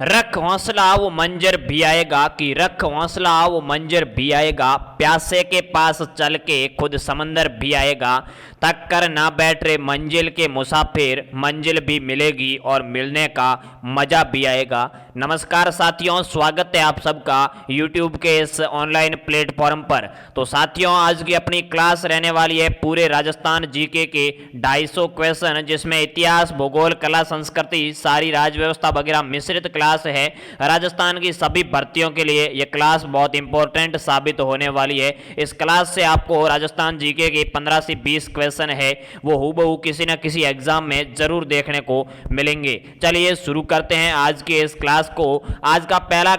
रख हौसला वो मंजर भी आएगा, कि रख हौसला वो मंजर भी आएगा, प्यासे के पास चल के खुद समंदर भी आएगा, तक कर ना बैठ रहे मंजिल के मुसाफिर, मंजिल भी मिलेगी और मिलने का मजा भी आएगा। नमस्कार साथियों, स्वागत है आप सबका YouTube के इस ऑनलाइन प्लेटफॉर्म पर। तो साथियों, आज की अपनी क्लास रहने वाली है पूरे राजस्थान जीके के 250 क्वेश्चन, जिसमें इतिहास, भूगोल, कला, संस्कृति, सारी राज व्यवस्था वगैरह मिश्रित क्लास है। राजस्थान की सभी भर्तियों के लिए यह क्लास बहुत इंपॉर्टेंट साबित होने वाली है। इस क्लास से आपको राजस्थान जीके के 15 से 20 क्वेश्चन है वो हूबहू किसी न किसी एग्जाम में जरूर देखने को मिलेंगे। चलिए शुरू करते हैं आज के इस क्लास को। आज का पहला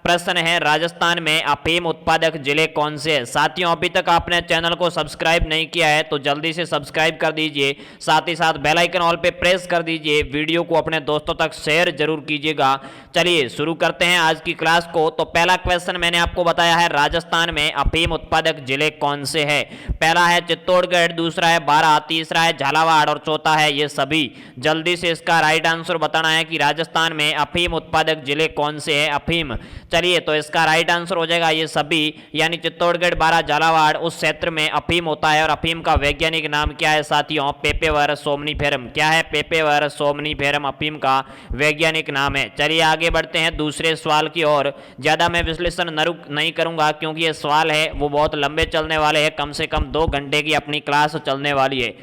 प्रश्न है, राजस्थान में अफीम उत्पादक जिले कौन से हैं? साथियों, अभी तक आपने चैनल को सब्सक्राइब नहीं किया है तो जल्दी से सब्सक्राइब कर दीजिए, साथ ही साथ बेल आइकन ऑल पे प्रेस कर दीजिए, वीडियो को अपने दोस्तों तक शेयर जरूर कीजिएगा। चलिए शुरू करते हैं आज की क्लास को। तो पहला क्वेश्चन मैंने आपको बताया है, राजस्थान में अफीम उत्पादक जिले कौन से है? पहला है चित्तौड़गढ़, दूसरा है बारां, तीसरा है झालावाड़ और चौथा है ये सभी। जल्दी से इसका राइट आंसर बताना है कि राजस्थान में अफीम उत्पादक जिले कौन से है। अफीम, चलिए तो इसका राइट आंसर हो जाएगा ये सभी, यानी चित्तौड़गढ़, बारां, झालावाड़ उस क्षेत्र में अफीम होता है। और अफीम का वैज्ञानिक नाम क्या है साथियों? पेपेवर सोमनिफेरम। क्या है? पेपेवर सोमनिफेरम अफीम का वैज्ञानिक नाम है। चलिए आगे बढ़ते हैं दूसरे सवाल की ओर। ज्यादा मैं विश्लेषण नहीं करूंगा क्योंकि ये सवाल है वो बहुत लंबे चलने वाले हैं, कम से कम 2 घंटे की अपनी क्लास चलने वाली है।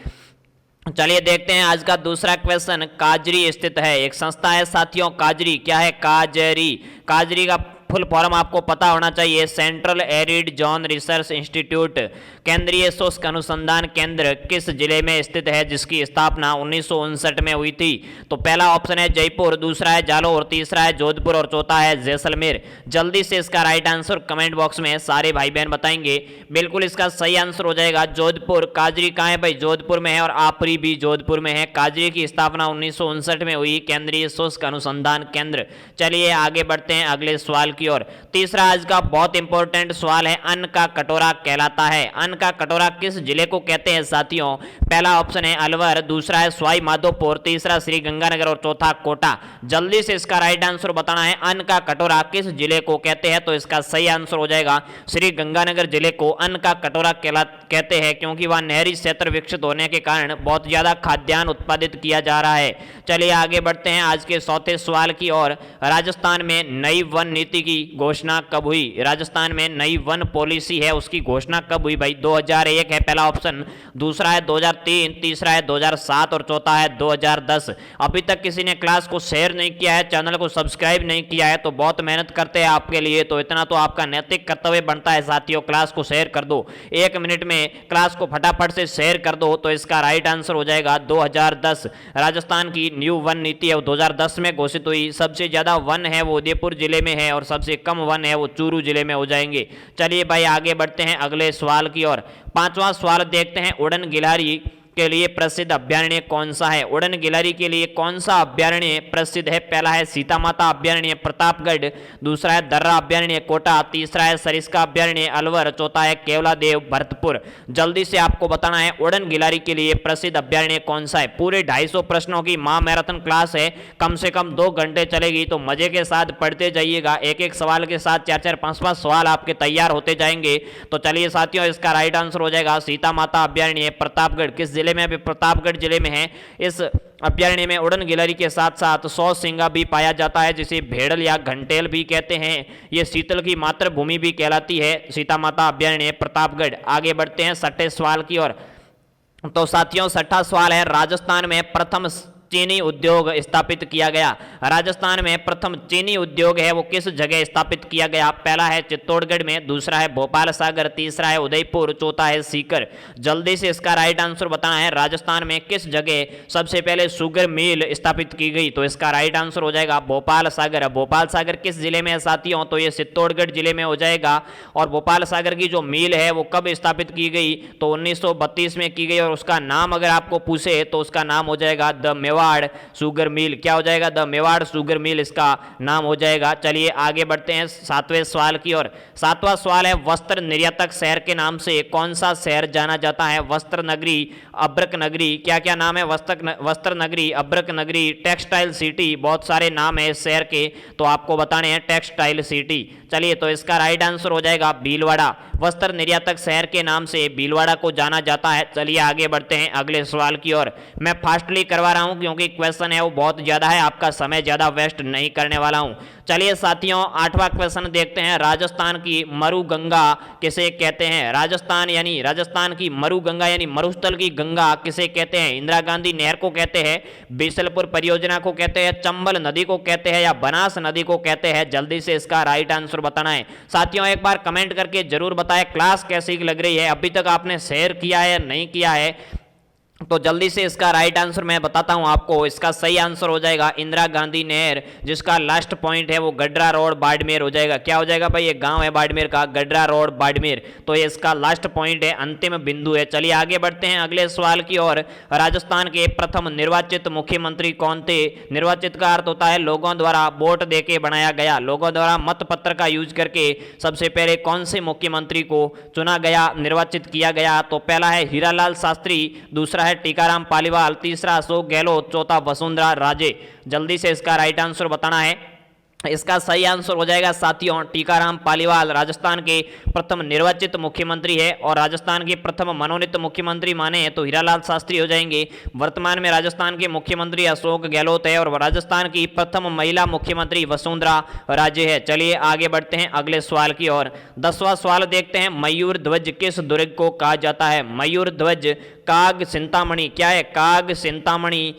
चलिए देखते हैं आज का दूसरा क्वेश्चन। काजरी स्थित है एक संस्था है साथियों, काजरी। क्या है? काजरी। काजरी का फुल फॉर्म आपको पता होना चाहिए, central arid zone research institute. केंद्रीय शुष्क अनुसंधान केंद्र किस जिले में स्थित है, जिसकी स्थापना 1959 में हुई थी? तो पहला ऑप्शन है जयपुर, दूसरा है जालौर, तीसरा है जोधपुर और चौथा है जैसलमेर। जल्दी से इसका राइट आंसर कमेंट बॉक्स में सारे भाई बहन बताएंगे। बिल्कुल इसका सही आंसर हो जाएगा जोधपुर। काजरी कहाँ है भाई? जोधपुर में है और आपरी भी जोधपुर में है। काजरी की स्थापना 1959 में हुई, केंद्रीय शुष्क अनुसंधान केंद्र। चलिए आगे बढ़ते हैं अगले सवाल की ओर। तीसरा आज का बहुत इंपॉर्टेंट सवाल है, अन्न का कटोरा कहलाता है। अन्न का कटोरा किस जिले को कहते हैं साथियों? पहला ऑप्शन है अलवर, दूसरा है सवाई माधोपुर, तीसरा श्री गंगानगर और चौथा कोटा। जल्दी से इसका राइट आंसर बताना है, अन्न का कटोरा किस जिले को कहते हैं? तो इसका सही आंसर हो जाएगा श्री गंगानगर जिले को अन्न का कटोरा कहते हैं, क्योंकि वह नहरी क्षेत्र विकसित होने के कारण बहुत ज्यादा खाद्यान्न उत्पादित किया जा रहा है। चलिए आगे बढ़ते हैं आज के चौथे सवाल की ओर। राजस्थान में नई वन नीति की घोषणा कब हुई? राजस्थान में नई वन पॉलिसी है उसकी घोषणा कब हुई भाई? 2001 है पहला ऑप्शन, दूसरा है 2003, तीसरा है 2007 और चौथा है 2010। अभी तक किसी ने क्लास को शेयर नहीं किया है, चैनल को सब्सक्राइब नहीं किया है तो बहुत मेहनत करते हैं आपके लिए, तो इतना तो आपका नैतिक कर्तव्य बनता है साथियों, क्लास को शेयर कर दो। 1 मिनट में क्लास को फटाफट से शेयर कर दो। तो इसका राइट आंसर हो जाएगा 2010। राजस्थान की न्यू वन नीति है वो 2010 में घोषित हुई। सबसे ज्यादा वन है वो उदयपुर जिले में है और सबसे कम वन है वो चूरू जिले में हो जाएंगे। चलिए भाई आगे बढ़ते हैं अगले सवाल की ओर। पांचवा सवाल देखते हैं, उड़न गिलहरी के लिए प्रसिद्ध अभ्यारण्य कौन सा है? उड़न गिलहरी के लिए कौन सा अभ्यारण्य प्रसिद्ध है? पहला है सीता माता अभ्यारण्य प्रतापगढ़, दूसरा है दर्रा अभ्यारण्य कोटा, तीसरा है सरिस्का अभ्यारण्य अलवर, चौथा है केवलादेव भरतपुर। जल्दी से आपको बताना है उड़न गिलहरी के लिए प्रसिद्ध अभ्यारण्य कौन सा है। पूरे 250 प्रश्नों की महामैराथन क्लास है, कम से कम 2 घंटे चलेगी, तो मजे के साथ पढ़ते जाइएगा। एक एक सवाल के साथ 4-4, 5-5 सवाल आपके तैयार होते जाएंगे। तो चलिए साथियों, इसका राइट आंसर हो जाएगा सीता माता अभ्यारण्य प्रतापगढ़। किस जिले में? अभी प्रतापगढ़ जिले में है। इस अभ्यारण्य में उड़न गिलहरी के साथ साथ 100 सिंगा भी पाया जाता है, जिसे भेड़ल या घंटेल भी कहते हैं। यह शीतल की मातृभूमि भी कहलाती है सीता माता अभ्यारण्य प्रतापगढ़। आगे बढ़ते हैं 6ठे सवाल की ओर। तो साथियों 6ठा सवाल है, राजस्थान में प्रथम चीनी उद्योग स्थापित किया गया। राजस्थान में प्रथम चीनी उद्योग है वो किस जगह स्थापित किया गया? पहला है चित्तौड़गढ़ में, दूसरा है भोपाल सागर, तीसरा है उदयपुर, चौथा है सीकर। जल्दी से इसका राइट आंसर बताना है, राजस्थान में किस जगह सबसे पहले शुगर मिल स्थापित की गई? तो इसका राइट आंसर हो जाएगा भोपाल सागर। भोपाल सागर किस जिले में है साथियों? तो ये चित्तौड़गढ़ जिले में हो जाएगा। और भोपाल सागर की जो मिल है वो कब स्थापित की गई? तो 1932 में की गई। और उसका नाम अगर आपको पूछे तो उसका नाम हो जाएगा द मेवा मेवाड़ शुगर मिल, क्या हो जाएगा, द मेवाड़ शुगर मिल इसका नाम हो जाएगा। चलिए आगे बढ़ते हैं 7वें सवाल की ओर। 7वां सवाल है, वस्त्र निर्यातक शहर के नाम से कौन सा शहर जाना जाता है? वस्त्र नगरी, अब्रक नगरी, क्या क्या नाम है? वस्त्र नगरी, अब्रक नगरी, टेक्सटाइल सिटी, बहुत सारे नाम है इस शहर के, तो आपको बताने हैं टेक्सटाइल सिटी। चलिए तो इसका राइट आंसर हो जाएगा भीलवाड़ा। वस्त्र निर्यातक शहर के नाम से भीलवाड़ा को जाना जाता है। चलिए आगे बढ़ते हैं अगले सवाल की ओर। मैं फास्टली करवा रहा हूं क्योंकि क्वेश्चन है वो बहुत ज्यादा है, आपका समय ज्यादा वेस्ट नहीं करने वाला हूं। चलिए साथियों 8वां क्वेश्चन देखते हैं। राजस्थान की मरुगंगा किसे कहते हैं? राजस्थान की मरुगंगा यानी मरुस्थल की गंगा किसे कहते हैं? इंदिरा गांधी नहर को कहते हैं, बीसलपुर परियोजना को कहते हैं, चंबल नदी को कहते हैं या बनास नदी को कहते हैं? जल्दी से इसका राइट आंसर बताना है। साथियों एक बार कमेंट करके जरूर बताएं क्लास कैसी लग रही है, अभी तक आपने शेयर किया है या नहीं किया है, तो जल्दी से इसका राइट आंसर मैं बताता हूं आपको। इसका सही आंसर हो जाएगा इंदिरा गांधी नहर, जिसका लास्ट पॉइंट है वो गडरा रोड बाड़मेर हो जाएगा। क्या हो जाएगा भाई? ये गांव है बाड़मेर का, गडरा रोड बाड़मेर, तो ये इसका लास्ट पॉइंट है, अंतिम बिंदु है। चलिए आगे बढ़ते हैं अगले सवाल की ओर। राजस्थान के प्रथम निर्वाचित मुख्यमंत्री कौन थे? निर्वाचित का अर्थ होता है लोगों द्वारा वोट देके बनाया गया, लोगों द्वारा मत पत्र का यूज करके सबसे पहले कौन से मुख्यमंत्री को चुना गया, निर्वाचित किया गया? तो पहला है हीरालाल शास्त्री, दूसरा है टीकाराम पालीवाल, तीसरा अशोक गहलोत, चौथा वसुंधरा राजे। जल्दी से इसका राइट आंसर बताना है। इसका सही आंसर हो जाएगा साथियों टीकाराम पालीवाल, राजस्थान के प्रथम निर्वाचित मुख्यमंत्री है। और राजस्थान के प्रथम मनोनीत मुख्यमंत्री माने हैं तो हीरालाल शास्त्री हो जाएंगे। वर्तमान में राजस्थान के मुख्यमंत्री अशोक गहलोत है और राजस्थान की प्रथम महिला मुख्यमंत्री वसुंधरा राजे है। चलिए आगे बढ़ते हैं अगले सवाल की ओर। 10वां सवाल देखते हैं। मयूर ध्वज किस दुर्ग को कहा जाता है? मयूर ध्वज काग चिंतामणि, क्या है? काग चिंतामणि,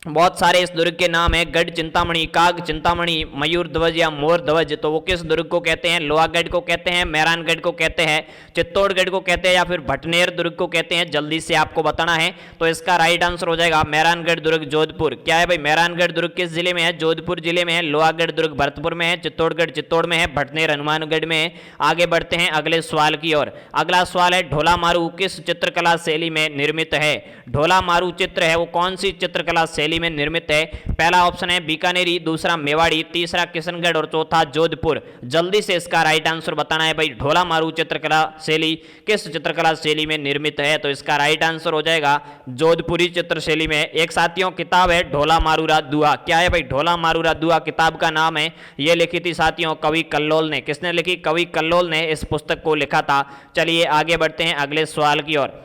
बहुत सारे इस दुर्ग के नाम है, गढ़ चिंतामणि, काग चिंतामणि, मयूर ध्वज या मोर ध्वज, तो वो किस दुर्ग को कहते हैं? लोहागढ़ को कहते हैं, मेहरानगढ़ को कहते हैं, चित्तौड़गढ़ को कहते हैं या फिर भटनेर दुर्ग को कहते हैं? जल्दी से आपको बताना है। तो इसका राइट आंसर हो जाएगा मेहरानगढ़ दुर्ग जोधपुर। क्या है भाई? मेहरानगढ़ दुर्ग किस जिले में है? जोधपुर जिले में है। लोहागढ़ दुर्ग भरतपुर में है, चित्तौड़गढ़ चित्तौड़ में है, भटनेर हनुमानगढ़ में है। आगे बढ़ते हैं अगले सवाल की ओर। अगला सवाल है ढोला मारू किस चित्रकला शैली में निर्मित है? ढोला मारू चित्र है वो कौन सी चित्रकला शैली में निर्मित है? पहला ऑप्शन है बीकानेरी, दूसरा मेवाड़ी, तीसरा किशनगढ़ और चौथा जोधपुर। जल्दी से इसका राइट आंसर बताना है भाई। ढोला मारू चित्रकला शैली किस चित्रकला शैली में निर्मित है? तो इसका राइट आंसर हो जाएगा जोधपुरी चित्र शैली में। एक साथियों किताब है ढोला मारूरा दुआ, क्या है भाई? ढोला मारूरा दुआ किताब का नाम है। यह लिखी थी साथियों कवि कल्लोल ने। किसने लिखी? कवि कल्लोल ने इस पुस्तक को लिखा था। चलिए आगे बढ़ते हैं अगले सवाल की ओर।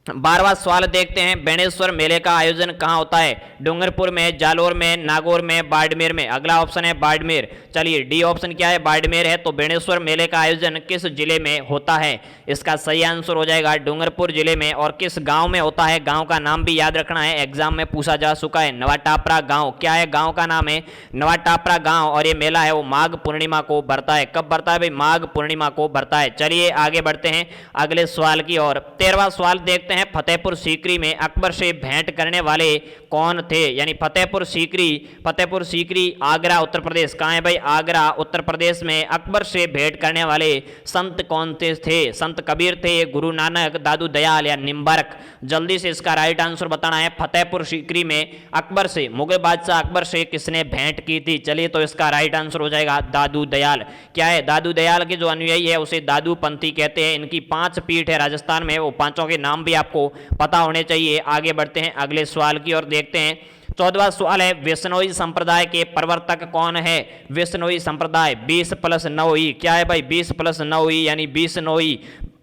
12वां सवाल देखते हैं। बेणेश्वर मेले का आयोजन कहाँ होता है? डूंगरपुर में, जालोर में, नागौर में, बाड़मेर में? अगला ऑप्शन है बाड़मेर। चलिए डी ऑप्शन क्या है? बाड़मेर है। तो बेणेश्वर मेले का आयोजन किस जिले में होता है? इसका सही आंसर हो जाएगा डूंगरपुर जिले में। और किस गांव में होता है? गांव का नाम भी याद रखना है, एग्जाम में पूछा जा चुका है। नवाटापरा गांव, क्या है? गांव का नाम है नवाटापरा गांव। और ये मेला है वो माघ पूर्णिमा को भरता है। कब भरता है भाई? माघ पूर्णिमा को भरता है। चलिए आगे बढ़ते हैं अगले सवाल की ओर। 13वां सवाल देखते हैं। फतेहपुर सीकरी में अकबर से भेंट करने वाले कौन थे? यानी फतेहपुर सीकरी आगरा उत्तर प्रदेश, कहाँ है भाई? आगरा उत्तर प्रदेश में अकबर से भेंट करने वाले संत कौन थे? संत कबीर थे, गुरु नानक, दादू दयाल या निम्बारक? जल्दी से इसका राइट आंसर बताना है। फतेहपुर सीकरी में अकबर से, मुगल बादशाह अकबर से किसने भेंट की थी? चलिए तो इसका राइट आंसर हो जाएगा दादू दयाल। क्या है? दादू दयाल के जो अनुयायी है उसे दादू पंथी कहते हैं। इनकी 5 पीठ है राजस्थान में, वो पांचों के नाम भी आपको पता होने चाहिए। आगे बढ़ते हैं अगले सवाल की ओर देखते हैं। 14वां सवाल है। विश्नोई संप्रदाय के प्रवर्तक कौन है? विश्नोई संप्रदाय 20+9 क्या है भाई? 20+9 यानी 20 नोई।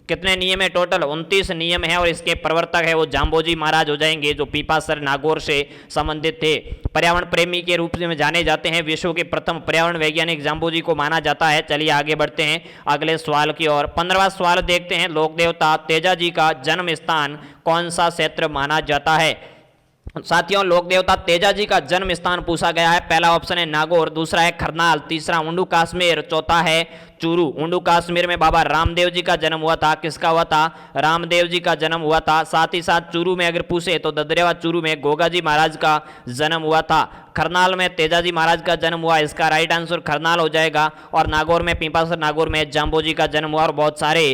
कितने नियम है टोटल? 29 नियम है। और इसके प्रवर्तक है वो जाम्बोजी महाराज हो जाएंगे, जो पीपासर नागौर से संबंधित थे। पर्यावरण प्रेमी के रूप में जाने जाते हैं। विश्व के प्रथम पर्यावरण वैज्ञानिक जाम्बोजी को माना जाता है। चलिए आगे बढ़ते हैं अगले सवाल की ओर। 15वां सवाल देखते हैं। लोक देवता तेजाजी का जन्म स्थान कौन सा क्षेत्र माना जाता है? साथियों लोक देवता तेजाजी का जन्म स्थान पूछा गया है। पहला ऑप्शन है नागौर, दूसरा है खरनाल, तीसरा उंडू कश्मीर, चौथा है चूरू। उंडू कश्मीर में बाबा रामदेव जी का जन्म हुआ था। किसका हुआ था? रामदेव जी का जन्म हुआ था। साथ ही साथ चूरू में अगर पूछे तो ददरेवा चूरू में गोगाजी महाराज का जन्म हुआ था। खरनाल में तेजाजी महाराज का जन्म हुआ, इसका राइट आंसर खरनाल हो जाएगा। और नागौर में, पीपासर नागौर में जाम्बोजी का जन्म हुआ और बहुत सारे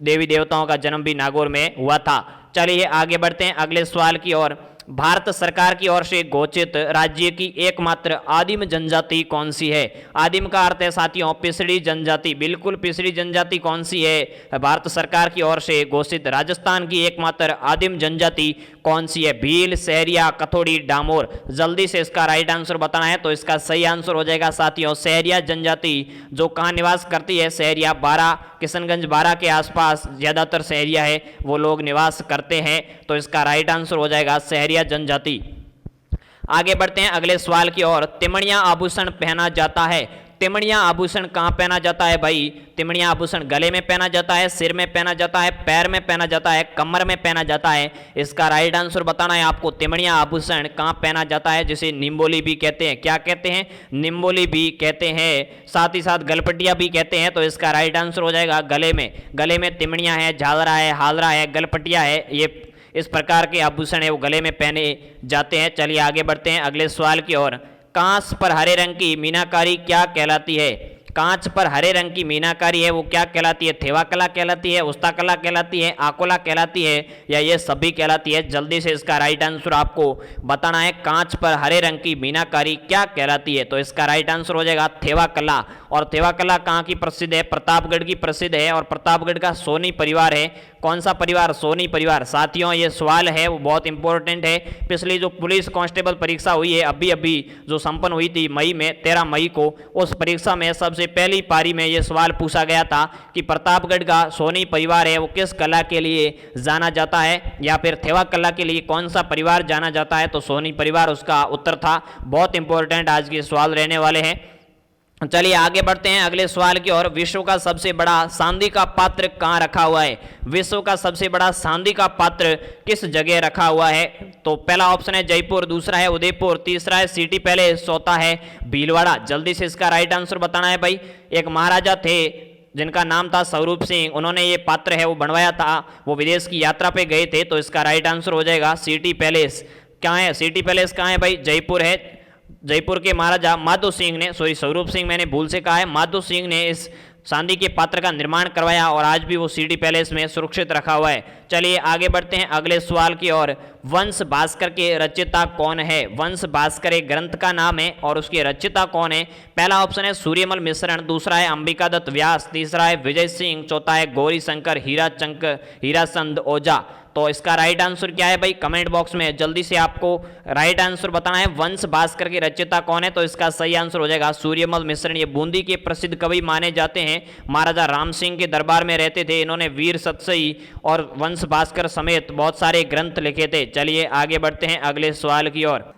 देवी देवताओं का जन्म भी नागौर में हुआ था। चलिए आगे बढ़ते हैं अगले सवाल की ओर। भारत सरकार की ओर से घोषित राज्य की एकमात्र आदिम जनजाति कौन सी है? आदिम का अर्थ है साथियों पिछड़ी जनजाति। बिल्कुल पिछड़ी जनजाति कौन सी है? भारत सरकार की ओर से घोषित राजस्थान की एकमात्र आदिम जनजाति कौन सी है? भील, सहरिया, कथोड़ी, डामोर। जल्दी से इसका राइट आंसर बताना है। तो इसका सही आंसर हो जाएगा साथियों सहरिया जनजाति, जो कहाँ निवास करती है? सहरिया, बारा, किशनगंज बारा के आसपास ज्यादातर सहरिया है वो लोग निवास करते हैं। तो इसका राइट आंसर हो जाएगा सहरिया जनजाति। आगे बढ़ते हैं अगले सवाल की ओर। तिमणिया आभूषण पहना जाता है। तिमणिया आभूषण कहाँ पहना जाता है भाई? तिमणिया आभूषण गले में पहना जाता है, सिर में पहना जाता है, पैर में पहना जाता है, कमर में पहना जाता है। इसका राइट आंसर बताना है आपको। तिमणिया आभूषण कहाँ पहना जाता है, जिसे निम्बोली भी कहते हैं। क्या कहते हैं? निम्बोली भी कहते हैं, साथ ही साथ गलपटिया भी कहते हैं। तो इसका राइट आंसर हो जाएगा गले में। गले में तिमणिया है, झालरा है, हालरा है, गलपटिया है, ये इस प्रकार के आभूषण है वो गले में पहने जाते हैं। चलिए आगे बढ़ते हैं अगले सवाल की ओर। कांच पर हरे रंग की मीनाकारी क्या कहलाती है? कांच पर हरे रंग की मीनाकारी है वो क्या कहलाती है? थेवा कला कहलाती है, उस्ता कला कहलाती है, आकोला कहलाती है, या ये सभी कहलाती है? जल्दी से इसका राइट आंसर आपको बताना है। कांच पर हरे रंग की मीनाकारी क्या कहलाती है? तो इसका राइट आंसर हो जाएगा थेवा कला। और थेवा कला कहाँ की प्रसिद्ध है? प्रतापगढ़ की प्रसिद्ध है। और प्रतापगढ़ का सोनी परिवार है। कौन सा परिवार? सोनी परिवार। साथियों ये सवाल है वो बहुत इंपॉर्टेंट है। पिछली जो पुलिस कांस्टेबल परीक्षा हुई है अभी अभी जो संपन्न हुई थी मई में, 13 मई को, उस परीक्षा में सबसे पहली पारी में यह सवाल पूछा गया था कि प्रतापगढ़ का सोनी परिवार है वो किस कला के लिए जाना जाता है, या फिर थेवा कला के लिए कौन सा परिवार जाना जाता है? तो सोनी परिवार उसका उत्तर था। बहुत इंपॉर्टेंट आज के सवाल रहने वाले हैं। चलिए आगे बढ़ते हैं अगले सवाल की ओर। विश्व का सबसे बड़ा चांदी का पात्र कहाँ रखा हुआ है? विश्व का सबसे बड़ा चांदी का पात्र किस जगह रखा हुआ है? तो पहला ऑप्शन है जयपुर, दूसरा है उदयपुर, तीसरा है सिटी पैलेस, चौथा है भीलवाड़ा। जल्दी से इसका राइट आंसर बताना है भाई। एक महाराजा थे जिनका नाम था स्वरूप सिंह, उन्होंने ये पात्र है वो बनवाया था, वो विदेश की यात्रा पे गए थे। तो इसका राइट आंसर हो जाएगा सिटी पैलेस। कहाँ है सिटी पैलेस? कहाँ है भाई? जयपुर है। जयपुर के महाराजा माधो सिंह ने, सॉरी स्वरूप सिंह मैंने भूल से कहा है, माधो सिंह ने इस चांदी के पात्र का निर्माण करवाया और आज भी वो सिटी पैलेस में सुरक्षित रखा हुआ है। चलिए आगे बढ़ते हैं अगले सवाल की ओर। वंश भास्कर के रचयिता कौन है? वंश भास्कर एक ग्रंथ का नाम है और उसके रचयिता कौन है? पहला ऑप्शन है सूर्यमल मिश्रण, दूसरा है अंबिका दत्त व्यास, तीसरा है विजय सिंह, चौथा है गौरी शंकर हीराचंद ओझा। तो इसका राइट आंसर क्या है भाई? कमेंट बॉक्स में जल्दी से आपको राइट आंसर बताना है। वंश भास्कर के रचयिता कौन है? तो इसका सही आंसर हो जाएगा सूर्यमल मिश्रण। ये बूंदी के प्रसिद्ध कवि माने जाते हैं। महाराजा राम सिंह के दरबार में रहते थे। इन्होंने वीर सतसई और वंश भास्कर समेत बहुत सारे ग्रंथ लिखे थे। चलिए आगे बढ़ते हैं अगले सवाल की ओर।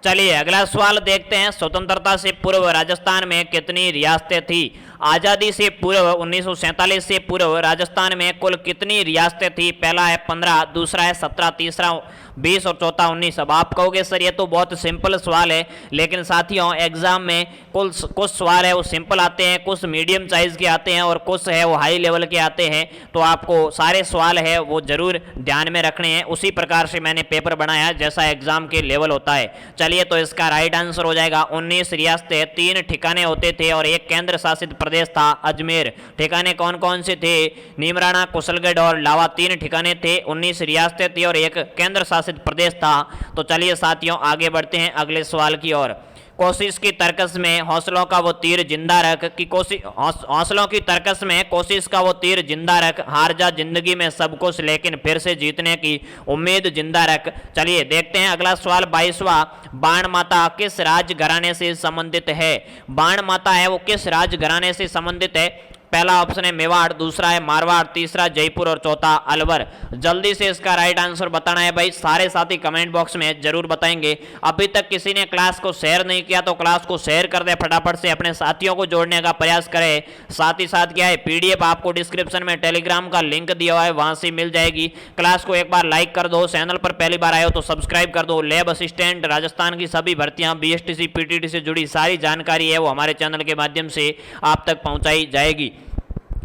चलिए अगला सवाल देखते हैं। स्वतंत्रता से पूर्व राजस्थान में कितनी रियासतें थी? आज़ादी से पूर्व 1947 से पूर्व राजस्थान में कुल कितनी रियासतें थी? पहला है 15, दूसरा है 17, तीसरा 20 और चौथा 19। अब आप कहोगे सर ये तो बहुत सिंपल सवाल है, लेकिन साथियों एग्जाम में कुछ सवाल है वो सिंपल आते हैं, कुछ मीडियम साइज के आते हैं और कुछ है वो हाई लेवल के आते हैं। तो आपको सारे सवाल है वो जरूर ध्यान में रखने हैं। उसी प्रकार से मैंने पेपर बनाया जैसा एग्जाम के लेवल होता है। चलिए तो इसका राइट आंसर हो जाएगा 19 रियासतें, 3 ठिकाने होते थे और एक केंद्र शासित प्रदेश था अजमेर। ठिकाने कौन कौन से थे? नीमराना, कुशलगढ़ और लावा, 3 ठिकाने थे। 19 रियासतें थी और एक केंद्र शासित प्रदेश था। तो चलिए साथियों आगे बढ़ते हैं अगले सवाल की ओर। कोशिश की तरकस में हौसलों का वो तीर जिंदा रख की हौसलों की तरकस में कोशिश का वो तीर जिंदा रख, हार जा जिंदगी में सब कुछ लेकिन फिर से जीतने की उम्मीद जिंदा रख। चलिए देखते हैं अगला सवाल 22वां। बाण माता किस राज घराने से संबंधित है? बाण माता है वो किस राज घराने से संबंधित है? पहला ऑप्शन है मेवाड़, दूसरा है मारवाड़, तीसरा जयपुर और चौथा अलवर। जल्दी से इसका राइट आंसर बताना है भाई। सारे साथी कमेंट बॉक्स में जरूर बताएंगे। अभी तक किसी ने क्लास को शेयर नहीं किया तो क्लास को शेयर कर दे, फटाफट से अपने साथियों को जोड़ने का प्रयास करें। साथ ही साथ क्या है पीडीएफ आपको डिस्क्रिप्शन में टेलीग्राम का लिंक दिया हुआ है, वहां से मिल जाएगी। क्लास को एक बार लाइक कर दो, चैनल पर पहली बार आए हो तो सब्सक्राइब कर दो। लैब असिस्टेंट, राजस्थान की सभी भर्तियां, बीएसटीसी पीटीटी से जुड़ी सारी जानकारी है वो हमारे चैनल के माध्यम से आप तक पहुंचाई जाएगी।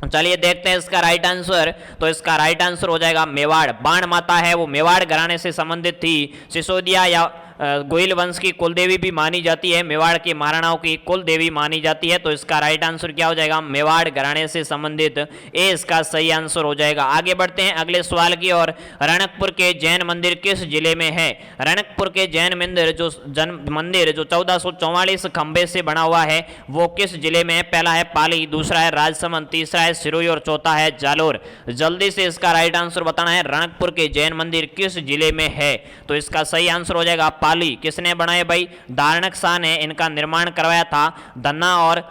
चलिए देखते हैं इसका राइट आंसर। तो इसका राइट आंसर हो जाएगा मेवाड़। बाण माता है वो मेवाड़ घराने से संबंधित थी। सिसोदिया या गोइल वंश की कुल देवी भी मानी जाती है, मेवाड़ के महाराणाओं की कुल देवी मानी जाती है। तो इसका राइट आंसर क्या हो जाएगा, मेवाड़ घराने से संबंधित, ए इसका सही आंसर हो जाएगा। आगे बढ़ते हैं अगले सवाल की ओर। रणकपुर के जैन मंदिर किस जिले में है? रणकपुर के जैन मंदिर जो 1444 खंबे से बना हुआ है वो किस जिले में है? पहला है पाली, दूसरा है राजसमंद, तीसरा है सिरोही और चौथा है जालोर। जल्दी से इसका राइट आंसर बताना है, रणकपुर के जैन मंदिर किस जिले में है? तो इसका सही आंसर हो जाएगा पाली। किसने बनाए भाई? धारणक शाह ने इनका निर्माण करवाया था। धन्ना और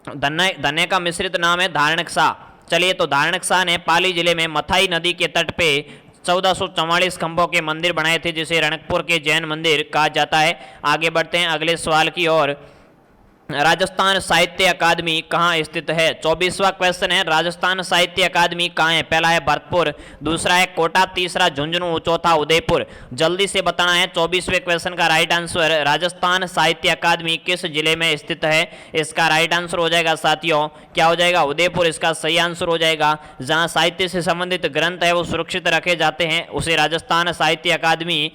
धन्ने का मिश्रित नाम है धारणक शाह। चलिए, तो धारणक शाह ने पाली जिले में मथाई नदी के तट पे 1444 खंभों के मंदिर बनाए थे, जिसे रणकपुर के जैन मंदिर कहा जाता है। आगे बढ़ते हैं अगले सवाल की ओर। राजस्थान साहित्य अकादमी कहाँ स्थित है? 24वां क्वेश्चन है, राजस्थान साहित्य अकादमी कहाँ है? पहला है भरतपुर, दूसरा है कोटा, तीसरा झुंझुनू, चौथा उदयपुर। जल्दी से बताना है 24वें क्वेश्चन का राइट आंसर। राजस्थान साहित्य अकादमी किस जिले में स्थित है? इसका राइट आंसर हो जाएगा साथियों, क्या हो जाएगा? उदयपुर इसका सही आंसर हो जाएगा। जहाँ साहित्य से संबंधित ग्रंथ है वो सुरक्षित रखे जाते हैं उसे राजस्थान साहित्य अकादमी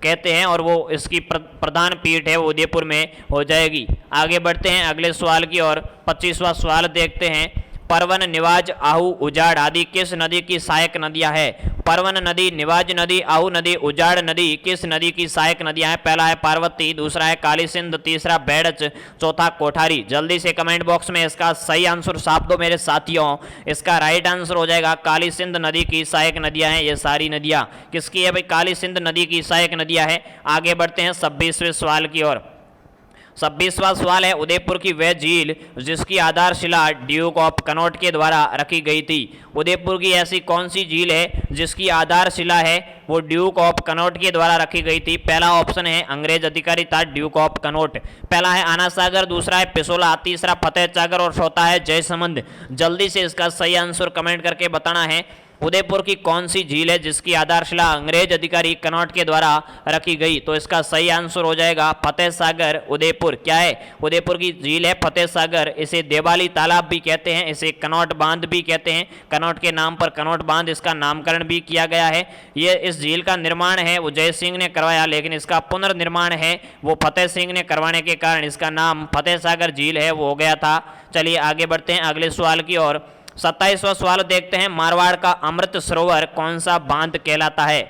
कहते हैं, और वो इसकी प्रधान पीठ है वो उदयपुर में हो जाएगी। आगे बढ़ते हैं अगले सवाल की ओर। 25वां सवाल देखते हैं। परवन, निवाज, आहू, उजाड़ आदि किस नदी की सहायक नदियां हैं? परवन नदी, निवाज नदी, आहू नदी, उजाड़ नदी किस नदी की सहायक नदियां हैं? पहला है पार्वती, दूसरा है काली सिंध, तीसरा बेड़च, चौथा कोठारी। जल्दी से कमेंट बॉक्स में इसका सही आंसर छाप दो मेरे साथियों। इसका राइट आंसर हो जाएगा काली सिंध नदी की सहायक नदियां हैं ये सारी नदियां। किसकी है भाई? काली सिंध नदी की सहायक नदियां हैं। आगे बढ़ते हैं 26वें सवाल की ओर। 26वां सवाल है, उदयपुर की वह झील जिसकी आधारशिला ड्यूक ऑफ कनॉट के द्वारा रखी गई थी। उदयपुर की ऐसी कौन सी झील है जिसकी आधारशिला है वो ड्यूक ऑफ कनॉट के द्वारा रखी गई थी? पहला ऑप्शन है अंग्रेज अधिकारी था ड्यूक ऑफ कनॉट, पहला है आना सागर, दूसरा है पिसोला, तीसरा फतेह सागर और चौथा है जयसमंद। जल्दी से इसका सही आंसर कमेंट करके बताना है। उदयपुर की कौन सी झील है जिसकी आधारशिला अंग्रेज अधिकारी कनॉट के द्वारा रखी गई? तो इसका सही आंसर हो जाएगा फतेह सागर उदयपुर। क्या है? उदयपुर की झील है फतेह सागर। इसे देवाली तालाब भी कहते हैं, इसे कनॉट बांध भी कहते हैं। कनॉट के नाम पर कनॉट बांध इसका नामकरण भी किया गया है। ये इस झील का निर्माण है वो जय सिंह ने करवाया, लेकिन इसका पुनर्निर्माण है वो फतेह सिंह ने करवाने के कारण इसका नाम फतेह सागर झील है वो हो गया था। चलिए आगे बढ़ते हैं अगले सवाल की ओर। 27वां सवाल देखते हैं। मारवाड़ का अमृत सरोवर कौन सा बांध कहलाता है?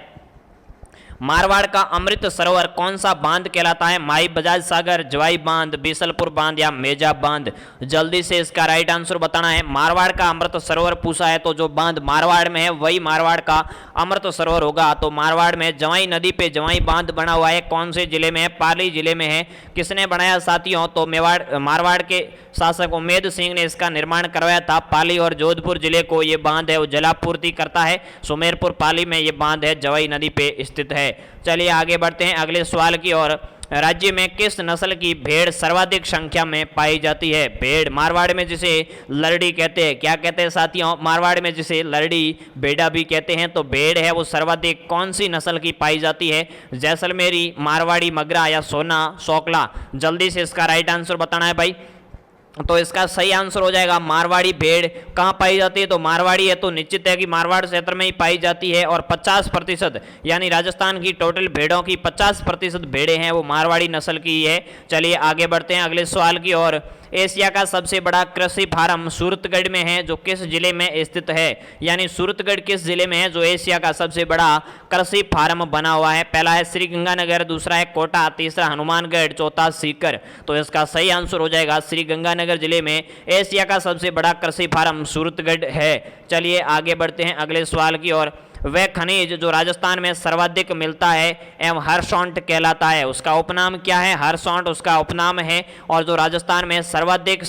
मारवाड़ का अमृत सरोवर कौन सा बांध कहलाता है? माई बजाज सागर, जवाई बांध, बीसलपुर बांध या मेजा बांध। जल्दी से इसका राइट आंसर बताना है। मारवाड़ का अमृत सरोवर पूछा है तो जो बांध मारवाड़ में है वही मारवाड़ का अमृत सरोवर होगा। तो मारवाड़ में जवाई नदी पे जवाई बांध बना हुआ है। कौन से जिले में है? पाली जिले में है। किसने बनाया साथियों? तो मारवाड़ के शासक उमेद सिंह ने इसका निर्माण करवाया था। पाली और जोधपुर जिले को ये बांध है वो जलापूर्ति करता है। सुमेरपुर पाली में ये बांध है जवाई नदी पे स्थित है। चलिए आगे बढ़ते हैं अगले सवाल की ओर। राज्य में किस नस्ल की भेड़ सर्वाधिक संख्या में पाई जाती है? भेड़, मारवाड़ में जिसे लरड़ी कहते हैं। क्या कहते हैं साथियों? मारवाड़ में जिसे लरड़ी बेड़ा भी कहते हैं। तो भेड़ है वो सर्वाधिक कौन सी नस्ल की पाई जाती है? जैसलमेरी, मारवाड़ी मगरा या सोना सोकला। जल्दी से इसका राइट आंसर बताना है भाई। तो इसका सही आंसर हो जाएगा मारवाड़ी भेड़। कहाँ पाई जाती है? तो मारवाड़ी है तो निश्चित है कि मारवाड़ क्षेत्र में ही पाई जाती है। और 50% यानी राजस्थान की टोटल भेड़ों की 50% भेड़ें हैं वो मारवाड़ी नस्ल की ही है। चलिए आगे बढ़ते हैं अगले सवाल की ओर। एशिया का सबसे बड़ा कृषि फार्म सूरतगढ़ में है जो किस जिले में स्थित है? यानी सूरतगढ़ किस जिले में है जो एशिया का सबसे बड़ा कृषि फार्म बना हुआ है? पहला है श्रीगंगानगर, दूसरा है कोटा, तीसरा हनुमानगढ़, चौथा सीकर। तो इसका सही आंसर हो जाएगा श्रीगंगानगर जिले में एशिया का सबसे बड़ा कृषि फार्म सूरतगढ़ है। चलिए आगे बढ़ते हैं अगले सवाल की ओर। वह खनिज जो राजस्थान में सर्वाधिक मिलता है एवं हरसौंट कहलाता है, उसका उपनाम क्या है? हरसौंट उसका उपनाम है। और जो राजस्थान में सर्वाधिक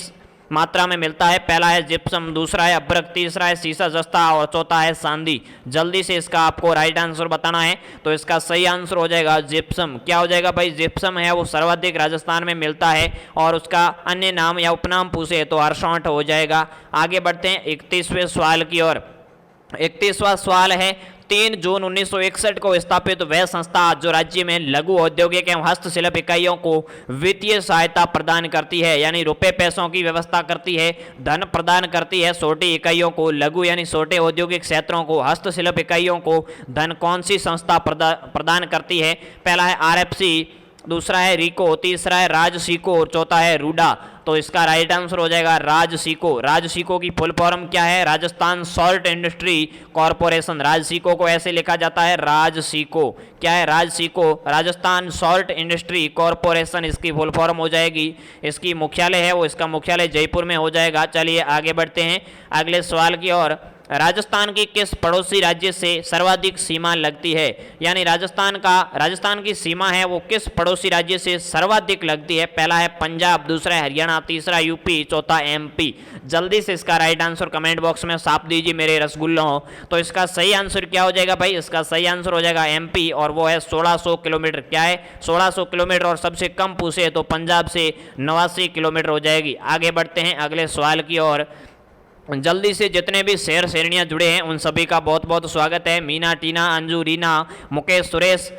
मात्रा में मिलता है, पहला है जिप्सम, दूसरा है अभ्रक, तीसरा है सीसा जस्ता और चौथा है सांदी। जल्दी से इसका आपको राइट आंसर बताना है। तो इसका सही आंसर हो जाएगा जिप्सम। क्या हो जाएगा भाई? जिप्सम है वो सर्वाधिक राजस्थान में मिलता है और उसका अन्य नाम या उपनाम पूछे तो हरसौंट हो जाएगा। आगे बढ़ते हैं 31वें सवाल की ओर। 31वां सवाल है, 3 जून 1961 को स्थापित वह संस्था जो राज्य में लघु औद्योगिक एवं हस्तशिल्प इकाइयों को वित्तीय सहायता प्रदान करती है, यानी रुपए पैसों की व्यवस्था करती है, धन प्रदान करती है छोटी इकाइयों को, लघु यानी छोटे औद्योगिक क्षेत्रों को, हस्तशिल्प इकाइयों को धन कौन सी संस्था प्रदान करती है? पहला है आरएफसी, दूसरा है रिको, तीसरा है राजसिको और चौथा है रूडा। तो इसका राइट आंसर हो जाएगा राजसिको। राजसिको की फुल फॉर्म क्या है? Rajasthan salt industry corporation. RAJSICO को ऐसे लिखा जाता है राजसिको। क्या है? RAJSICO, Rajasthan salt industry corporation इसकी फुल फॉर्म हो जाएगी। इसकी मुख्यालय है वो, इसका मुख्यालय जयपुर में हो जाएगा। चलिए आगे बढ़ते हैं अगले सवाल की ओर। राजस्थान की किस पड़ोसी राज्य से सर्वाधिक सीमा लगती है? यानी राजस्थान की सीमा है वो किस पड़ोसी राज्य से सर्वाधिक लगती है? पहला है पंजाब, दूसरा है हरियाणा, तीसरा यूपी, चौथा एमपी। जल्दी से इसका राइट आंसर कमेंट बॉक्स में छाप दीजिए मेरे रसगुल्लों। तो इसका सही आंसर क्या हो जाएगा भाई? इसका सही आंसर हो जाएगा एमपी और वो है 1600 किलोमीटर। क्या है? 1600 किलोमीटर। और सबसे कम पूछे तो पंजाब से 89 किलोमीटर हो जाएगी। आगे बढ़ते हैं अगले सवाल की ओर। जल्दी से जितने भी शेर शेरनियाँ जुड़े हैं उन सभी का बहुत बहुत स्वागत है। मीना, टीना, अंजू, रीना, मुकेश, सुरेश,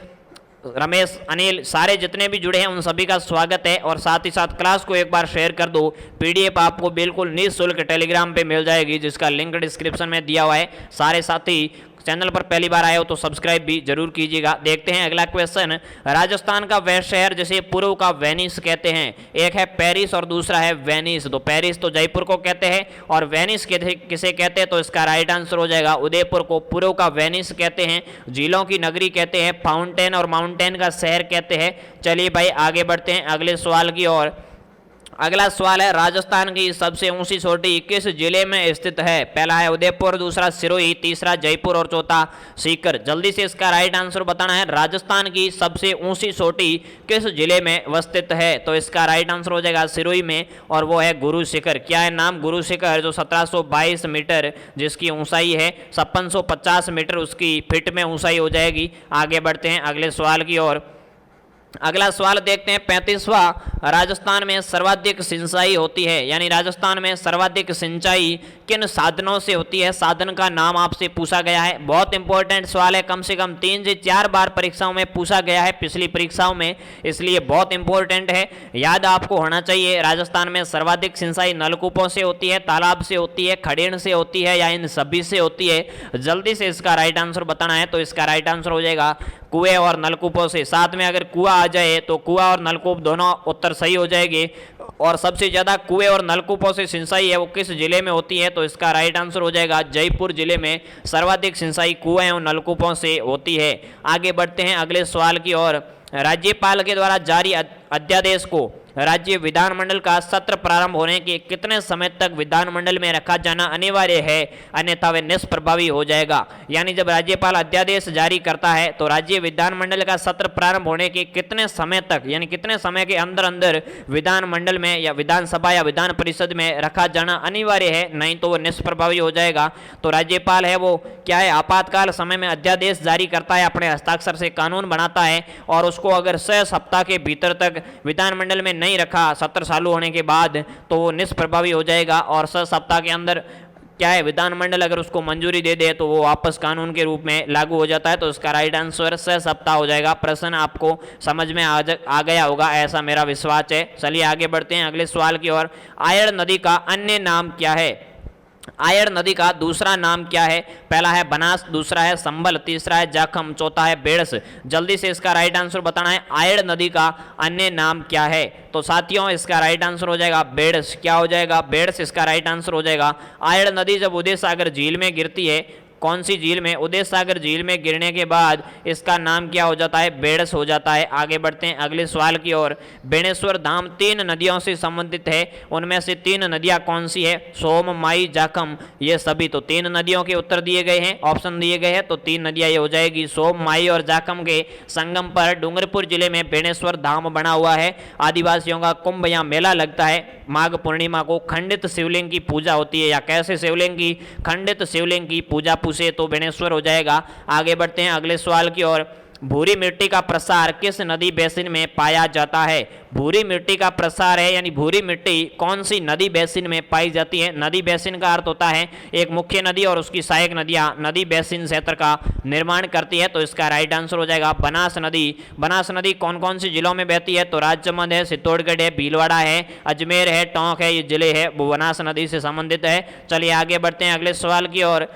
रमेश, अनिल, सारे जितने भी जुड़े हैं उन सभी का स्वागत है। और साथ ही साथ क्लास को एक बार शेयर कर दो। पीडीएफ आपको बिल्कुल निःशुल्क टेलीग्राम पे मिल जाएगी जिसका लिंक डिस्क्रिप्शन में दिया हुआ है। सारे साथी चैनल पर पहली बार आए हो तो सब्सक्राइब भी जरूर कीजिएगा। देखते हैं अगला क्वेश्चन। राजस्थान का वह शहर जिसे पूर्व का वेनिस कहते हैं? एक है पेरिस और दूसरा है वेनिस। तो पेरिस तो जयपुर को कहते हैं और वेनिस किसे कहते हैं? तो इसका राइट आंसर हो जाएगा उदयपुर को पूर्व का वेनिस कहते हैं। झीलों की नगरी कहते हैं, फाउंटेन और माउंटेन का शहर कहते हैं। चलिए भाई आगे बढ़ते हैं अगले सवाल की ओर। अगला सवाल है राजस्थान की सबसे ऊंची चोटी किस जिले में स्थित है? पहला है उदयपुर, दूसरा सिरोही, तीसरा जयपुर और चौथा सीकर। जल्दी से इसका राइट आंसर बताना है। राजस्थान की सबसे ऊंची चोटी किस जिले में स्थित है? तो इसका राइट आंसर हो जाएगा सिरोही में और वो है गुरु शिखर। क्या है नाम? गुरु शिखर, जो 1722 मीटर जिसकी ऊंचाई है, 5650 मीटर उसकी फीट में ऊंचाई हो जाएगी। आगे बढ़ते हैं अगले सवाल की ओर। अगला सवाल देखते हैं 35वां। राजस्थान में सर्वाधिक सिंचाई होती है, यानी राजस्थान में सर्वाधिक सिंचाई किन साधनों से होती है? साधन का नाम आपसे पूछा गया है। बहुत इंपॉर्टेंट सवाल है, कम से कम 3 से 4 बार परीक्षाओं में पूछा गया है पिछली परीक्षाओं में, इसलिए बहुत इंपॉर्टेंट है, याद आपको होना चाहिए। राजस्थान में सर्वाधिक सिंचाई नलकूपों से होती है, तालाब से होती है, खड़ेड़ से होती है या इन सभी से होती है? जल्दी से इसका राइट आंसर बताना है। तो इसका राइट आंसर हो जाएगा कुएं और नलकूपों से। साथ में अगर कुआं आ जाए तो कुआं और नलकूप दोनों उत्तर सही हो जाएंगे। और सबसे ज्यादा कुएं और नलकूपों से सिंचाई है वो किस जिले में होती है? तो इसका राइट आंसर हो जाएगा जयपुर जिले में सर्वाधिक सिंचाई कुएं और नलकूपों से होती है। आगे बढ़ते हैं अगले सवाल की ओर। राज्यपाल के द्वारा जारी अध्यादेश को राज्य विधानमंडल का सत्र प्रारंभ होने के कितने समय तक विधानमंडल में रखा जाना अनिवार्य है, अन्यथा वे निष्प्रभावी हो जाएगा? यानी जब राज्यपाल अध्यादेश जारी करता है तो राज्य विधानमंडल का सत्र प्रारंभ होने के कितने समय तक, यानी कितने समय के अंदर अंदर विधानमंडल में या विधानसभा या विधान परिषद में रखा जाना अनिवार्य है, नहीं तो वो निष्प्रभावी हो जाएगा। तो राज्यपाल है वो क्या है, आपातकाल समय में अध्यादेश जारी करता है, अपने हस्ताक्षर से कानून बनाता है और उसको अगर 6 सप्ताह के भीतर तक विधानमंडल में नहीं रखा सत्र चालू होने के बाद तो वो निष्प्रभावी हो जाएगा। और 6 सप्ताह के अंदर क्या है, विधानमंडल अगर उसको मंजूरी दे दे तो वो वापस कानून के रूप में लागू हो जाता है। तो इसका राइट आंसर 6 सप्ताह हो जाएगा। प्रश्न आपको समझ में आ गया होगा ऐसा मेरा विश्वास है। चलिए आगे बढ़ते हैं अगले सवाल की ओर। आयड़ नदी का अन्य नाम क्या है? आयड़ नदी का दूसरा नाम क्या है? पहला है बनास, दूसरा है संबल, तीसरा है जाखम, चौथा है बेड़स। जल्दी से इसका राइट आंसर बताना है। आयड़ नदी का अन्य नाम क्या है? तो साथियों इसका राइट आंसर हो जाएगा बेड़स। क्या हो जाएगा? बेड़स इसका राइट आंसर हो जाएगा। आयड़ नदी जब उदय सागर झील में गिरती है, कौन सी झील में? उदय सागर झील में गिरने के बाद इसका नाम क्या हो जाता है? बेड़स हो जाता है। आगे बढ़ते हैं अगले सवाल की ओर। बेणेश्वर धाम 3 नदियों से संबंधित है, उनमें से 3 नदियां कौन सी है? सोम, माई, जाखम, ये सभी। तो 3 नदियों के उत्तर दिए गए हैं, ऑप्शन दिए गए हैं, तो 3 नदियां ये हो जाएगी। सोम, माई और जाखम के संगम पर डूंगरपुर जिले में बेणेश्वर धाम बना हुआ है। आदिवासियों का कुंभ यहाँ मेला लगता है। माघ पूर्णिमा को खंडित शिवलिंग की पूजा होती है, या कैसे शिवलिंग की? खंडित शिवलिंग की पूजा से तो बेणेश्वर हो जाएगा। आगे बढ़ते हैं अगले सवाल की ओर। भूरी मिट्टी का प्रसार किस नदी बेसिन में पाया जाता है? भूरी मिट्टी का प्रसार है यानी भूरी मिट्टी कौन सी नदी बेसिन में पाई जाती है? नदी बेसिन का अर्थ होता है एक मुख्य नदी और उसकी सहायक नदियां नदी बेसिन क्षेत्र का निर्माण करती है। तो इसका राइट आंसर हो जाएगा बनास नदी। बनास नदी कौन कौन सी जिलों में बहती है? तो राजसमंद है, चित्तौड़गढ़ है, भीलवाड़ा है, अजमेर है, टोंक है, ये जिले है वो बनास नदी से संबंधित है। चलिए आगे बढ़ते हैं अगले सवाल की ओर।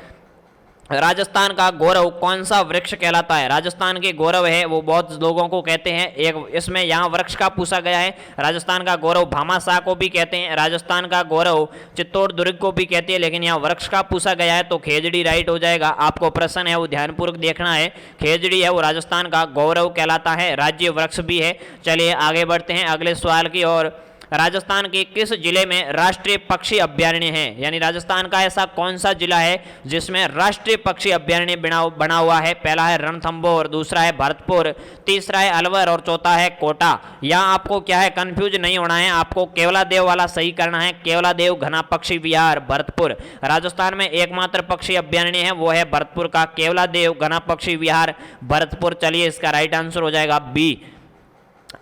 राजस्थान का गौरव कौन सा वृक्ष कहलाता है? राजस्थान के गौरव है वो बहुत लोगों को कहते हैं, एक इसमें यहाँ वृक्ष का पूछा गया है। राजस्थान का गौरव भामाशाह को भी कहते हैं, राजस्थान का गौरव चित्तौड़ दुर्ग को भी कहते हैं, लेकिन यहाँ वृक्ष का पूछा गया है तो खेजड़ी राइट हो जाएगा। आपको प्रश्न है वो ध्यानपूर्वक देखना है। खेजड़ी है वो राजस्थान का गौरव कहलाता है, राज्य वृक्ष भी है। चलिए आगे बढ़ते हैं अगले सवाल की ओर। राजस्थान के किस जिले में राष्ट्रीय पक्षी अभयारण्य है? यानी राजस्थान का ऐसा कौन सा जिला है जिसमें राष्ट्रीय पक्षी अभयारण्य बना हुआ है? पहला है रणथंभौर, दूसरा है भरतपुर, तीसरा है अलवर और चौथा है कोटा। यहाँ आपको क्या है, कंफ्यूज नहीं होना है, आपको केवलादेव वाला सही करना है। केवलादेव घना पक्षी विहार भरतपुर, राजस्थान में एकमात्र पक्षी अभयारण्य है वो है भरतपुर का केवलादेव घना पक्षी विहार भरतपुर। चलिए इसका राइट आंसर हो जाएगा बी।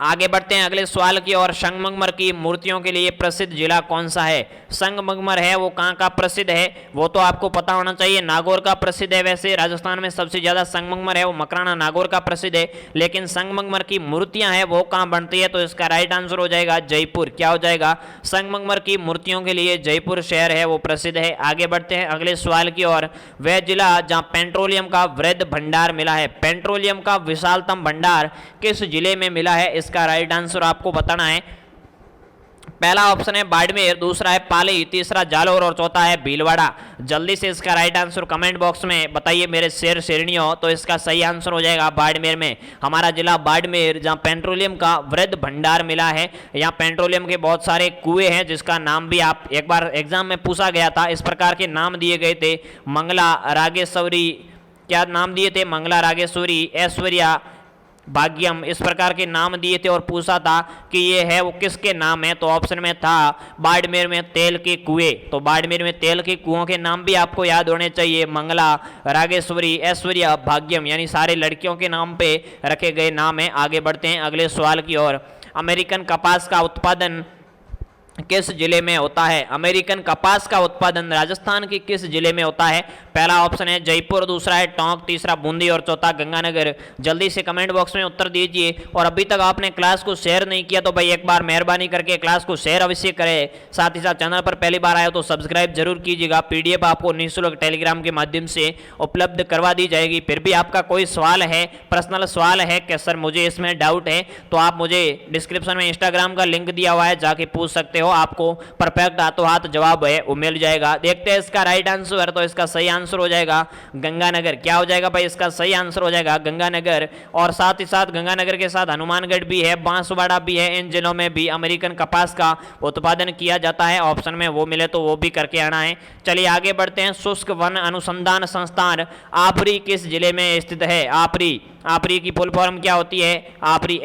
आगे बढ़ते हैं अगले सवाल की ओर। संगमरमर की मूर्तियों के लिए प्रसिद्ध जिला कौन सा है? संगमरमर है वो कहाँ का प्रसिद्ध है वो तो आपको पता होना चाहिए, नागौर का प्रसिद्ध है। वैसे राजस्थान में सबसे ज्यादा संगमरमर है वो मकराना नागौर का प्रसिद्ध है, लेकिन संगमरमर की मूर्तियां हैं वो कहाँ बनती है? तो इसका राइट आंसर हो जाएगा जयपुर। क्या हो जाएगा? संगमरमर की मूर्तियों के लिए जयपुर शहर है वो प्रसिद्ध है। आगे बढ़ते हैं अगले सवाल की ओर। वह जिला जहाँ पेट्रोलियम का वृहद भंडार मिला है, पेट्रोलियम का विशालतम भंडार किस जिले में मिला है? इसका राइट आंसर आपको बताना है। पहला ऑप्शन है बाड़मेर, दूसरा है पाली, तीसरा जालोर और चौथा है भीलवाड़ा। जल्दी से इसका राइट आंसर कमेंट बॉक्स में बताइए मेरे शेर शेरनियों। तो इसका सही आंसर हो जाएगा बाड़मेर में, हमारा जिला बाड़मेर जहां पेट्रोलियम का वृहद भंडार मिला है। यहाँ पेट्रोलियम के बहुत सारे कुएं हैं जिसका नाम भी आप एक बार एग्जाम में पूछा गया था। इस प्रकार के नाम दिए गए थे, मंगला रागेश्वरी, क्या नाम दिए थे? मंगला रागेश्वरी, ऐश्वर्या, भाग्यम, इस प्रकार के नाम दिए थे और पूछा था कि ये है वो किसके नाम है? तो ऑप्शन में था बाड़मेर में तेल के कुएं। तो बाड़मेर में तेल के कुओं के नाम भी आपको याद होने चाहिए, मंगला, रागेश्वरी, ऐश्वर्या, भाग्यम, यानी सारे लड़कियों के नाम पे रखे गए नाम है। आगे बढ़ते हैं अगले सवाल की ओर। अमेरिकन कपास का उत्पादन किस जिले में होता है? अमेरिकन कपास का उत्पादन राजस्थान के किस जिले में होता है? पहला ऑप्शन है जयपुर, दूसरा है टोंक, तीसरा बूंदी और चौथा गंगानगर। जल्दी से कमेंट बॉक्स में उत्तर दीजिए। और अभी तक आपने क्लास को शेयर नहीं किया तो भाई एक बार मेहरबानी करके क्लास को शेयर अवश्य करें। साथ ही साथ चैनल पर पहली बार आए हो तो सब्सक्राइब जरूर कीजिएगा। पीडीएफ आपको निःशुल्क टेलीग्राम के माध्यम से उपलब्ध करवा दी जाएगी। फिर भी आपका कोई सवाल है, पर्सनल सवाल है कि सर मुझे इसमें डाउट है, तो आप मुझे डिस्क्रिप्शन में इंस्टाग्राम का लिंक दिया हुआ है, जाके पूछ सकते हो। आपको परफेक्ट हाथों हाथ जवाब है वो मिल जाएगा। देखते हैं इसका राइट आंसर। तो इसका सही आंसर हो जाएगा गंगानगर। क्या हो जाएगा भाई? इसका सही आंसर हो जाएगा गंगानगर। और साथ ही साथ गंगानगर के साथ हनुमानगढ़ भी है, बांसवाड़ा भी है। इन जिलों में भी अमेरिकन कपास का उत्पादन किया जाता है। ऑप्शन में वो मिले तो वो भी करके आना है। चलिए आगे बढ़ते हैं। शुष्क वन अनुसंधान संस्थान आपरी किस जिले में स्थित है? आपरी, आपरी की फुल फॉर्म क्या होती है? आपरी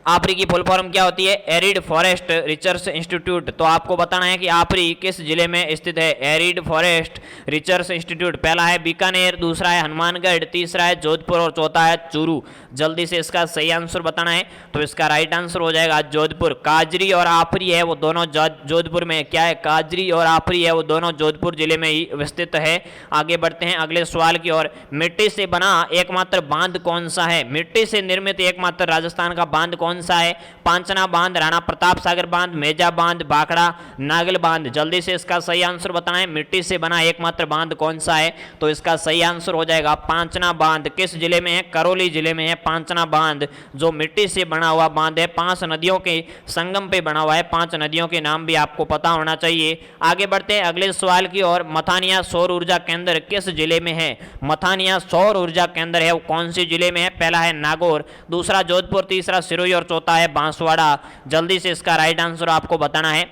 आपरी की फुल फॉर्म क्या होती है? Arid forest research institute. तो आपको बताना है कि आपरी किस जिले में स्थित है। एरिड फॉरेस्ट रिसर्च इंस्टीट्यूट, पहला है बीकानेर, दूसरा है हनुमानगढ़, तीसरा है जोधपुर और चौथा है चूरू। जल्दी से इसका सही आंसर बताना है। तो इसका राइट आंसर हो जाएगा जोधपुर। काजरी और आपरी है वो दोनों जोधपुर में, क्या है? काजरी और आपरी है वो दोनों जोधपुर जिले में ही स्थित है। आगे बढ़ते हैं अगले सवाल की ओर। मिट्टी से बना एकमात्र बांध कौन सा है? मिट्टी से निर्मित एकमात्र राजस्थान का बांध कौन सा है? पांचना बांध, राणा प्रताप सागर बांध, मेजा बांध, भाखड़ा नागल बांध। जल्दी से इसका सही आंसर बताना है। मिट्टी से बना एकमात्र बांध कौन सा है? तो इसका सही आंसर हो जाएगा पांचना बांध। किस जिले में है? करौली जिले में है पांचना बांध, जो मिट्टी से बना हुआ बांध है। 5 नदियों के संगम पे बना हुआ है। 5 नदियों के नाम भी आपको पता होना चाहिए। आगे बढ़ते हैं अगले सवाल की ओर। मथानिया सौर ऊर्जा केंद्र किस जिले में है? मथानिया सौर ऊर्जा केंद्र है वो कौन सी जिले में है? पहला है नागौर, दूसरा जोधपुर, तीसरा सिरोही और चौथा है बांसवाड़ा। जल्दी से इसका राइट आंसर आपको बताना है।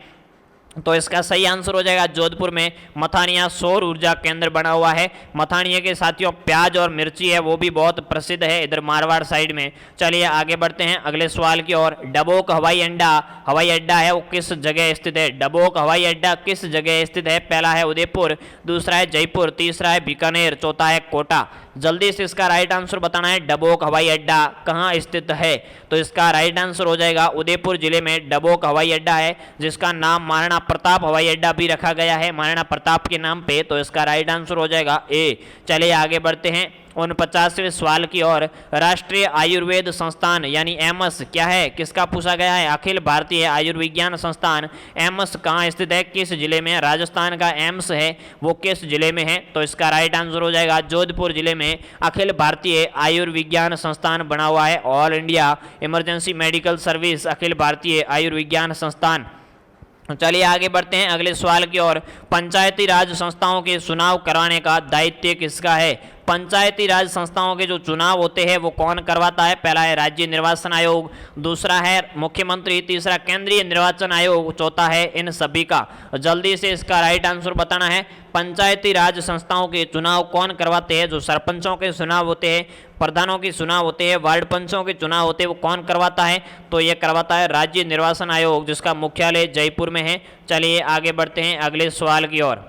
तो इसका सही आंसर हो जाएगा जोधपुर में मथानिया सौर ऊर्जा केंद्र बना हुआ है। मथानिया के साथियों प्याज और मिर्ची है वो भी बहुत प्रसिद्ध है इधर मारवाड़ साइड में। चलिए आगे बढ़ते हैं अगले सवाल की ओर। डबोक हवाई अड्डा है वो किस जगह स्थित है? डबोक हवाई अड्डा किस जगह स्थित है? पहला है उदयपुर, दूसरा है जयपुर, तीसरा है बीकानेर, चौथा है कोटा। जल्दी से इसका राइट आंसर बताना है। डबोक हवाई अड्डा कहाँ स्थित है? तो इसका राइट आंसर हो जाएगा उदयपुर जिले में डबोक हवाई अड्डा है, जिसका नाम महाराणा प्रताप हवाई अड्डा भी रखा गया है, महाराणा प्रताप के नाम पे। तो इसका राइट आंसर हो जाएगा ए। चलिए आगे बढ़ते हैं 49वें सवाल की ओर। राष्ट्रीय आयुर्वेद संस्थान यानी एम्स क्या है? किसका पूछा गया है? अखिल भारतीय आयुर्विज्ञान संस्थान एम्स कहाँ स्थित है? किस जिले में? राजस्थान का एम्स है वो किस जिले में है? तो इसका राइट आंसर हो जाएगा जोधपुर जिले में अखिल भारतीय आयुर्विज्ञान संस्थान बना हुआ है। All India emergency medical service अखिल भारतीय आयुर्विज्ञान संस्थान। चलिए आगे बढ़ते हैं अगले सवाल की ओर। पंचायती राज संस्थाओं के चुनाव कराने का दायित्व किसका है? पंचायती राज संस्थाओं के जो चुनाव होते हैं वो कौन करवाता है? पहला है राज्य निर्वाचन आयोग, दूसरा है मुख्यमंत्री, तीसरा केंद्रीय निर्वाचन आयोग, चौथा है इन सभी का। जल्दी से इसका राइट आंसर बताना है। पंचायती राज संस्थाओं के चुनाव कौन करवाते हैं? जो सरपंचों के चुनाव होते हैं, प्रधानों के चुनाव होते हैं, वार्ड पंचों के चुनाव होते हैं, वो कौन करवाता है? तो ये करवाता है राज्य निर्वाचन आयोग, जिसका मुख्यालय जयपुर में है। चलिए आगे बढ़ते हैं अगले सवाल की ओर।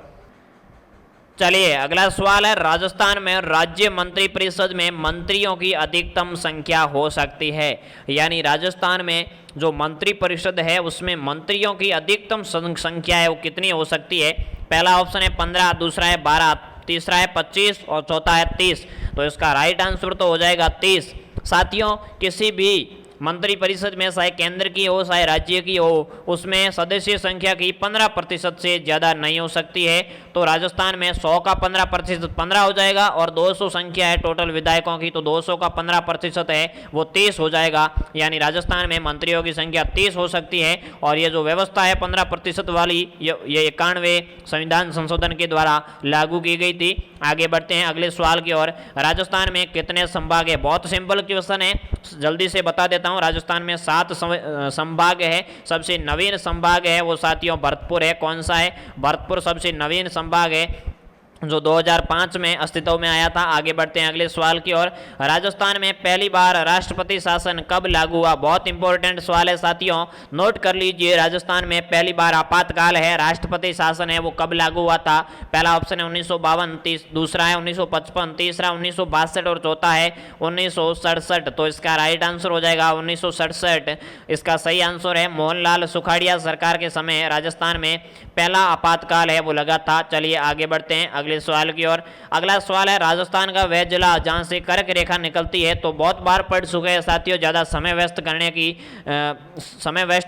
चलिए अगला सवाल है, राजस्थान में राज्य मंत्रिपरिषद में मंत्रियों की अधिकतम संख्या हो सकती है? यानी राजस्थान में जो मंत्रिपरिषद है उसमें मंत्रियों की अधिकतम संख्या है वो कितनी हो सकती है? पहला ऑप्शन है 15, दूसरा है 12, तीसरा है 25 और चौथा है 30। तो इसका राइट आंसर तो हो जाएगा 30। साथियों, किसी भी मंत्रिपरिषद में चाहे केंद्र की हो चाहे राज्य की हो, उसमें सदस्य संख्या की 15% से ज़्यादा नहीं हो सकती है। तो राजस्थान में 100 का 15% 15 हो जाएगा, और 200 संख्या है टोटल विधायकों की, तो 200 का 15% है वो 30 हो जाएगा। यानी राजस्थान में मंत्रियों की संख्या 30 हो सकती है। और ये जो व्यवस्था है 15% वाली, ये 91वें संविधान संशोधन के द्वारा लागू की गई थी। आगे बढ़ते हैं अगले सवाल की ओर। राजस्थान में कितने संभाग है? बहुत सिंपल क्वेश्चन है, जल्दी से बता देता हूं। राजस्थान में 7 संभाग है। सबसे नवीन संभाग है वो साथियों भरतपुर है। कौन सा है? भरतपुर सबसे नवीन संभाग है जो 2005 में अस्तित्व में आया था। आगे बढ़ते हैं अगले सवाल की ओर। राजस्थान में पहली बार राष्ट्रपति शासन कब लागू हुआ? बहुत इंपॉर्टेंट सवाल है साथियों, नोट कर लीजिए। राजस्थान में पहली बार आपातकाल है, राष्ट्रपति शासन है, वो कब लागू हुआ था? पहला ऑप्शन है 1952, दूसरा है 1955, तीसरा 1962 और चौथा है 1967। तो इसका राइट आंसर हो जाएगा 1967। इसका सही आंसर है मोहनलाल सुखाड़िया सरकार के समय राजस्थान में पहला आपातकाल है वो लगा था। चलिए आगे बढ़ते हैं अगले सवाल की ओर। अगला सवाल है, राजस्थान का वह जिला जहां से कर्क रेखा निकलती है? तो बहुत बार पढ़ चुके हैं साथियों, ज़्यादा समय वेस्ट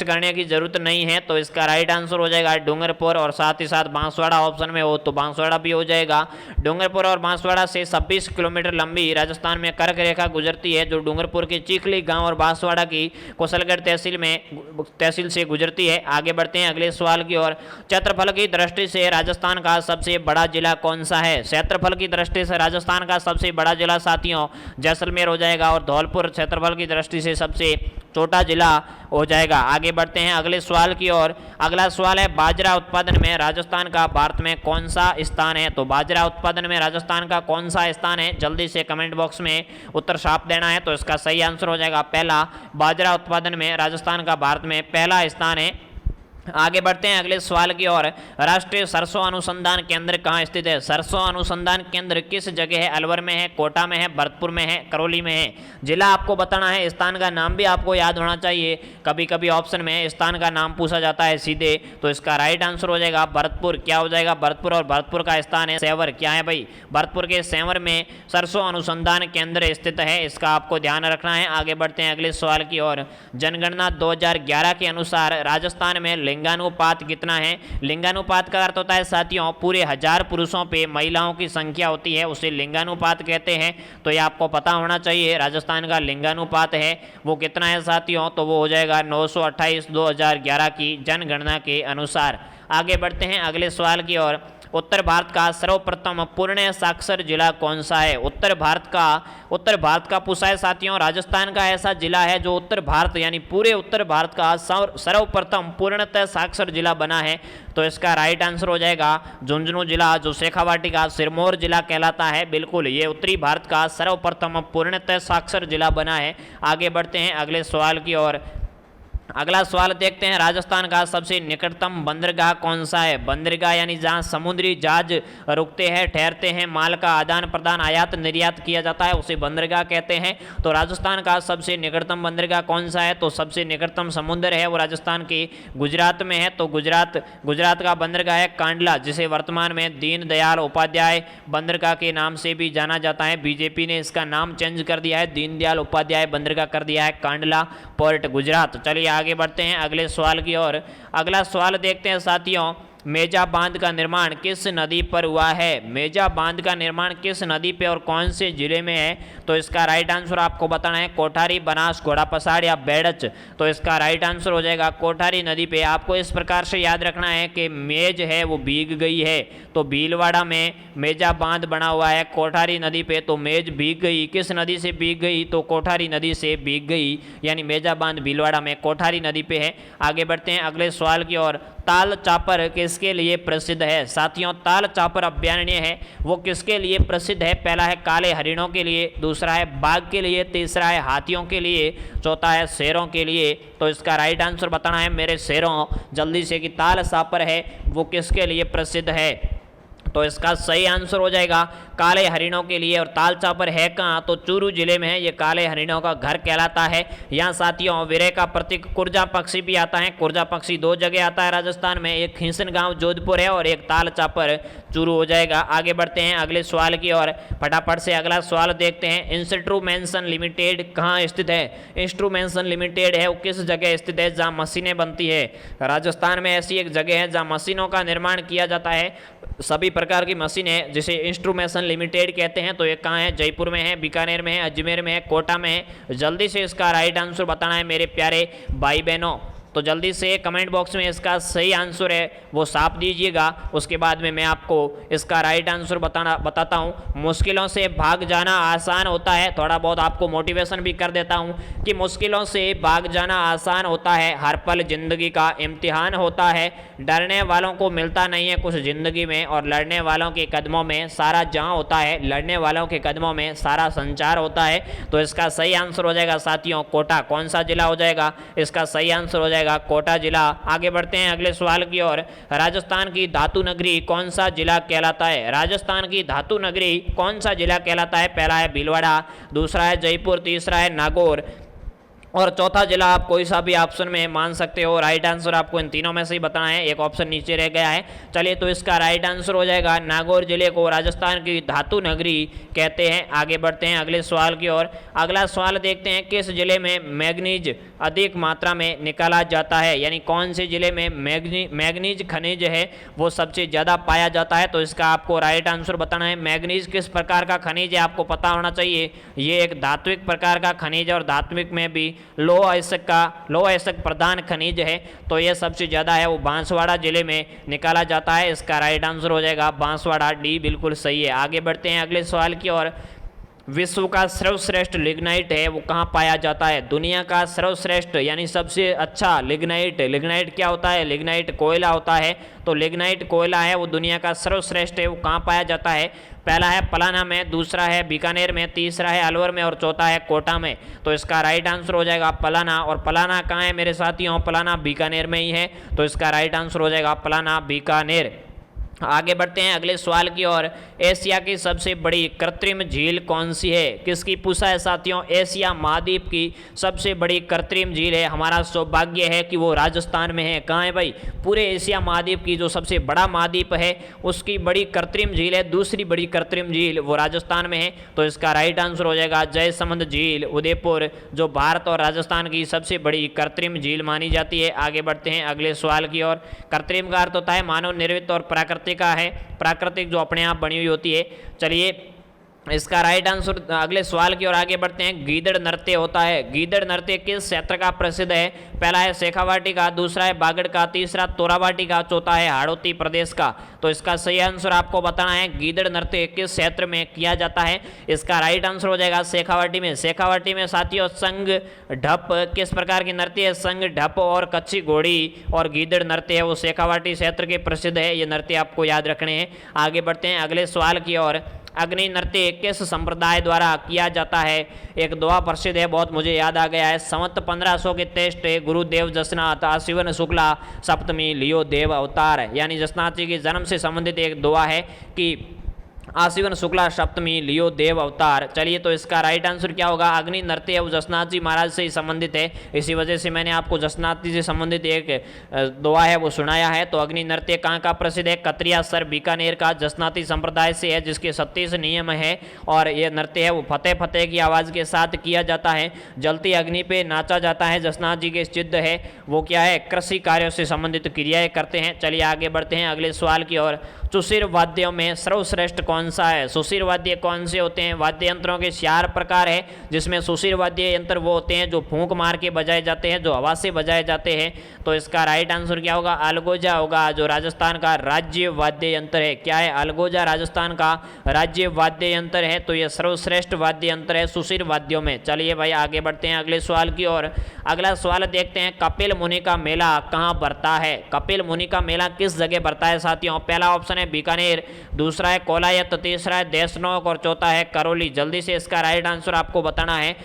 करने की जरूरत नहीं है। तो इसका राइट आंसर हो जाएगा डूंगरपुर, और साथ ही साथ बांसवाड़ा ऑप्शन में हो तो बांसवाड़ा भी हो जाएगा। डूंगरपुर और बांसवाड़ा से 26 किलोमीटर लंबी राजस्थान में कर्क रेखा गुजरती है, जो डूंगरपुर के चिखली गांव और बांसवाड़ा की कुशलगढ़ तहसील से गुजरती है। आगे बढ़ते हैं अगले सवाल की ओर। क्षेत्रफल की दृष्टि से राजस्थान का सबसे बड़ा जिला कौन सा है? क्षेत्रफल की दृष्टि से राजस्थान का सबसे बड़ा जिला साथियों जैसलमेर हो जाएगा, और धौलपुर क्षेत्रफल की दृष्टि से सबसे छोटा जिला हो जाएगा। आगे बढ़ते हैं अगले सवाल की ओर। अगला सवाल है, बाजरा उत्पादन में राजस्थान का भारत में कौन सा स्थान है? तो बाजरा उत्पादन में राजस्थान का कौन सा स्थान है? जल्दी से कमेंट बॉक्स में उत्तर साफ देना है। तो इसका सही आंसर हो जाएगा पहला, बाजरा उत्पादन में राजस्थान का भारत में पहला स्थान है। आगे बढ़ते हैं अगले सवाल की ओर। राष्ट्रीय सरसों अनुसंधान केंद्र कहाँ स्थित है? सरसों अनुसंधान केंद्र किस जगह है? अलवर में है, कोटा में है, भरतपुर में है, करौली में है? जिला आपको बताना है, स्थान का नाम भी आपको याद होना चाहिए। कभी कभी ऑप्शन में स्थान का नाम पूछा जाता है सीधे। तो इसका राइट आंसर हो जाएगा भरतपुर। क्या हो जाएगा? भरतपुर, और भरतपुर का स्थान है सेवर। क्या है भाई? भरतपुर के सेवर में सरसों अनुसंधान केंद्र स्थित है, इसका आपको ध्यान रखना है। आगे बढ़ते हैं अगले सवाल की ओर। जनगणना 2011 के अनुसार राजस्थान में लिंगानुपात कितना है? लिंगानुपात का अर्थ होता है साथियों पूरे 1000 पुरुषों पे महिलाओं की संख्या होती है, उसे लिंगानुपात कहते हैं। तो ये आपको पता होना चाहिए। राजस्थान का लिंगानुपात है वो कितना है साथियों? तो वो हो जाएगा 928 2011 की जनगणना के अनुसार। आगे बढ़ते हैं अगले सवाल की ओर। उत्तर भारत का सर्वप्रथम पूर्ण साक्षर जिला कौन सा है? उत्तर भारत का पूछा है साथियों। राजस्थान का ऐसा जिला है जो उत्तर भारत यानी पूरे उत्तर भारत का सर्वप्रथम पूर्णतः साक्षर जिला बना है। तो इसका राइट आंसर हो जाएगा झुंझुनू जिला, जो शेखावाटी का सिरमौर जिला कहलाता है। बिल्कुल, ये उत्तरी भारत का सर्वप्रथम पूर्णतः साक्षर जिला बना है। आगे बढ़ते हैं अगले सवाल की ओर। अगला सवाल देखते हैं, राजस्थान का सबसे निकटतम बंदरगाह कौन सा है? बंदरगाह यानी जहां समुद्री जहाज रुकते हैं, ठहरते हैं, माल का आदान प्रदान आयात निर्यात किया जाता है, उसे बंदरगाह कहते हैं। तो राजस्थान का सबसे निकटतम बंदरगाह कौन सा है? तो सबसे निकटतम समुद्र है वो राजस्थान के गुजरात में है। तो गुजरात का बंदरगाह है कांडला, जिसे वर्तमान में दीनदयाल उपाध्याय बंदरगाह के नाम से भी जाना जाता है। बीजेपी ने इसका नाम चेंज कर दिया है, दीनदयाल उपाध्याय बंदरगाह कर दिया है कांडला पोर्ट गुजरात। चलिए आगे बढ़ते हैं अगले सवाल की ओर। अगला सवाल देखते हैं साथियों, मेजा बांध का निर्माण किस नदी पर हुआ है? मेजा बांध का निर्माण किस नदी पे और कौन से जिले में है? तो इसका राइट आंसर आपको बताना है कोठारी, बनास, घोड़ा पसाड़ या बेड़च। तो इसका राइट आंसर हो जाएगा कोठारी नदी पे। आपको इस प्रकार से याद रखना है कि मेज है वो भीग गई है, तो भीलवाड़ा में मेजा बांध बना हुआ है कोठारी नदी पे, तो मेज भीग गई। किस नदी से भीग गई? तो कोठारी नदी से भीग गई, यानी मेजा बांध भीलवाड़ा में कोठारी नदी पे है। आगे बढ़ते हैं अगले सवाल की ओर। ताल चापर किसके लिए प्रसिद्ध है? साथियों, ताल चापर अभयारण्य है वो किसके लिए प्रसिद्ध है? पहला है काले हरिणों के लिए, दूसरा है बाघ के लिए, तीसरा है हाथियों के लिए, चौथा है शेरों के लिए। तो इसका राइट आंसर बताना है मेरे शेरों जल्दी से कि ताल चापर है वो किसके लिए प्रसिद्ध है? तो इसका सही आंसर हो जाएगा काले हरिणों के लिए। और ताल चापर है कहाँ? तो चूरू जिले में है, ये काले हरिणों का घर कहलाता है। यहाँ साथियों विरह का प्रतीक कुर्जा पक्षी भी आता है। कुर्जा पक्षी दो जगह आता है राजस्थान में, एक खींसन गांव जोधपुर है और एक ताल चापर चूरू हो जाएगा। आगे बढ़ते हैं अगले सवाल की ओर, फटाफट से अगला सवाल देखते हैं। इंस्ट्रूमेंशन लिमिटेड कहाँ स्थित है? इंस्ट्रूमेंशन लिमिटेड है वो किस जगह स्थित है जहाँ मशीनें बनती है? राजस्थान में ऐसी एक जगह है जहाँ मशीनों का निर्माण किया जाता है, सभी प्रकार की मशीनें जिसे इंस्ट्रूमेंशन लिमिटेड कहते हैं। तो ये कहाँ है? जयपुर में है, बीकानेर में है, अजमेर में है, कोटा में है। जल्दी से इसका राइट आंसर बताना है मेरे प्यारे भाई बहनों। तो जल्दी से कमेंट बॉक्स में इसका सही आंसर है वो साफ दीजिएगा, उसके बाद में मैं आपको इसका राइट आंसर बताता हूँ। मुश्किलों से भाग जाना आसान होता है, थोड़ा बहुत आपको मोटिवेशन भी कर देता हूँ कि मुश्किलों से भाग जाना आसान होता है, हर पल जिंदगी का इम्तिहान होता है। डरने वालों को मिलता नहीं है कुछ जिंदगी में, और लड़ने वालों के कदमों में सारा जहाँ होता है, लड़ने वालों के कदमों में सारा संचार होता है। तो इसका सही आंसर हो जाएगा साथियों कोटा। कौन सा जिला हो जाएगा? इसका सही आंसर हो जाएगा कोटा जिला। आगे बढ़ते हैं अगले सवाल की ओर। राजस्थान की धातु नगरी कौन सा जिला कहलाता है? राजस्थान की धातु नगरी कौन सा जिला कहलाता है? पहला है भीलवाड़ा, दूसरा है जयपुर, तीसरा है नागौर और चौथा जिला आप कोई सा भी ऑप्शन में मान सकते हो। राइट आंसर आपको इन तीनों में से ही बताना है, एक ऑप्शन नीचे रह गया है। चलिए तो इसका राइट आंसर हो जाएगा नागौर जिले को राजस्थान की धातु नगरी कहते हैं। आगे बढ़ते हैं अगले सवाल की ओर। अगला सवाल देखते हैं, किस जिले में मैग्नीज अधिक मात्रा में निकाला जाता है? यानी कौन से जिले में मैग्नीज खनिज है वो सबसे ज़्यादा पाया जाता है? तो इसका आपको राइट आंसर बताना है। मैग्नीज किस प्रकार का खनिज है आपको पता होना चाहिए। ये एक धात्विक प्रकार का खनिज है और धात्विक में भी लोह अयस्क प्रधान खनिज है। तो यह सबसे ज़्यादा है वो बांसवाड़ा जिले में निकाला जाता है। इसका राइट आंसर हो जाएगा बांसवाड़ा, डी बिल्कुल सही है। आगे बढ़ते हैं अगले सवाल की ओर। विश्व का सर्वश्रेष्ठ लिग्नाइट है वो कहाँ पाया जाता है? दुनिया का सर्वश्रेष्ठ यानी सबसे अच्छा लिग्नाइट क्या होता है? लिग्नाइट कोयला होता है। तो लिग्नाइट कोयला है वो दुनिया का सर्वश्रेष्ठ है, वो कहाँ पाया जाता है? पहला है पलाना में, दूसरा है बीकानेर में, तीसरा है अलवर में और चौथा है कोटा में। तो इसका राइट आंसर हो जाएगा पलाना। और पलाना कहाँ है मेरे साथियों? पलाना बीकानेर में ही है। तो इसका राइट आंसर हो जाएगा पलाना बीकानेर। आगे बढ़ते हैं अगले सवाल की ओर। एशिया की सबसे बड़ी कृत्रिम झील कौन सी है? किसकी पूछा है साथियों? एशिया महाद्वीप की सबसे बड़ी कृत्रिम झील है। हमारा सौभाग्य है कि वो राजस्थान में है। कहाँ है भाई? पूरे एशिया महाद्वीप की जो सबसे बड़ा महाद्वीप है उसकी बड़ी कृत्रिम झील है, दूसरी बड़ी कृत्रिम झील वो राजस्थान में है। तो इसका राइट आंसर हो जाएगा जयसमंद झील उदयपुर, जो भारत और राजस्थान की सबसे बड़ी कृत्रिम झील मानी जाती है। आगे बढ़ते हैं अगले सवाल की ओर। कृत्रिम का अर्थ होता है मानव निर्मित और प्राकृतिक का है, प्राकृतिक जो अपने आप बनी हुई होती है। चलिए इसका राइट आंसर अगले सवाल की ओर आगे बढ़ते हैं। गीदड़ नृत्य होता है, गीदड़ नृत्य किस क्षेत्र का प्रसिद्ध है? पहला है शेखावाटी का, दूसरा है बागड़ का, तीसरा तोरावाटी का, चौथा है हाड़ौती प्रदेश का। तो इसका सही आंसर आपको बताना है गीदड़ नृत्य किस क्षेत्र में किया जाता है। इसका राइट आंसर हो जाएगा शेखावाटी में। शेखावाटी में साथियों संग ढप किस प्रकार की नृत्य है? संग ढप और कच्ची घोड़ी और गीदड़ नृत्य है वो शेखावाटी क्षेत्र के प्रसिद्ध है। ये नृत्य आपको याद रखने हैं। आगे बढ़ते हैं अगले सवाल की ओर। अग्नि नृत्य किस संप्रदाय द्वारा किया जाता है? एक दोहा प्रसिद्ध है बहुत, मुझे याद आ गया है। संवत 1500 के तेष्ट गुरुदेव जसनाथ आश्विन शुक्ला सप्तमी लियो देव अवतार, यानी जसनाथ जी के जन्म से संबंधित एक दोहा है कि आश्विन शुक्ला सप्तमी लियो देव अवतार। चलिए, तो इसका राइट आंसर क्या होगा? अग्नि नृत्य वो जसनाथ जी महाराज से ही संबंधित है, इसी वजह से मैंने आपको जसनाथ जी से संबंधित एक दोहा है वो सुनाया है। तो अग्नि नृत्य कहाँ का प्रसिद्ध है? कतरिया सर बीकानेर का जसनाती संप्रदाय से है, जिसके 36 नियम है और ये नृत्य है वो फतेह फतेह की आवाज़ के साथ किया जाता है। जलती अग्नि पे नाचा जाता है। जसनाथ जी के सिद्ध है वो क्या है? कृषि कार्यों से संबंधित क्रियाएं करते हैं। चलिए आगे बढ़ते हैं अगले सवाल की ओर। सुशिर वाद्यों में सर्वश्रेष्ठ कौन सा है? सुशिर वाद्य कौन से होते हैं? वाद्य यंत्रों के 4 प्रकार है, जिसमें सुशिर वाद्य यंत्र वो होते हैं जो फूंक मार के बजाए जाते हैं, जो हवा से बजाए जाते हैं। तो इसका राइट आंसर क्या होगा? अलगोजा होगा, जो राजस्थान का राज्य वाद्य यंत्र है। क्या है? अलगोजा राजस्थान का राज्य वाद्य यंत्र है। तो यह सर्वश्रेष्ठ वाद्य यंत्र है सुशिर वाद्यों में। चलिए भाई आगे बढ़ते हैं अगले सवाल की ओर। अगला सवाल देखते हैं, कपिल मुनि का मेला कहाँ भरता है? कपिल मुनि का मेला किस जगह भरता है साथियों? पहला ऑप्शन है बीकानेर, दूसरा है कोलायत, तीसरा है देशनोक और चौथा है करौली। जल्दी से इसका राइट आंसर आपको बताना है।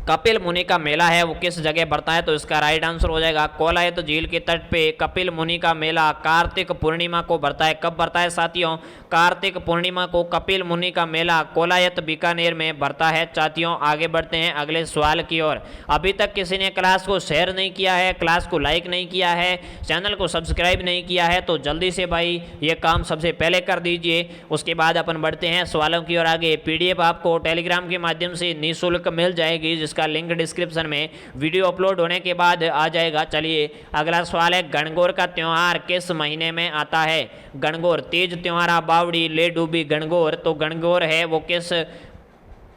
कपिल मुनि का मेला है वो किस जगह भरता है? तो इसका राइट आंसर हो जाएगा कोलायत झील के तट पे कपिल मुनि का मेला कार्तिक पूर्णिमा को भरता है। कब भरता है साथियों? कार्तिक पूर्णिमा को कपिल मुनि का मेला कोलायत बीकानेर में भरता है। साथियों आगे बढ़ते हैं अगले सवाल की ओर। अभी तक किसी ने क्लास को शेयर नहीं किया है, क्लास को लाइक नहीं किया है, चैनल को सब्सक्राइब नहीं किया है, तो जल्दी से भाई ये काम सबसे पहले कर दीजिए। उसके बाद अपन बढ़ते हैं सवालों की ओर आगे। PDF आपको टेलीग्राम के माध्यम से निःशुल्क मिल जाएगी, जिसका लिंक डिस्क्रिप्शन में वीडियो अपलोड होने के बाद आ जाएगा। चलिए अगला सवाल है, गणगौर का त्योहार किस महीने में आता है? गणगौर तीज त्योहारा बावड़ी ले डूबी गणगौर। तो गणगौर है वो किस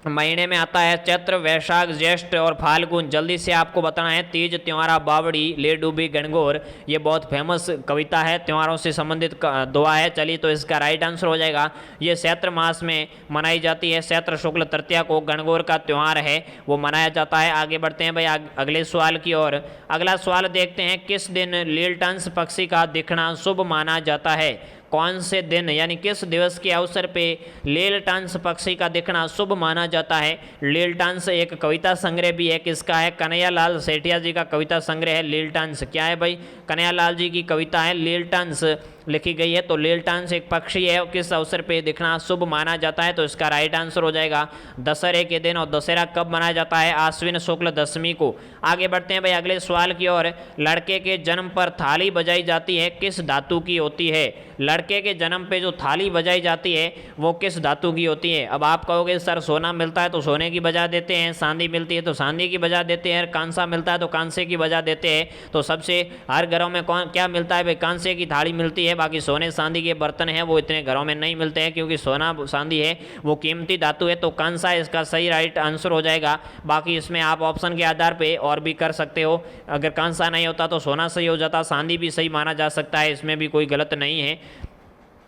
महीने में आता है? चैत्र, वैशाख, ज्येष्ठ और फाल्गुन। जल्दी से आपको बताना है। तीज त्योहारा बावड़ी ले डूबी गणगौर, ये बहुत फेमस कविता है, त्योहारों से संबंधित दुआ है। चलिए तो इसका राइट आंसर हो जाएगा, ये चैत्र मास में मनाई जाती है। चैत्र शुक्ल तृतीया को गणगौर का त्यौहार है वो मनाया जाता है। आगे बढ़ते हैं भाई अगले सवाल की ओर। अगला सवाल देखते हैं, किस दिन लीलटंस पक्षी का दिखना शुभ माना जाता है? कौन से दिन यानी किस दिवस के अवसर पे लीलटंस पक्षी का दिखना शुभ माना जाता है? लीलटंस एक कविता संग्रह भी है, किसका है? कन्हैयालाल सेठिया जी का कविता संग्रह है लीलटंस। क्या है भाई? कन्हैयालाल जी की कविता है लीलटंस लिखी गई है। तो लीलटंस एक पक्षी है, किस अवसर पे दिखना शुभ माना जाता है? तो इसका राइट आंसर हो जाएगा दशहरे के दिन। और दशहरा कब मनाया जाता है? आश्विन शुक्ल दशमी को। आगे बढ़ते हैं भाई अगले सवाल की ओर। लड़के के जन्म पर थाली बजाई जाती है, किस धातु की होती है? लड़के के जन्म पे जो थाली बजाई जाती है वो किस धातु की होती है? अब आप कहोगे सर सोना मिलता है तो सोने की बजा देते हैं, चांदी मिलती है तो चांदी की बजा देते हैं, कांसा मिलता है तो कांसे की बजा देते हैं। तो सबसे हर घरों में कौन क्या मिलता है भाई? कांसे की थाली मिलती है। बाकी सोने चांदी के बर्तन हैं वो इतने घरों में नहीं मिलते हैं, क्योंकि सोना चांदी है वो कीमती धातु है। तो कांसा इसका सही राइट आंसर हो जाएगा। बाकी इसमें आप ऑप्शन के आधार पे और भी कर सकते हो। अगर कांसा नहीं होता तो सोना सही हो जाता, चांदी भी सही माना जा सकता है, इसमें भी कोई गलत नहीं है।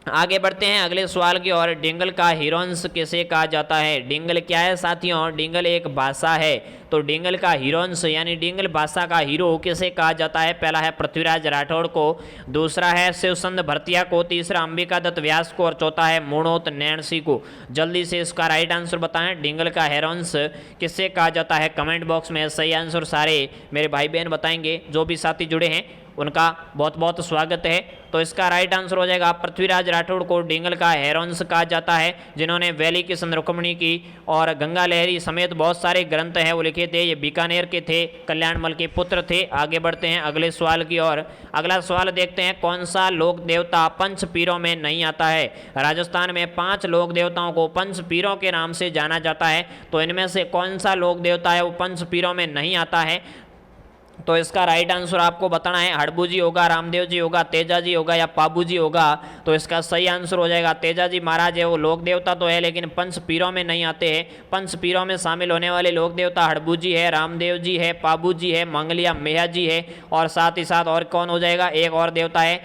आगे बढ़ते हैं अगले सवाल की ओर। डिंगल का हिरोंस किसे कहा जाता है? डिंगल क्या है साथियों? डिंगल एक भाषा है। तो डिंगल का हिरोंस यानी डिंगल भाषा का हीरो किसे कहा जाता है? पहला है पृथ्वीराज राठौड़ को, दूसरा है शिवचंद भरतिया को, तीसरा अंबिका दत्त व्यास को और चौथा है मूणोत नैणसी को। जल्दी से इसका राइट आंसर बताएं। डिंगल का हिरोंस किससे कहा जाता है? कमेंट बॉक्स में सही आंसर सारे मेरे भाई बहन बताएंगे। जो भी साथी जुड़े हैं उनका बहुत बहुत स्वागत है। तो इसका राइट आंसर हो जाएगा पृथ्वीराज राठौड़ को डिंगल का हेरोंस कहा जाता है, जिन्होंने वैली की संरुकमणी की और गंगा लहरी समेत बहुत सारे ग्रंथ हैं वो लिखे थे। ये बीकानेर के थे, कल्याणमल के पुत्र थे। आगे बढ़ते हैं अगले सवाल की ओर। अगला सवाल देखते हैं, कौन सा लोक देवता पंच पीरों में नहीं आता है? राजस्थान में 5 लोक देवताओं को पंच पीरों के नाम से जाना जाता है। तो इनमें से कौन सा लोक देवता है वो पंच पीरों में नहीं आता है? तो इसका राइट आंसर आपको बताना है। हड़बू जी होगा, रामदेव जी होगा, तेजा जी होगा या पाबू जी होगा। तो इसका सही आंसर हो जाएगा तेजा जी महाराज है। वो लोक देवता तो है लेकिन पंच पीरों में नहीं आते हैं। पंच पीरों में शामिल होने वाले लोक देवता हड़बू जी है, रामदेव जी है, पाबू जी है, मंगलिया मेहा जी है और साथ ही साथ और कौन हो जाएगा? एक और देवता है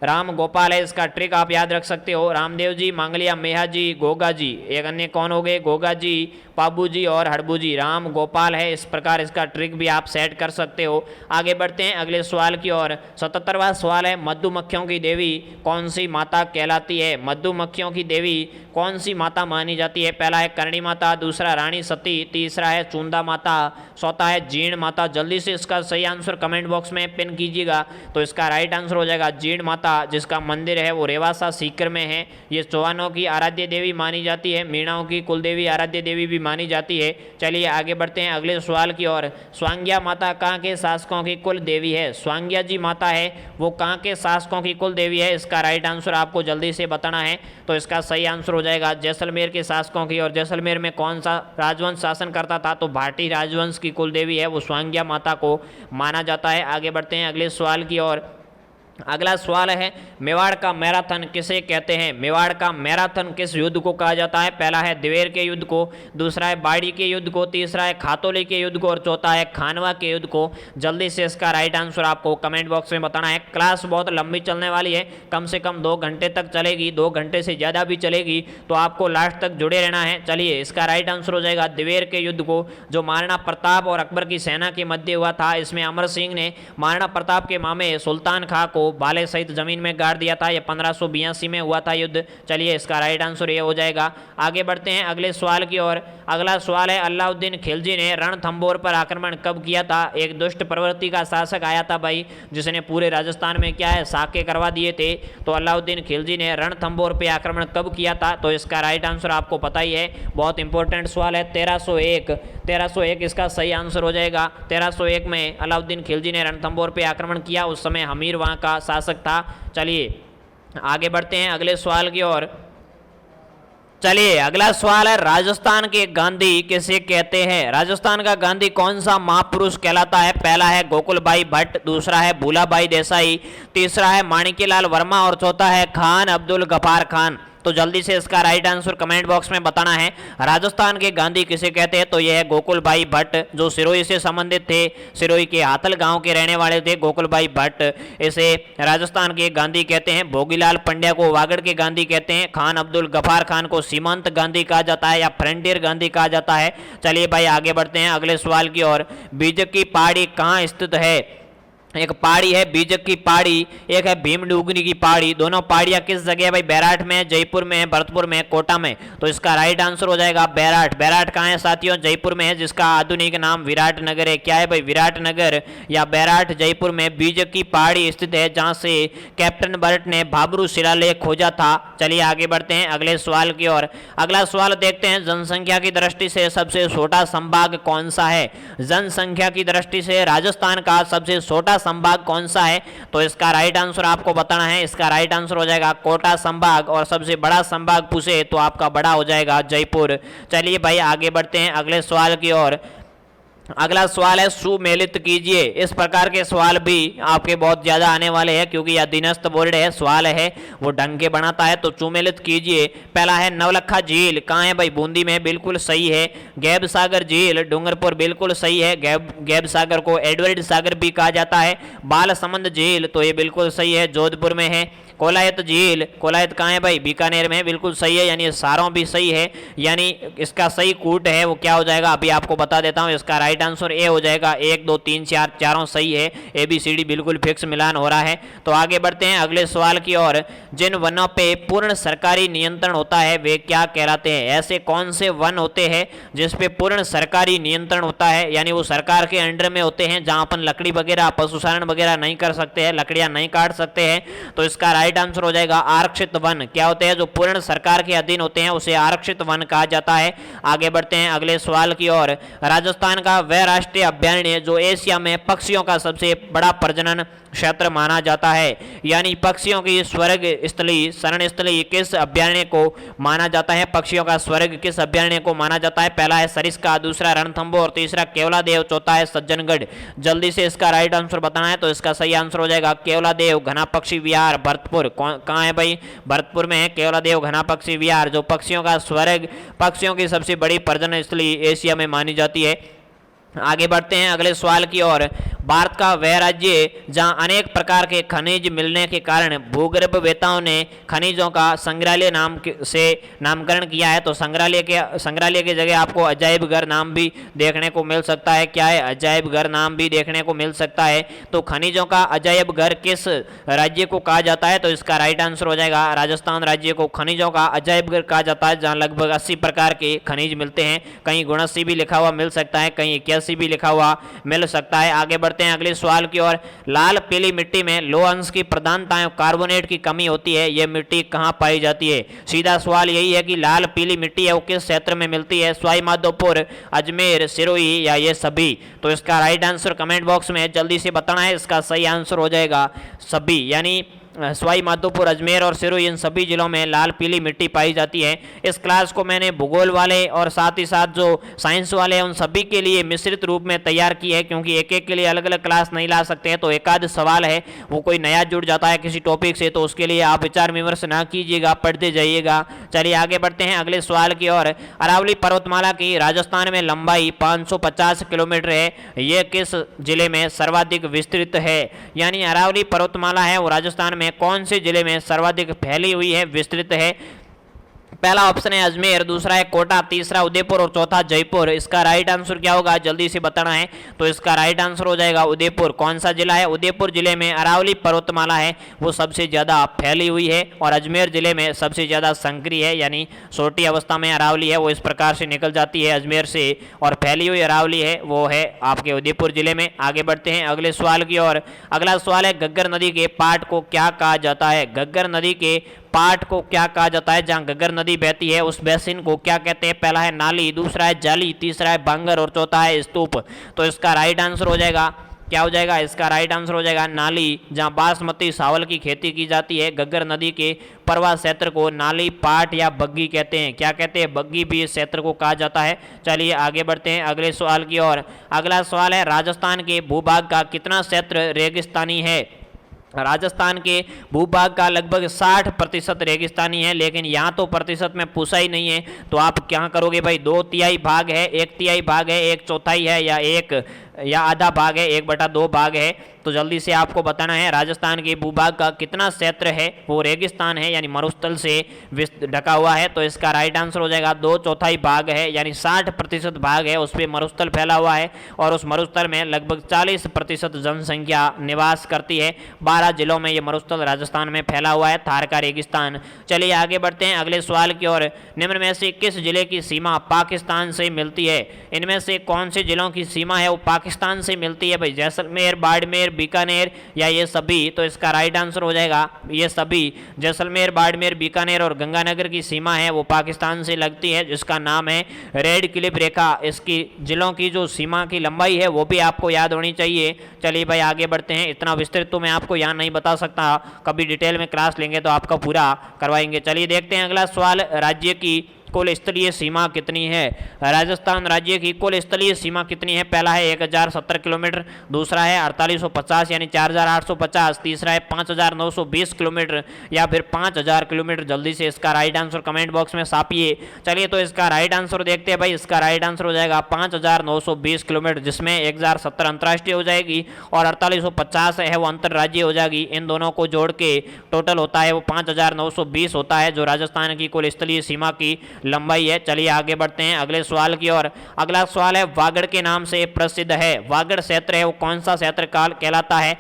राम गोपाल है, इसका ट्रिक आप याद रख सकते हो। रामदेव जी, मांगलिया, मेहा जी, गोगा जी, एक अन्य कौन हो गए, गोगा जी, पाबू जी और हड़बू जी। राम गोपाल है, इस प्रकार इसका ट्रिक भी आप सेट कर सकते हो। आगे बढ़ते हैं अगले सवाल की ओर। 77वां सवाल है, मधुमक्खियों की देवी कौन सी माता कहलाती है? मधुमक्खियों की देवी कौन सी माता मानी जाती है? पहला है करणी माता, दूसरा रानी सती, तीसरा है चूंदा माता, चौथा है जीण माता। जल्दी से इसका सही आंसर कमेंट बॉक्स में पिन कीजिएगा। तो इसका राइट आंसर हो जाएगा जीण माता, जिसका मंदिर है वो रेवासा सीकर में है। ये चौहानों की आराध्य देवी मानी जाती है, मीणाओं की कुलदेवी आराध्य देवी भी मानी जाती है। चलिए आगे बढ़ते हैं अगले सवाल की ओर। स्वांग्या माता कहाँ के शासकों की कुल देवी है? स्वांग्या जी माता है वो कहाँ के शासकों की कुल देवी है? इसका राइट आंसर आपको जल्दी से बताना है। तो इसका सही आंसर हो जाएगा जैसलमेर के शासकों की। और जैसलमेर में कौन सा राजवंश शासन करता था? तो भाटी राजवंश की कुल देवी है वो स्वांग्या माता को माना जाता है। आगे बढ़ते हैं अगले सवाल की ओर। अगला सवाल है, मेवाड़ का मैराथन किसे कहते हैं? मेवाड़ का मैराथन किस युद्ध को कहा जाता है? पहला है दिवेर के युद्ध को, दूसरा है बाड़ी के युद्ध को, तीसरा है खातोली के युद्ध को और चौथा है खानवा के युद्ध को। जल्दी से इसका राइट आंसर आपको कमेंट बॉक्स में बताना है। क्लास बहुत लंबी चलने वाली है, कम से कम 2 घंटे तक चलेगी, 2 घंटे से ज़्यादा भी चलेगी, तो आपको लास्ट तक जुड़े रहना है। चलिए इसका राइट आंसर हो जाएगा दिवेर के युद्ध को, जो महाराणा प्रताप और अकबर की सेना के मध्य हुआ था। इसमें अमर सिंह ने महाराणा प्रताप के मामे सुल्तान खां को बाले सहित जमीन में गाड़ दिया था। यह 1582 में हुआ था युद्ध। चलिए इसका राइट आंसर ये हो जाएगा। आगे बढ़ते हैं अगले सवाल की ओर। अगला सवाल है, अलाउद्दीन खिलजी ने रणथंभौर पर आक्रमण कब किया था? एक दुष्ट प्रवृत्ति का शासक आया था भाई, जिसने पूरे राजस्थान में क्या है साके करवा दिए थे। तो अलाउद्दीन खिलजी ने रणथंभौर पर आक्रमण कब किया था? तो इसका राइट आंसर आपको पता ही है, बहुत इंपॉर्टेंट सवाल है। 1301 इसका सही आंसर हो जाएगा। 1301 में अलाउद्दीन खिलजी ने रणथंभौर पर आक्रमण किया। उस समय हमीर वहाँ का शासक था। चलिए आगे बढ़ते हैं अगले सवाल की ओर। चलिए अगला सवाल है, राजस्थान के गांधी किसे कहते हैं? राजस्थान का गांधी कौन सा महापुरुष कहलाता है? पहला है गोकुलभाई भट्ट, दूसरा है भूलाभाई देसाई, तीसरा है माणिक्यलाल वर्मा और चौथा है खान अब्दुल गफ्फार खान। तो जल्दी से इसका राइट आंसर कमेंट बॉक्स में बताना है। राजस्थान के गांधी किसे कहते हैं? तो यह है गोकुल भाई भट्ट, जो सिरोही से संबंधित थे। सिरोही के हाथल गांव के रहने वाले थे गोकुल भाई भट्ट, इसे राजस्थान के गांधी कहते हैं। भोगीलाल पंड्या को वागड़ के गांधी कहते हैं। खान अब्दुल गफ्फार खान को सीमांत गांधी कहा जाता है या फ्रंटियर गांधी कहा जाता है। चलिए भाई आगे बढ़ते हैं अगले सवाल की ओर। बीजक की पहाड़ी कहाँ स्थित है? एक पहाड़ी है बीजक की पहाड़ी, एक है भीमडुगनी की पहाड़ी। दोनों पहाड़ियां किस जगह है भाई? बैराठ में, जयपुर में, भरतपुर में, कोटा में। तो इसका राइट आंसर हो जाएगा बैराठ। बैराठ कहाँ है साथियों? जयपुर में है, जिसका आधुनिक नाम विराट नगर है। क्या है भाई? विराट नगर या बैराठ जयपुर में बीजक की पहाड़ी स्थित है, जहाँ से कैप्टन बर्ट ने भाबरू शिलालेख खोजा था। चलिए आगे बढ़ते हैं अगले सवाल की ओर। अगला सवाल देखते हैं, जनसंख्या की दृष्टि से सबसे छोटा संभाग कौन सा है? जनसंख्या की दृष्टि से राजस्थान का सबसे छोटा संभाग कौन सा है? तो इसका राइट आंसर आपको बताना है। इसका राइट आंसर हो जाएगा कोटा संभाग, और सबसे बड़ा संभाग पूछे तो आपका बड़ा हो जाएगा जयपुर। चलिए भाई आगे बढ़ते हैं अगले सवाल की ओर। अगला सवाल है, सुमेलित कीजिए। इस प्रकार के सवाल भी आपके बहुत ज्यादा आने वाले हैं, क्योंकि यह अधीनस्थ बोर्ड है, सवाल है वो ढंग के बनाता है। तो सुमेलित कीजिए। पहला है, नवलखा झील कहाँ है भाई? बूंदी में, बिल्कुल सही है। गैब सागर झील डूंगरपुर, बिल्कुल सही है। गैब सागर को एडवर्ड सागर भी कहा जाता है। बालसमंद झील, तो ये बिल्कुल सही है, जोधपुर में है। कोलायत झील, कोलायत कहाँ है भाई? बीकानेर में, बिल्कुल सही है, यानी सारों भी सही है। यानी इसका सही कूट है वो क्या हो जाएगा, अभी आपको बता देता हूँ। इसका राइट आंसर ए हो जाएगा। 1 2 3 4 चारों सही है। ABCD बिल्कुल फिक्स मिलान हो रहा है। तो आगे बढ़ते हैं अगले सवाल की ओर। जिन वनों पे पूर्ण सरकारी नियंत्रण होता है वे क्या कहलाते हैं? ऐसे कौन से वन होते हैं जिसपे पूर्ण सरकारी नियंत्रण होता है, यानी वो सरकार के अंडर में होते हैं, जहाँ अपन लकड़ी वगैरह, पशुचारण वगैरह नहीं कर सकते हैं, लकड़ियाँ नहीं काट सकते हैं? तो इसका राइट आंसर हो जाएगा आरक्षित वन। क्या होते हैं? जो पूर्ण सरकार के अधीन होते हैं उसे आरक्षित वन कहा जाता है। आगे बढ़ते हैं अगले सवाल की ओर। राजस्थान का वह राष्ट्रीय अभयारण्य जो एशिया में पक्षियों का सबसे बड़ा प्रजनन क्षेत्र माना जाता है, यानी पक्षियों की स्वर्ग स्थली, शरण स्थली किस अभयारण्य को माना जाता है? पक्षियों का स्वर्ग किस अभयारण्य को माना जाता है? पहला है सरिस्का, दूसरा रणथंभौर, तीसरा केवलादेव, चौथा है सज्जनगढ़। जल्दी से इसका राइट आंसर बताना है। तो इसका सही आंसर हो जाएगा केवलादेव घना पक्षी विहार, भरतपुर। कहाँ है भाई? भरतपुर में है केवलादेव घना पक्षी विहार, जो पक्षियों का स्वर्ग, पक्षियों की सबसे बड़ी प्रजनन स्थली एशिया में मानी जाती है। आगे बढ़ते हैं अगले सवाल की ओर। भारत का वह राज्य जहां अनेक प्रकार के खनिज मिलने के कारण भूगर्भवेत्ताओं ने खनिजों का संग्रहालय से नामकरण किया है। तो संग्रहालय की जगह आपको अजायब घर नाम भी देखने को मिल सकता है। क्या है? अजायब घर नाम भी देखने को मिल सकता है। तो खनिजों का अजायब घर किस राज्य को कहा जाता है? तो इसका राइट आंसर हो जाएगा राजस्थान राज्य को खनिजों का अजायब घर कहा जाता है, जहाँ लगभग 80 प्रकार के खनिज मिलते हैं। कहीं 79 भी लिखा हुआ मिल सकता है, कहीं 81 भी लिखा हुआ मिल सकता है। आगे बढ़ते हैं अगले सवाल की ओर। लाल पीली मिट्टी में लौह अंश की प्रधानता कार्बोनेट की कमी होती है, यह मिट्टी कहाँ पाई जाती है? सीधा सवाल यही है कि लाल पीली मिट्टी है वो किस क्षेत्र में मिलती है? सवाई माधोपुर, अजमेर, सिरोही या ये सभी? तो इसका राइट आंसर कमेंट बॉक्स में जल्दी से बताना है। इसका सही आंसर हो जाएगा सभी, यानी सवाई माधोपुर, अजमेर और सिरोही इन सभी जिलों में लाल पीली मिट्टी पाई जाती है। इस क्लास को मैंने भूगोल वाले और साथ ही साथ जो साइंस वाले हैं उन सभी के लिए मिश्रित रूप में तैयार की है, क्योंकि एक एक के लिए अलग अलग क्लास नहीं ला सकते हैं। तो एक आध सवाल है वो कोई नया जुड़ जाता है किसी टॉपिक से, तो उसके लिए आप विचार विमर्श ना कीजिएगा, पढ़ते जाइएगा। चलिए आगे बढ़ते हैं अगले सवाल की ओर। अरावली पर्वतमाला की राजस्थान में लंबाई 550 किलोमीटर है, ये किस जिले में सर्वाधिक विस्तृत है? यानी अरावली पर्वतमाला है वो राजस्थान में कौन से जिले में सर्वाधिक फैली हुई है, विस्तृत है? पहला ऑप्शन है अजमेर, दूसरा है कोटा, तीसरा उदयपुर और चौथा जयपुर। इसका राइट आंसर क्या होगा? जल्दी से बताना है। तो इसका राइट आंसर हो जाएगा उदयपुर। कौन सा जिला है? उदयपुर जिले में अरावली पर्वतमाला है वो सबसे ज़्यादा फैली हुई है, और अजमेर जिले में सबसे ज़्यादा संकरी है, यानी छोटी अवस्था में अरावली है वो इस प्रकार से निकल जाती है अजमेर से, और फैली हुई अरावली है वो है आपके उदयपुर जिले में। आगे बढ़ते हैं अगले सवाल की ओर। अगला सवाल है घग्गर नदी के पाट को क्या कहा जाता है? घग्गर नदी के पाट को क्या कहा जाता है? जहां घग्गर नदी बहती है उस बेसिन को क्या कहते हैं? पहला है नाली, दूसरा है जाली, तीसरा है बांगर और चौथा है स्तूप। तो इसका राइट आंसर हो जाएगा, क्या हो जाएगा? इसका राइट आंसर हो जाएगा नाली, जहां बासमती चावल की खेती की जाती है। घग्गर नदी के प्रवाह क्षेत्र को नाली, पाट या बग्गी कहते हैं। क्या कहते हैं? बग्गी भी इस क्षेत्र को कहा जाता है। चलिए आगे बढ़ते हैं अगले सवाल की ओर। अगला सवाल है राजस्थान के भूभाग का कितना क्षेत्र रेगिस्तानी है? राजस्थान के भूभाग का लगभग 60% रेगिस्तानी है, लेकिन यहाँ तो प्रतिशत में पूछा ही नहीं है। तो आप क्या करोगे भाई? 2/3 भाग है, 1/3 भाग है, 1/4 है, या आधा भाग है, 1/2 भाग है? तो जल्दी से आपको बताना है राजस्थान के भूभाग का कितना क्षेत्र है वो रेगिस्तान है, यानी मरुस्थल से ढका हुआ है। तो इसका राइट आंसर हो जाएगा 2/4 भाग है, यानी 60% भाग है उस पर मरुस्थल फैला हुआ है, और उस मरुस्थल में लगभग 40% जनसंख्या निवास करती है। 12 जिलों में ये मरुस्थल राजस्थान में फैला हुआ है, थार का रेगिस्तान। चलिए आगे बढ़ते हैं अगले सवाल की ओर। निम्न में से किस जिले की सीमा पाकिस्तान से मिलती है? इनमें से कौन से जिलों की सीमा है वो पाकिस्तान से मिलती है भाई? जैसलमेर, बाड़मेर, बीकानेर या ये सभी? तो इसका राइट आंसर हो जाएगा ये सभी। जैसलमेर, बाड़मेर, बीकानेर और गंगानगर की सीमा है वो पाकिस्तान से लगती है, जिसका नाम है रेड क्लिफ रेखा। इसकी जिलों की जो सीमा की लंबाई है वो भी आपको याद होनी चाहिए। चलिए भाई आगे बढ़ते हैं। इतना विस्तृत तो मैं आपको यहाँ नहीं बता सकता, कभी डिटेल में क्लास लेंगे तो आपका पूरा करवाएंगे। चलिए देखते हैं अगला सवाल। राज्य की कुल स्थलीय सीमा कितनी है? राजस्थान राज्य की कुल स्थलीय सीमा कितनी है? पहला है 1070 किलोमीटर, दूसरा है 4850 यानी 4850, तीसरा है 5920 किलोमीटर या फिर 5000 किलोमीटर। जल्दी से इसका राइट आंसर कमेंट बॉक्स में छापिए। चलिए तो इसका राइट आंसर देखते हैं भाई। इसका राइट आंसर हो जाएगा 5920 किलोमीटर, जिसमें 1070 अंतर्राष्ट्रीय हो जाएगी और 4850 है वो अंतर्राज्यीय हो जाएगी। इन दोनों को जोड़ के टोटल होता है वो 5920 होता है, जो राजस्थान की कुल स्थलीय सीमा की लंबाई है। चलिए आगे बढ़ते हैं अगले सवाल की ओर। अगला सवाल है वागड़ के नाम से प्रसिद्ध है। वागड़ क्षेत्र है वो कौन सा क्षेत्र कहलाता है?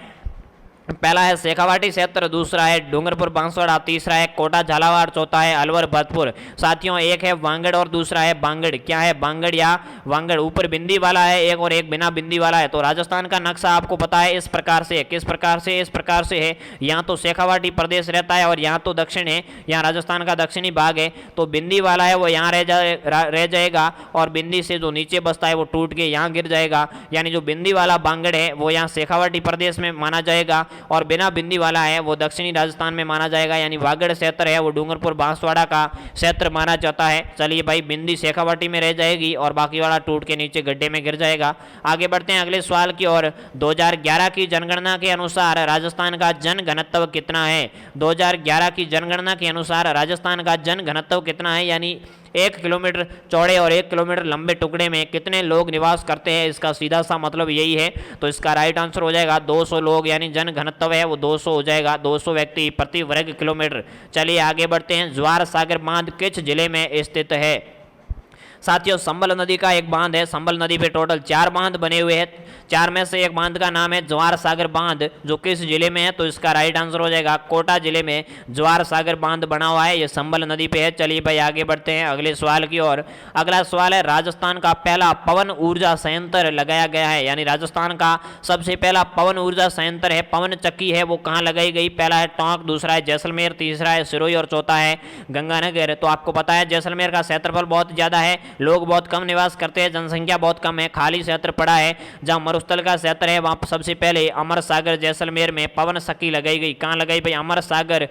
पहला है शेखावाटी क्षेत्र, दूसरा है डूंगरपुर बांसवाड़ा, तीसरा है कोटा झालावाड़, चौथा है अलवर भरतपुर। साथियों एक है वांगड़ और दूसरा है बांगड़। क्या है? बांगड़ या वांगड़। ऊपर बिंदी वाला है एक और एक बिना बिंदी वाला है। तो राजस्थान का नक्शा आपको पता है इस प्रकार से। किस प्रकार से? इस प्रकार से है। यहाँ तो शेखावाटी प्रदेश रहता है और यहाँ तो दक्षिण है, यहाँ राजस्थान का दक्षिणी भाग है। तो बिंदी वाला है वो यहाँ रह जाएगा और बिंदी से जो नीचे बसता है वो टूट के यहाँ गिर जाएगा, यानी जो बिंदी वाला बांगड़ है वो यहाँ शेखावाटी प्रदेश में माना जाएगा और बिना बिंदी वाला है वो दक्षिणी राजस्थान में माना जाएगा, यानी वागड़ क्षेत्र है वो डूंगरपुर बांसवाड़ा का क्षेत्र माना जाता है। चलिए भाई बिंदी शेखावाटी में रह जाएगी और बाकी वाला टूट के नीचे गड्ढे में गिर जाएगा। आगे बढ़ते हैं अगले सवाल की ओर। 2011 की जनगणना के अनुसार राजस्थान का जन घनत्व कितना है? 2011 की जनगणना के अनुसार राजस्थान का जन घनत्व कितना है, यानी 1 किलोमीटर चौड़े और 1 किलोमीटर लंबे टुकड़े में कितने लोग निवास करते हैं, इसका सीधा सा मतलब यही है। तो इसका राइट आंसर हो जाएगा 200 लोग, यानी जन घनत्व है वो 200 हो जाएगा, 200 व्यक्ति प्रति वर्ग किलोमीटर। चलिए आगे बढ़ते हैं। ज्वार सागर बांध किस जिले में स्थित है? साथियों संबल नदी का एक बांध है। संबल नदी पे टोटल 4 बांध बने हुए हैं, 4 में से एक बांध का नाम है ज्वार सागर बांध, जो किस जिले में है? तो इसका राइट आंसर हो जाएगा कोटा जिले में ज्वार सागर बांध बना हुआ है, ये संबल नदी पे है। चलिए भाई आगे बढ़ते हैं अगले सवाल की ओर। अगला सवाल है, राजस्थान का पहला पवन ऊर्जा संयंत्र लगाया गया है, यानी राजस्थान का सबसे पहला पवन ऊर्जा संयंत्र है, पवन चक्की है, वो कहाँ लगाई गई? पहला है टोंक, दूसरा है जैसलमेर, तीसरा है सिरोही और चौथा है गंगानगर। तो आपको पता है जैसलमेर का क्षेत्रफल बहुत ज्यादा है, लोग बहुत कम निवास करते हैं, जनसंख्या बहुत कम है, खाली क्षेत्र पड़ा है। जहां मरुस्थल का क्षेत्र है वहां सबसे पहले अमर सागर जैसलमेर में पवन सखी लगाई गई। कहां लगाई भाई? अमर सागर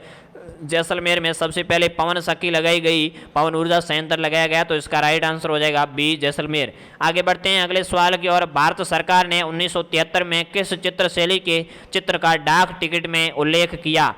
जैसलमेर में सबसे पहले पवन सखी लगाई गई, पवन ऊर्जा संयंत्र लगाया गया। तो इसका राइट आंसर हो जाएगा बी जैसलमेर। आगे बढ़ते हैं अगले सवाल की ओर। भारत सरकार ने 1973 में किस चित्र शैली के चित्र का डाक टिकट में उल्लेख किया?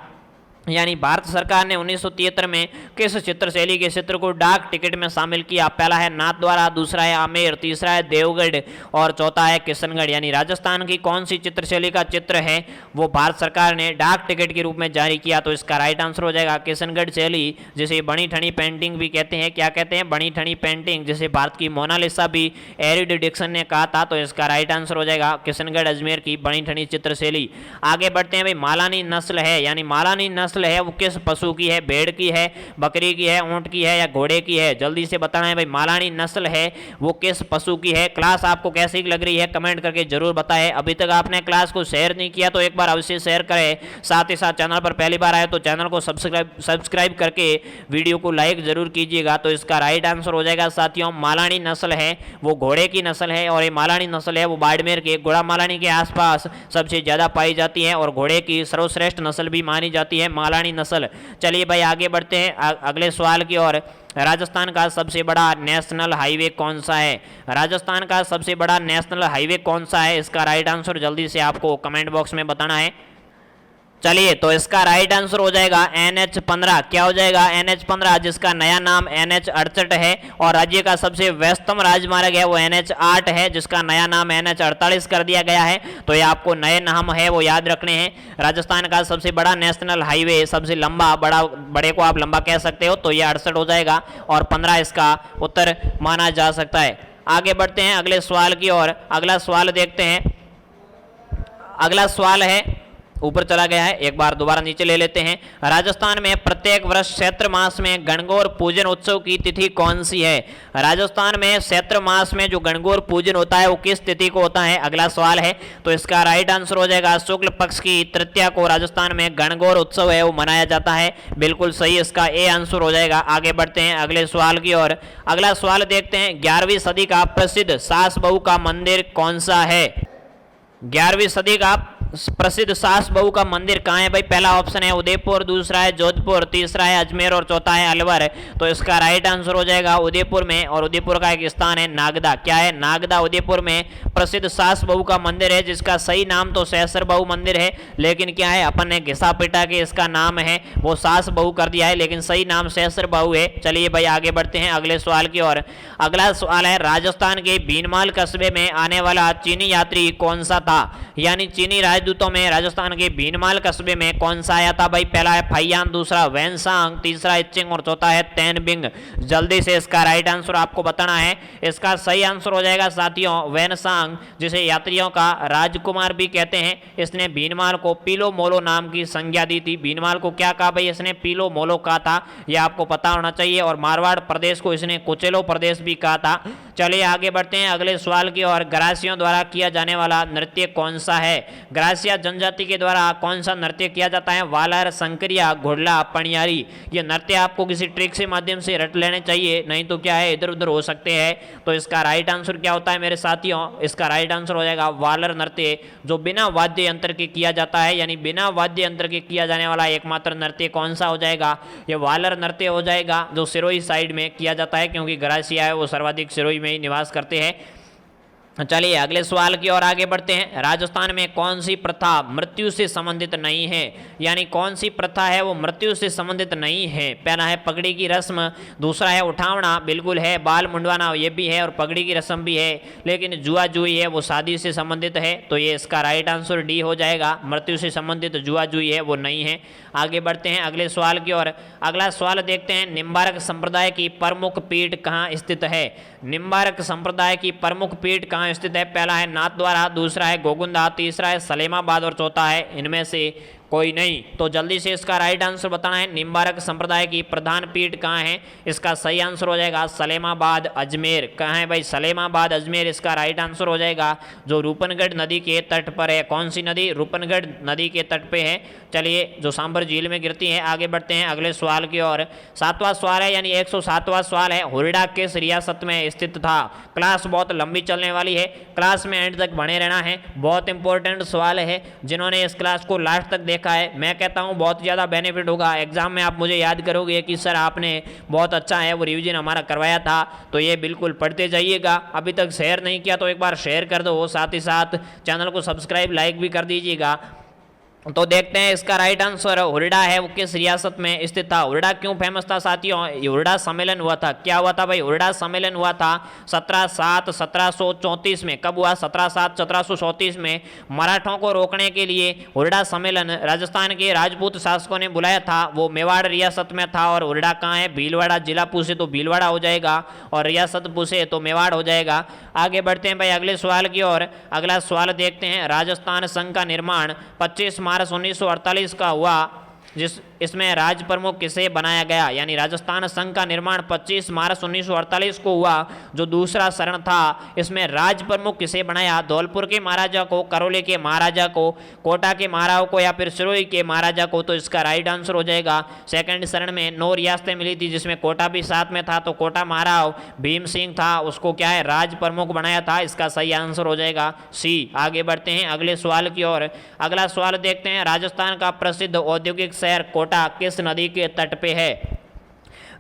यानी भारत सरकार ने 1973 में किस चित्र शैली के चित्र को डाक टिकट में शामिल किया? पहला है नाथद्वारा, दूसरा है आमेर, तीसरा है देवगढ़ और चौथा है किशनगढ़। यानी राजस्थान की कौन सी चित्र शैली का चित्र है वो भारत सरकार ने डाक टिकट के रूप में जारी किया? तो इसका राइट आंसर हो जाएगा किशनगढ़ शैली, जिसे बनी ठनी पेंटिंग भी कहते हैं। क्या कहते हैं? बनी ठनी पेंटिंग, जिसे भारत की मोनालिसा भी एरिडिक्सन ने कहा था। तो इसका राइट आंसर हो जाएगा किशनगढ़ अजमेर की बनी ठनी चित्र शैली। आगे बढ़ते हैं भाई, मालानी नस्ल है, यानी मालानी नस्ल है वो किस पशु की है? भेड़ की है, बकरी की है, ऊंट की है या घोड़े की है? जल्दी से बताना है भाई, मालानी नस्ल है वो किस पशु की है? क्लास आपको कैसी लग रही है कमेंट करके जरूर बताएं। अभी तक आपने क्लास को शेयर नहीं किया तो एक बार अवश्य शेयर करें, साथ ही साथ चैनल पर पहली बार आए तो चैनल को सब्सक्राइब करके वीडियो को लाइक जरूर कीजिएगा। तो इसका राइट आंसर हो जाएगा साथियों मालानी नस्ल है वो घोड़े की नस्ल है, और ये मालानी नस्ल है वो बाड़मेर के घोड़ा मालानी के आसपास सबसे ज्यादा पाई जाती है, और घोड़े की सर्वश्रेष्ठ नस्ल भी मानी जाती है मालानी नस्ल। चलिए भाई आगे बढ़ते हैं अगले सवाल की ओर। राजस्थान का सबसे बड़ा नेशनल हाईवे कौन सा है? राजस्थान का सबसे बड़ा नेशनल हाईवे कौन सा है? इसका राइट आंसर जल्दी से आपको कमेंट बॉक्स में बताना है। चलिए तो इसका राइट आंसर हो जाएगा NH-15। क्या हो जाएगा? NH-15, जिसका नया नाम NH-68 है, और राज्य का सबसे व्यस्तम राजमार्ग है वो NH-8 है, जिसका नया नाम NH-48 कर दिया गया है। तो ये आपको नए नाम है वो याद रखने हैं। राजस्थान का सबसे बड़ा नेशनल हाईवे, सबसे लंबा, बड़े को आप लंबा कह सकते हो, तो ये 68 हो जाएगा, और 15 इसका उत्तर माना जा सकता है। आगे बढ़ते हैं अगले सवाल की ओर। अगला सवाल देखते हैं। अगला सवाल है, ऊपर चला गया है, एक बार दोबारा नीचे ले लेते हैं। राजस्थान में प्रत्येक वर्ष चैत्र मास में गणगौर पूजन उत्सव की तिथि कौन सी है? राजस्थान में चैत्र मास में जो गणगौर पूजन होता है वो किस तिथि को होता है? अगला सवाल है। तो इसका राइट आंसर हो जाएगा शुक्ल पक्ष की तृतीया को राजस्थान में गणगौर उत्सव है वो मनाया जाता है। बिल्कुल सही, इसका ए आंसर हो जाएगा। आगे बढ़ते हैं अगले सवाल की ओर। अगला सवाल देखते हैं, 11वीं सदी का प्रसिद्ध सास बहू का मंदिर कौन सा है? 11वीं सदी का प्रसिद्ध सास बहू का मंदिर कहाँ है भाई? पहला ऑप्शन है उदयपुर, दूसरा है जोधपुर, तीसरा है अजमेर और चौथा है अलवर। तो इसका राइट आंसर हो जाएगा उदयपुर में, और उदयपुर का एक स्थान है नागदा। क्या है? नागदा उदयपुर में प्रसिद्ध सास बहू का मंदिर है, जिसका सही नाम तो सहस्र बहू मंदिर है, लेकिन क्या है अपन ने घिसा पिटा के इसका नाम है वो सास बहू कर दिया है, लेकिन सही नाम सहस्र बहू है। चलिए भाई आगे बढ़ते हैं अगले सवाल की ओर। अगला सवाल है, राजस्थान के भीनमाल कस्बे में आने वाला चीनी यात्री कौन सा था? यानी चीनी राजदूतों में राजस्थान के भीनमाल कस्बे में कौन सा आया था भाई? पहला है फाइयान, दूसरा वैनसांग, तीसरा इचिंग और चौथा है तेनबिंग। जल्दी से इसका राइट आंसर आपको बताना है। इसका सही आंसर हो जाएगा साथियों वैनसांग, जिसे यात्रियों का राजकुमार भी कहते हैं। इसने भीनमाल को पीलो मोलो नाम की संज्ञा दी थी। भीनमाल को क्या कहा भाई? इसने पीलो मोलो कहा था, यह आपको पता होना चाहिए। और मारवाड़ प्रदेश को इसने कुचेलो प्रदेश भी कहा था। चलिए आगे बढ़ते हैं अगले सवाल की ओर। ग्रासियों द्वारा किया जाने वाला नृत्य कौन सा है? ग्रासिया जनजाति के द्वारा कौन सा नृत्य किया जाता है? वालर, संकरिया, घुड़ला, पणियारी। ये नृत्य आपको किसी ट्रिक से माध्यम से रट लेने चाहिए, नहीं तो क्या है इधर उधर हो सकते हैं। तो इसका राइट आंसर क्या होता है मेरे साथियों? इसका राइट आंसर हो जाएगा वालर नृत्य, जो बिना वाद्य यंत्र के किया जाता है। यानी बिना वाद्य यंत्र के किया जाने वाला एकमात्र नृत्य कौन सा हो जाएगा? ये वालर नृत्य हो जाएगा, जो सिरोही साइड में किया जाता है, क्योंकि ग्रासिया है वो सर्वाधिक सिरोही में ही निवास करते हैं। चलिए अगले सवाल की ओर आगे बढ़ते हैं। राजस्थान में कौन सी प्रथा मृत्यु से संबंधित नहीं है, यानी कौन सी प्रथा है वो मृत्यु से संबंधित नहीं है। पहला है पगड़ी की रस्म, दूसरा है उठावना, बिल्कुल है, बाल मुंडवाना ये भी है और पगड़ी की रस्म भी है, लेकिन जुआ जुई है वो शादी से संबंधित है, तो ये इसका राइट आंसर डी हो जाएगा। मृत्यु से संबंधित जुआ जुई है वो नहीं है। आगे बढ़ते हैं अगले सवाल की ओर। अगला सवाल देखते हैं, निम्बारक संप्रदाय की प्रमुख पीठ कहाँ स्थित है। निम्बारक संप्रदाय की प्रमुख पीठ कहाँ स्थित है। पहला है नाथद्वारा, दूसरा है गोगुंदा, तीसरा है सलेमाबाद और चौथा है इनमें से कोई नहीं। तो जल्दी से इसका राइट आंसर बताना है। निम्बारक संप्रदाय की प्रधान पीठ कहाँ है, इसका सही आंसर हो जाएगा सलेमाबाद अजमेर। कहाँ है भाई, सलेमाबाद अजमेर इसका राइट आंसर हो जाएगा, जो रूपनगढ़ नदी के तट पर है। कौन सी नदी, रूपनगढ़ नदी के तट पे है। चलिए जो सांबर झील में गिरती है। आगे बढ़ते हैं अगले सवाल की ओर। 7वां सवाल है, यानी 107वां सवाल है, हुरडा किस रियासत में स्थित था। क्लास बहुत लंबी चलने वाली है, क्लास में एंड तक बने रहना है, बहुत इंपॉर्टेंट सवाल है। जिन्होंने इस क्लास को लास्ट तक देखा है, मैं कहता हूं बहुत ज़्यादा बेनिफिट होगा। एग्जाम में आप मुझे याद करोगे कि सर आपने बहुत अच्छा है वो रिवीजन हमारा करवाया था, तो ये बिल्कुल पढ़ते जाइएगा। अभी तक शेयर नहीं किया तो एक बार शेयर कर दो, साथ ही साथ चैनल को सब्सक्राइब लाइक भी कर दीजिएगा। तो देखते हैं इसका राइट आंसर हुरडा है वो किस रियासत में स्थित था। हुरडा क्यों फेमस था साथियों, हुरडा सम्मेलन हुआ था। क्या हुआ था भाई, हुरडा सम्मेलन हुआ था 17/7/1734 में। कब हुआ, 17/7/1734 में। मराठों को रोकने के लिए हुरडा सम्मेलन राजस्थान के राजपूत शासकों ने बुलाया था, वो मेवाड़ रियासत में था। और हुरडा कहाँ है, भीलवाड़ा। जिला पूछे तो भीलवाड़ा हो जाएगा और रियासत पूछे तो मेवाड़ हो जाएगा। आगे बढ़ते हैं भाई अगले सवाल की ओर। अगला सवाल देखते हैं, राजस्थान संघ का निर्माण 25 मार्च 1948 का हुआ, इसमें राज्य प्रमुख किसे बनाया गया। यानी राजस्थान संघ का निर्माण 25 मार्च 1948 को हुआ, जो दूसरा चरण था, इसमें राज्य प्रमुख किसे बनाया। धौलपुर के महाराजा को, करौली के महाराजा को, कोटा के महाराजा को या फिर सिरोही के महाराजा को। तो इसका राइट आंसर हो जाएगा सेकंड चरण में 9 रियासतें मिली थी, जिसमें कोटा भी साथ में था। तो कोटा महाराव भीम सिंह था, उसको क्या है राज्य प्रमुख बनाया था। इसका सही आंसर हो जाएगा सी। आगे बढ़ते हैं अगले सवाल की ओर। अगला सवाल देखते हैं, राजस्थान का प्रसिद्ध औद्योगिक शहर कोटा किस नदी के तट पे है।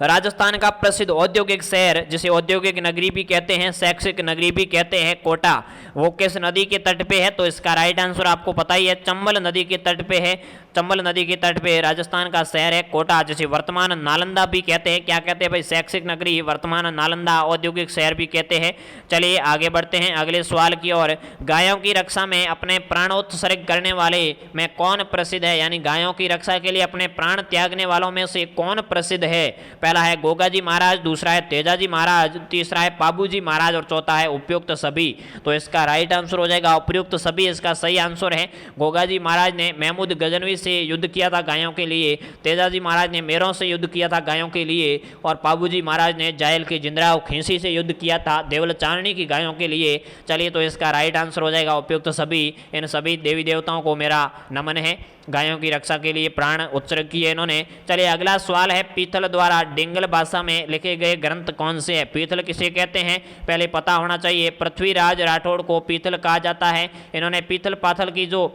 राजस्थान का प्रसिद्ध औद्योगिक शहर, जिसे औद्योगिक नगरी भी कहते हैं, शैक्षिक नगरी भी कहते हैं, कोटा, वो किस नदी के तट पे है। तो इसका राइट आंसर आपको पता ही है, चंबल नदी के तट पे है। चंबल नदी के तट पे राजस्थान का शहर है कोटा, जिसे वर्तमान नालंदा भी कहते हैं। क्या कहते हैं भाई, शैक्षिक नगरी, वर्तमान नालंदा, औद्योगिक शहर भी कहते हैं। चलिए आगे बढ़ते हैं अगले सवाल की ओर। गायों की रक्षा में अपने प्राणोत्सर्ग करने वाले में कौन प्रसिद्ध है। यानी गायों की रक्षा के लिए अपने प्राण त्यागने वालों में से कौन प्रसिद्ध है। पहला है गोगाजी महाराज, दूसरा है तेजाजी महाराज, तीसरा है पाबूजी महाराज और चौथा है उपयुक्त सभी। तो इसका राइट आंसर हो जाएगा उपयुक्त सभी, इसका सही आंसर है। गोगाजी महाराज ने महमूद गजनवी से युद्ध किया था गायों के लिए, तेजाजी महाराज ने मेरों से युद्ध किया था गायों के लिए, और पाबूजी महाराज ने जायल के जिंदरा और खींसी से युद्ध किया था देवल चारणी की गायों के लिए। चलिए तो इसका राइट आंसर हो जाएगा उपयुक्त सभी। इन सभी देवी देवताओं को मेरा नमन है, गायों की रक्षा के लिए प्राण उत्सर्ग किए इन्होंने। चलिए अगला सवाल है, पीथल द्वारा डिंगल भाषा में लिखे गए ग्रंथ कौन से हैं। पीथल किसे कहते हैं पहले पता होना चाहिए। पृथ्वीराज राठौड़ को पीथल कहा जाता है। इन्होंने पीथल पाथल की जो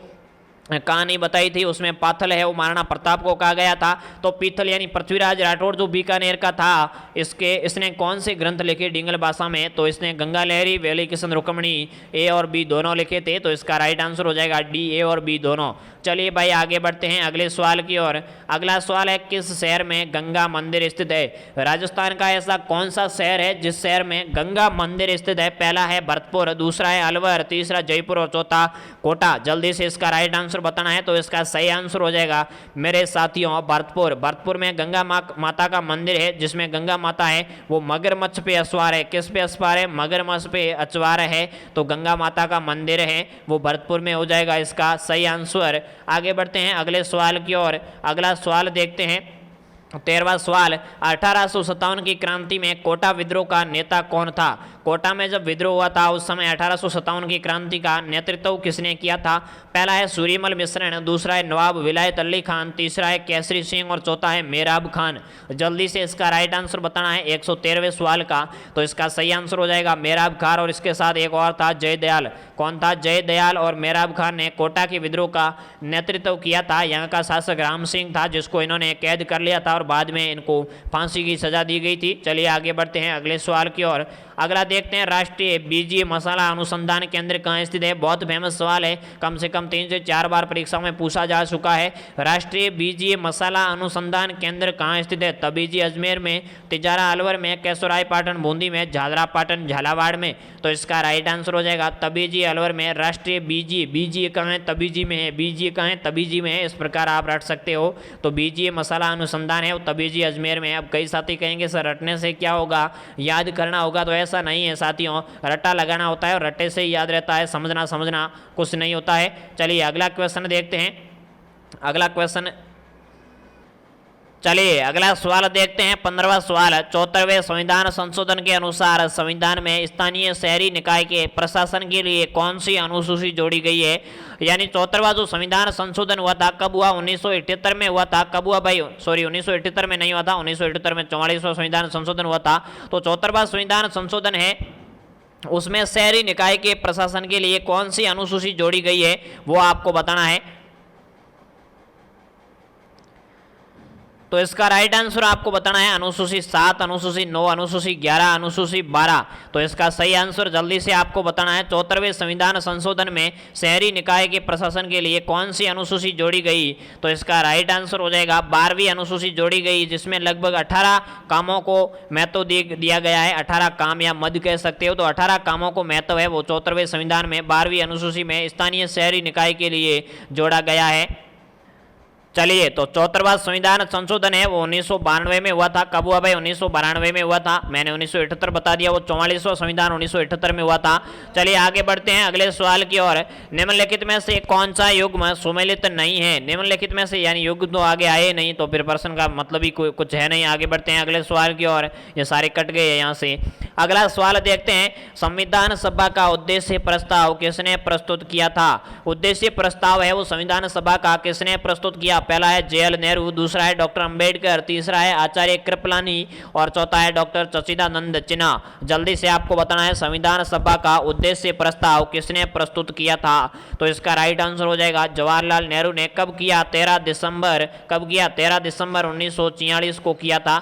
कहानी बताई थी, उसमें पाथल है वो महाराणा प्रताप को कहा गया था। तो पीथल यानी पृथ्वीराज राठौड़ जो बीकानेर का था, इसने कौन से ग्रंथ लिखे डिंगल भाषा में। तो इसने गंगा लहरी, वेली किशन रुक्मणी, ए और बी दोनों लिखे थे। तो इसका राइट आंसर हो जाएगा डी, ए और बी दोनों। चलिए भाई आगे बढ़ते हैं अगले सवाल की ओर। अगला सवाल है, किस शहर में गंगा मंदिर स्थित है। राजस्थान का ऐसा कौन सा शहर है जिस शहर में गंगा मंदिर स्थित है। पहला है भरतपुर, दूसरा है अलवर, तीसरा जयपुर और चौथा कोटा। जल्दी से इसका राइट आंसर बताना है। तो इसका सही आंसर हो जाएगा मेरे साथियों भरतपुर। भरतपुर में गंगा माता का मंदिर है, जिसमें गंगा माता है वो मगरमच्छ पे असवार है। किस पे असवार है, मगरमच्छ पे अचवार है। तो गंगा माता का मंदिर है वो भरतपुर में हो जाएगा इसका सही आंसर। आगे बढ़ते हैं अगले सवाल की ओर। अगला सवाल देखते हैं 13वां सवाल, 1857 की क्रांति में कोटा विद्रोह का नेता कौन था। कोटा में जब विद्रोह हुआ था उस समय 1857 की क्रांति का नेतृत्व किसने किया था। पहला है सूर्यमल मिश्रण, दूसरा है नवाब विलायत अली खान, तीसरा है केसरी सिंह और चौथा है मेराब खान। जल्दी से इसका राइट आंसर बताना है 113वें सवाल का। तो इसका सही आंसर हो जाएगा मेराब खान, और इसके साथ एक और था जयदयाल। कौन था, जयदयाल और मेराब खान ने कोटा के विद्रोह का नेतृत्व किया था। यहाँ का शासक राम सिंह था, जिसको इन्होंने कैद कर लिया था और बाद में इनको फांसी की सजा दी गई थी। चलिए आगे बढ़ते हैं अगले सवाल की ओर। अगला देखते हैं, राष्ट्रीय बीजीय मसाला अनुसंधान केंद्र कहाँ स्थित है। बहुत फेमस सवाल है, कम से कम 3 से 4 बार परीक्षा में पूछा जा चुका है। राष्ट्रीय बीजीय मसाला अनुसंधान केंद्र कहाँ स्थित है। तबीजी अजमेर में, तिजारा अलवर में, केसोराय पाटन बूंदी में, झालरा पाटन झालावाड़ में। तो इसका राइट आंसर हो जाएगा तबीजी अलवर में। राष्ट्रीय बीजीय, बीजीय कहाँ है, तबीजी में है, बीजीय कहाँ है, तबीजी में है, इस प्रकार आप रट सकते हो। तो बीजीय मसाला अनुसंधान है वो तबीजी अजमेर में। अब कई साथी कहेंगे सर रटने से क्या होगा, याद करना होगा, तो ऐसा नहीं है साथियों, रट्टा लगाना होता है और रट्टे से ही याद रहता है, समझना कुछ नहीं होता है। चलिए अगला क्वेश्चन देखते हैं। अगला क्वेश्चन, चलिए अगला सवाल देखते हैं, 15वां सवाल। 74वें संविधान संशोधन के अनुसार संविधान में स्थानीय शहरी निकाय के प्रशासन के लिए कौन सी अनुसूची जोड़ी गई है। यानी 74वां जो संविधान संशोधन हुआ था कब हुआ, 1978 में हुआ था। कब हुआ भाई, सॉरी 1978 में नहीं हुआ था, 1978 में 44वां संविधान संशोधन हुआ था। तो 74वां संविधान संशोधन है, उसमें शहरी निकाय के प्रशासन के लिए कौन सी अनुसूची जोड़ी गई है वो आपको बताना है। तो इसका राइट आंसर आपको बताना है अनुसूची 7, अनुसूची 9, अनुसूची 11, अनुसूची 12। तो इसका सही आंसर जल्दी से आपको बताना है। 74वें संविधान संशोधन में शहरी निकाय के प्रशासन के लिए कौन सी अनुसूची जोड़ी गई। तो इसका राइट आंसर हो जाएगा 12वीं अनुसूची जोड़ी गई, जिसमें लगभग 18 कामों को महत्व दिया गया है। 18 काम या मद कह सकते हो, तो 18 कामों को महत्व है वो 74वें संविधान में 12वीं अनुसूची में स्थानीय शहरी निकाय के लिए जोड़ा गया है। चलिए तो 74वां संविधान संशोधन है वो 1992 में हुआ था। कब हुआ भाई, 1992 में हुआ था। मैंने 1978 बता दिया, वो 44वां संविधान 1978 में हुआ था। चलिए आगे बढ़ते हैं अगले सवाल की ओर। निम्नलिखित में से कौन सा युग्म सुमेलित नहीं है। निम्नलिखित में से, यानी युग्म तो आगे आए नहीं, तो फिर प्रश्न का मतलब ही कुछ है नहीं। आगे बढ़ते हैं अगले सवाल की ओर, ये सारे कट गए हैं यहाँ से। अगला सवाल देखते हैं, संविधान सभा का उद्देश्य प्रस्ताव किसने प्रस्तुत किया था। उद्देश्य प्रस्ताव है वो संविधान सभा का किसने प्रस्तुत किया। पहला है JL नेहरू, दूसरा है डॉक्टर अंबेडकर, तीसरा है आचार्य कृपलानी और चौथा है डॉक्टर सच्चिदानंद सिन्हा। जल्दी से आपको बताना है संविधान सभा का उद्देश्य प्रस्ताव किसने प्रस्तुत किया था। तो इसका राइट आंसर हो जाएगा जवाहरलाल नेहरू ने। कब किया, 13 दिसंबर, कब किया, 13 दिसंबर 1946 को किया था।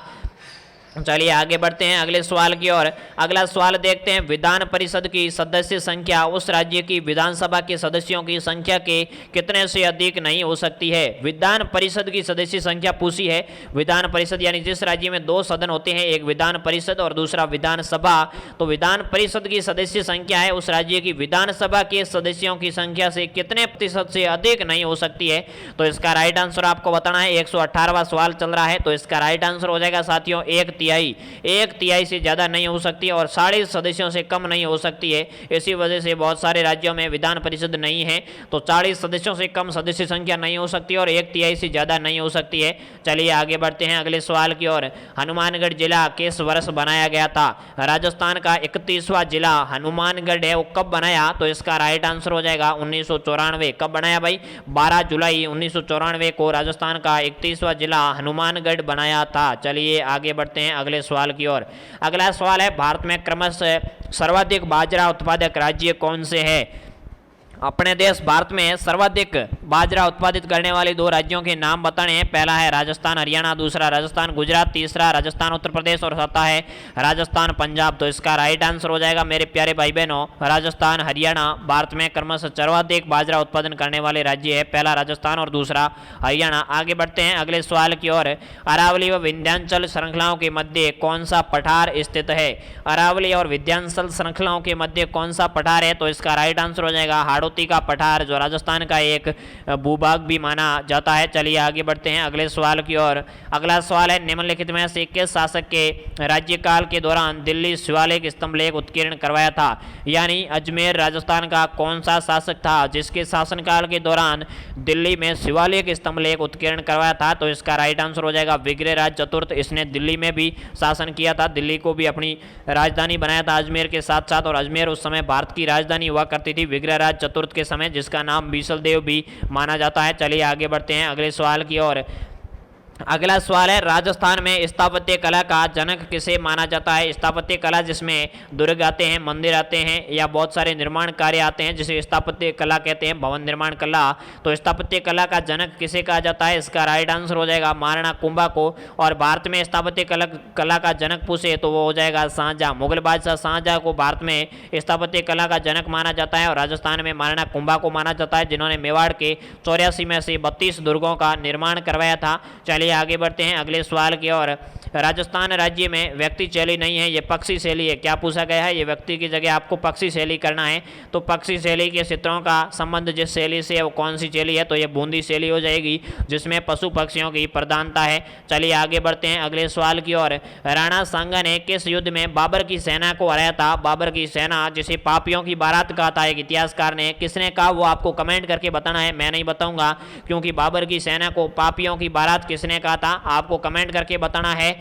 चलिए आगे बढ़ते हैं अगले सवाल की ओर। अगला सवाल देखते हैं, विधान परिषद की सदस्य संख्या उस राज्य की विधानसभा के सदस्यों की संख्या के कितने से अधिक नहीं हो सकती है। विधान परिषद की सदस्य संख्या पूछी है। विधान परिषद यानी जिस राज्य में 2 सदन होते हैं, एक विधान परिषद और दूसरा विधानसभा, तो विधान परिषद की सदस्य संख्या है उस राज्य की विधानसभा के सदस्यों की संख्या से कितने प्रतिशत से अधिक नहीं हो सकती है। तो इसका राइट आंसर आपको बताना है। 118वां सवाल चल रहा है, तो इसका राइट आंसर हो जाएगा साथियों 1/3 से ज्यादा नहीं हो सकती और 40 सदस्यों से कम नहीं हो सकती है। इसी वजह से बहुत सारे राज्यों में विधान परिषद नहीं है, तो 40 सदस्यों से कम सदस्य संख्या नहीं हो सकती और 1/3 से ज्यादा नहीं हो सकती है। चलिए आगे बढ़ते हैं अगले सवाल की ओर। हनुमानगढ़ जिला किस वर्ष बनाया गया था। राजस्थान का 31वां जिला हनुमानगढ़ है, वो कब बनाया। तो इसका राइट आंसर हो जाएगा 1994। कब बनाया भाई, 12 जुलाई 1994 को राजस्थान का 31वां जिला हनुमानगढ़ बनाया था। चलिए आगे बढ़ते हैं अगले सवाल की ओर। अगला सवाल है, भारत में क्रमशः सर्वाधिक बाजरा उत्पादक राज्य कौन से है। अपने देश भारत में सर्वाधिक बाजरा उत्पादित करने वाले 2 राज्यों के नाम बताने हैं। पहला है राजस्थान हरियाणा, दूसरा राजस्थान गुजरात, तीसरा राजस्थान उत्तर प्रदेश और चौथा है राजस्थान पंजाब। तो इसका राइट आंसर हो जाएगा मेरे प्यारे भाई बहनों राजस्थान हरियाणा। भारत में क्रमशः सर्वाधिक बाजरा उत्पादन करने वाले राज्य है, पहला राजस्थान और दूसरा हरियाणा। आगे बढ़ते हैं अगले सवाल की ओर। अरावली व विंध्याचल श्रृंखलाओं के मध्य कौन सा पठार स्थित है। अरावली और विंध्याचल श्रृंखलाओं के मध्य कौन सा पठार है। तो इसका राइट आंसर हो जाएगा हाड़ौती का पठार, जो राजस्थान का एक भूभाग भी माना जाता है। चलिए आगे बढ़ते हैं अगले सवाल की ओर। अगला सवाल है, निम्नलिखित में से किस शासक के राज्यकाल के दौरान दिल्ली शिवालिक स्तंभ लेख उत्कीर्ण करवाया था। यानी अजमेर राजस्थान का कौन सा शासक था जिसके शासनकाल के दौरान दिल्ली में शिवालिक स्तंभ लेख उत्कीर्ण करवाया था। तो इसका राइट आंसर हो जाएगा विग्रहराज चतुर्थ। इसने दिल्ली में भी शासन किया था, दिल्ली को भी अपनी राजधानी बनाया था अजमेर के साथ साथ, और अजमेर उस समय भारत की राजधानी हुआ करती थी विग्रहराज चतुर्थ के समय, जिसका नाम बीसल देव भी माना जाता है। चलिए आगे बढ़ते हैं अगले सवाल की ओर। अगला सवाल है, राजस्थान में स्थापत्य कला का जनक किसे माना जाता है? स्थापत्य कला जिसमें दुर्ग आते हैं, मंदिर आते हैं या बहुत सारे निर्माण कार्य आते हैं जिसे स्थापत्य कला कहते हैं, भवन निर्माण कला। तो स्थापत्य कला का जनक किसे कहा जाता है? इसका राइट आंसर हो जाएगा महाराणा कुंभा को। और भारत में स्थापत्य कला का जनक पूछे तो वो हो जाएगा शाहजहां। मुगल बादशाह शाहजहां को भारत में स्थापत्य कला का जनक माना जाता है और राजस्थान में महाराणा कुंभा को माना जाता है, जिन्होंने मेवाड़ के 84 में से 32 दुर्गों का निर्माण करवाया था। चलिए आगे बढ़ते हैं अगले सवाल की ओर। राजस्थान राज्य में व्यक्ति शैली नहीं है, ये पक्षी शैली है। क्या पूछा गया है? ये व्यक्ति की जगह आपको पक्षी शैली करना है। तो पक्षी शैली के चित्रों का संबंध जिस शैली से है वो कौन सी शैली है? तो ये बूंदी शैली हो जाएगी, जिसमें पशु पक्षियों की प्रधानता है। चलिए आगे बढ़ते हैं अगले सवाल की ओर। राणा सांगा ने किस युद्ध में बाबर की सेना को हराया था? बाबर की सेना जिसे पापियों की बारात कहा था एक इतिहासकार ने, किसने कहा वो आपको कमेंट करके बताना है, मैं नहीं बताऊंगा, क्योंकि बाबर की सेना को पापियों की बारात किसने कहा था आपको कमेंट करके बताना है।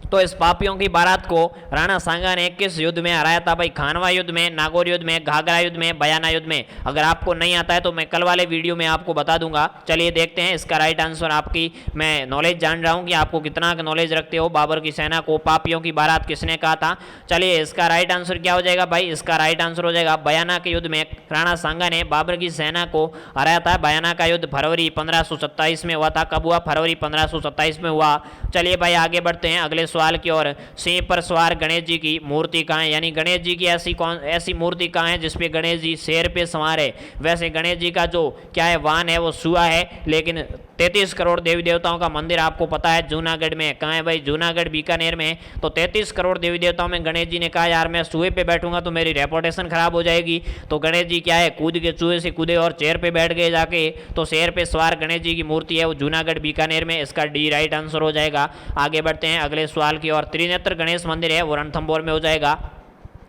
तो इस पापियों की बारात को राणा सांगा ने किस युद्ध में हराया था? भाई खानवा युद्ध में, नागौर युद्ध में, घाघरा युद्ध में, बयाना युद्ध में। अगर आपको नहीं आता है तो मैं कल वाले वीडियो में आपको बता दूंगा। चलिए देखते हैं इसका राइट आंसर। आपकी मैं नॉलेज जान रहा हूं कि आपको कितना नॉलेज रखते हो। बाबर की सेना को पापियों की बारात किसने कहा था? चलिए इसका राइट आंसर क्या हो जाएगा भाई? इसका राइट आंसर हो जाएगा बयाना के युद्ध में राणा सांगा ने बाबर की सेना को हराया था। बयाना का युद्ध फरवरी 1527 में हुआ था। कब हुआ? फरवरी 1527 में हुआ। चलिए भाई आगे बढ़ते हैं अगले सवाल की ओर। सिंह पर सवार गणेश जी की मूर्ति कहाँ है? यानी गणेश जी की ऐसी मूर्ति कहाँ है जिसपे गणेश जी शेर पे सवार है? वैसे गणेश जी का जो क्या है वाहन है वो सुआ है, लेकिन 33 करोड़ देवी देवताओं का मंदिर आपको पता है जूनागढ़ में। कहाँ है भाई? जूनागढ़ बीकानेर में। तो 33 करोड़ देवी देवताओं में गणेश जी ने कहा यार मैं सुए पे बैठूंगा तो मेरी रेपुटेशन खराब हो जाएगी। तो गणेश जी क्या है, कूद के चूहे से कूदे और चेयर पे बैठ गए जाके। तो शेर पे सवार गणेश जी की मूर्ति है वो जूनागढ़ बीकानेर में। इसका डी राइट आंसर हो जाएगा। आगे बढ़ते हैं अगले सवाल की ओर। त्रिनेत्र गणेश मंदिर है वो रणथंभौर में हो जाएगा।